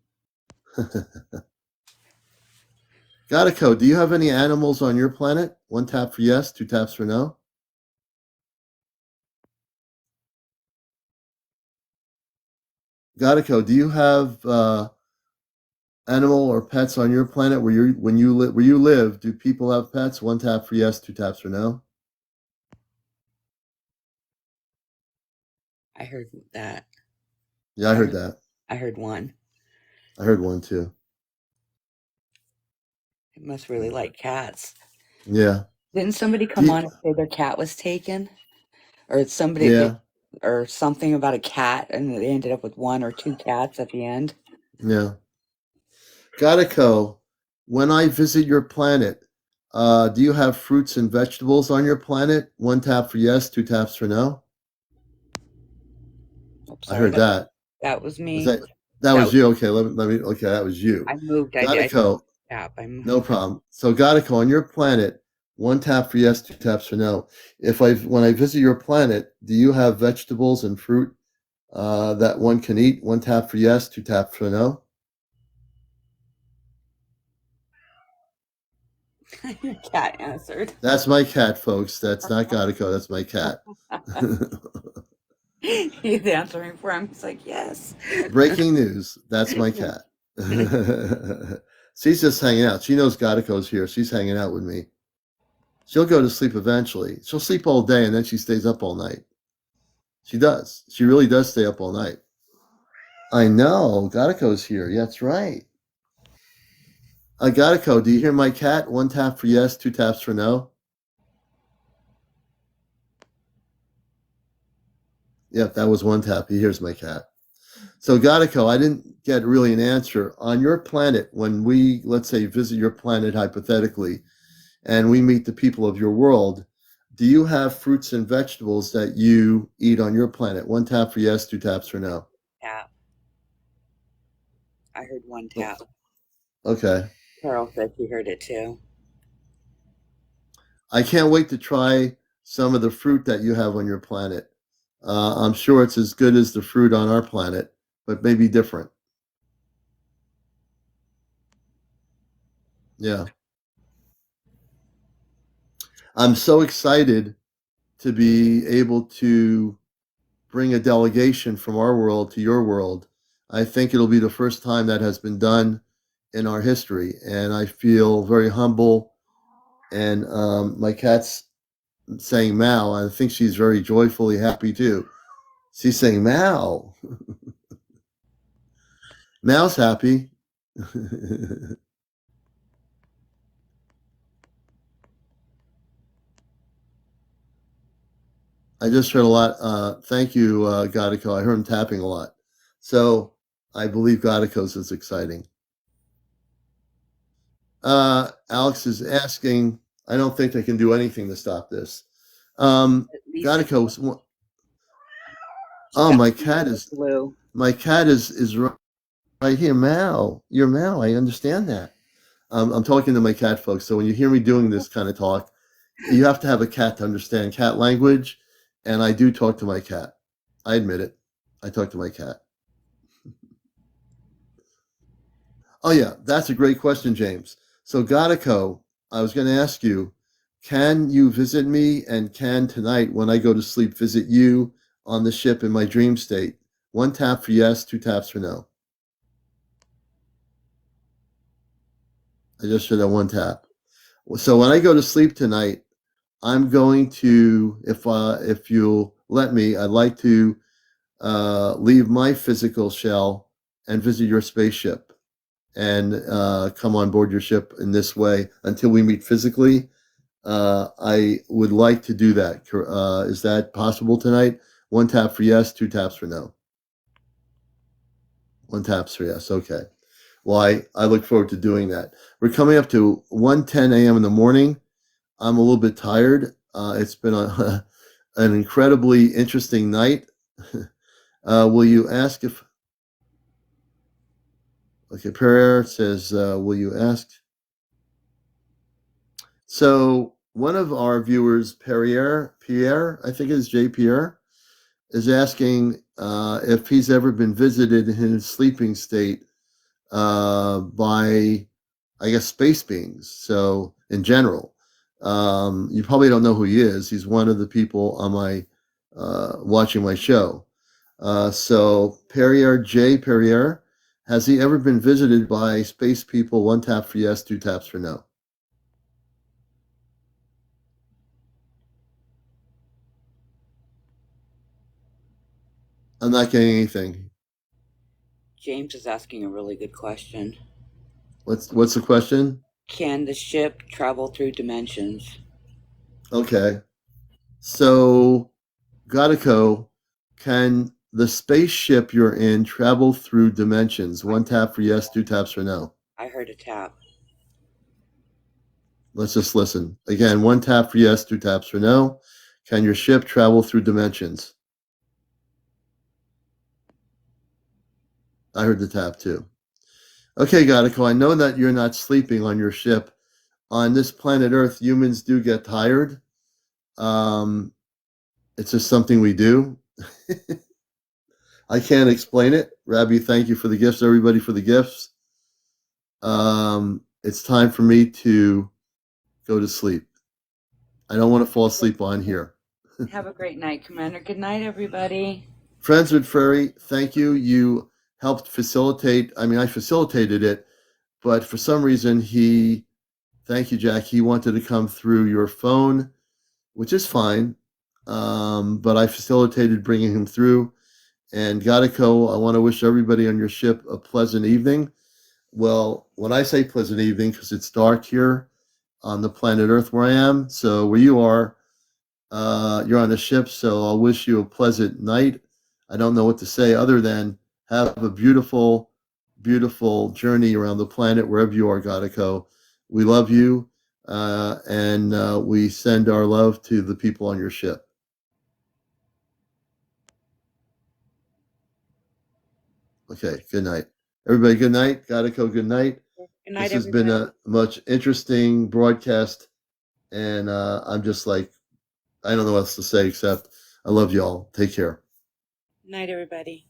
Gatico, do you have any animals on your planet? One tap for yes, two taps for no. Gatico, do you have animal or pets on your planet where you live? Do people have pets? One tap for yes, two taps for no. I heard that. Yeah, I heard that. I heard one. I heard one too. It must really like cats. Yeah. Didn't somebody come on and say their cat was taken? Or somebody Yeah. or something about a cat, and they ended up with one or two cats at the end? Yeah. Gatico, when I visit your planet, do you have fruits and vegetables on your planet? One tap for yes, two taps for no. Oh, I heard that. That was me. Was that was you? Okay, let me. Okay, that was you. I moved. Gatico, I'm no problem. So Gatico, on your planet, one tap for yes, two taps for no. When I visit your planet, do you have vegetables and fruit that one can eat? One tap for yes, two taps for no. Your cat answered. That's my cat, folks. That's not Gatico. That's my cat. He's answering for him. He's like, yes. Breaking news. That's my cat. She's just hanging out. She knows Gatico's here. She's hanging out with me. She'll go to sleep eventually. She'll sleep all day and then she stays up all night. She does. She really does stay up all night. I know. Gatico's here. Yeah, that's right. Gatico, do you hear my cat? One tap for yes, two taps for no. Yep, that was one tap. He hears my cat. So Gatico, I didn't get really an answer. On your planet, when we, let's say, visit your planet hypothetically, and we meet the people of your world, do you have fruits and vegetables that you eat on your planet? One tap for yes, two taps for no. Tap. I heard one tap. Okay. Carol said she heard it too. I can't wait to try some of the fruit that you have on your planet. I'm sure it's as good as the fruit on our planet, but maybe different. Yeah. I'm so excited to be able to bring a delegation from our world to your world. I think it'll be the first time that has been done in our history, and I feel very humble. And my cat's saying Mao. I think she's very joyfully happy too. She's saying Mao. Mao's happy. I just heard a lot. Thank you, Gatico. I heard him tapping a lot. So I believe Gatico's is exciting. Alex is asking, I don't think they can do anything to stop this. Gatico, oh, my cat is right here. Mal, you're Mal. I understand that. I'm talking to my cat, folks. So when you hear me doing this kind of talk, you have to have a cat to understand cat language. And I do talk to my cat. I admit it. I talk to my cat. Oh, yeah. That's a great question, James. So, Gatico, I was going to ask you, can you visit me, and can tonight, when I go to sleep, visit you on the ship in my dream state? One tap for yes, two taps for no. I just did that one tap. So when I go to sleep tonight, I'm going to, if you'll let me, I'd like to leave my physical shell and visit your spaceship and come on board your ship in this way until we meet physically. I would like to do that. Is that possible tonight? One tap for yes, two taps for no. One taps for yes. Okay. Well, I look forward to doing that. We're coming up to 1:10 a.m. in the morning. I'm a little bit tired. It's been an incredibly interesting night. Will you ask if... Okay, Pereira says, will you ask? So one of our viewers, Pierre, I think it is J. Pierre, is asking if he's ever been visited in his sleeping state by, I guess, space beings. So in general, you probably don't know who he is. He's one of the people on my watching my show. So Perrier, has he ever been visited by space people? 1 tap for yes, 2 taps for no. I'm not getting anything. James is asking a really good question. What's the question? Can the ship travel through dimensions? Okay. So, Godico, can the spaceship you're in travel through dimensions? 1 tap for yes, 2 taps for no. I heard a tap. Let's just listen. Again, 1 tap for yes, 2 taps for no. Can your ship travel through dimensions? I heard the tap too. Okay, Godico, I know that you're not sleeping on your ship. On this planet Earth, humans do get tired. It's just something we do. I can't explain it. Rabbi, thank you for the gifts, everybody, for the gifts. It's time for me to go to sleep. I don't want to fall asleep on here. Have a great night, Commander. Good night, everybody. Friends with Furry, thank you. You helped facilitate. I mean, I facilitated it, but for some reason, thank you, Jack. He wanted to come through your phone, which is fine. But I facilitated bringing him through. And Godico, I want to wish everybody on your ship a pleasant evening. Well, when I say pleasant evening, because it's dark here on the planet Earth where I am, so where you are, you're on the ship, so I'll wish you a pleasant night. I don't know what to say other than have a beautiful, beautiful journey around the planet wherever you are, Godico. We love you, and we send our love to the people on your ship. Okay, good night. Everybody, good night. Godico, good night. Good night, This has everybody. been a much interesting broadcast, and I'm just like, I don't know what else to say except I love y'all. Take care. Good night, everybody.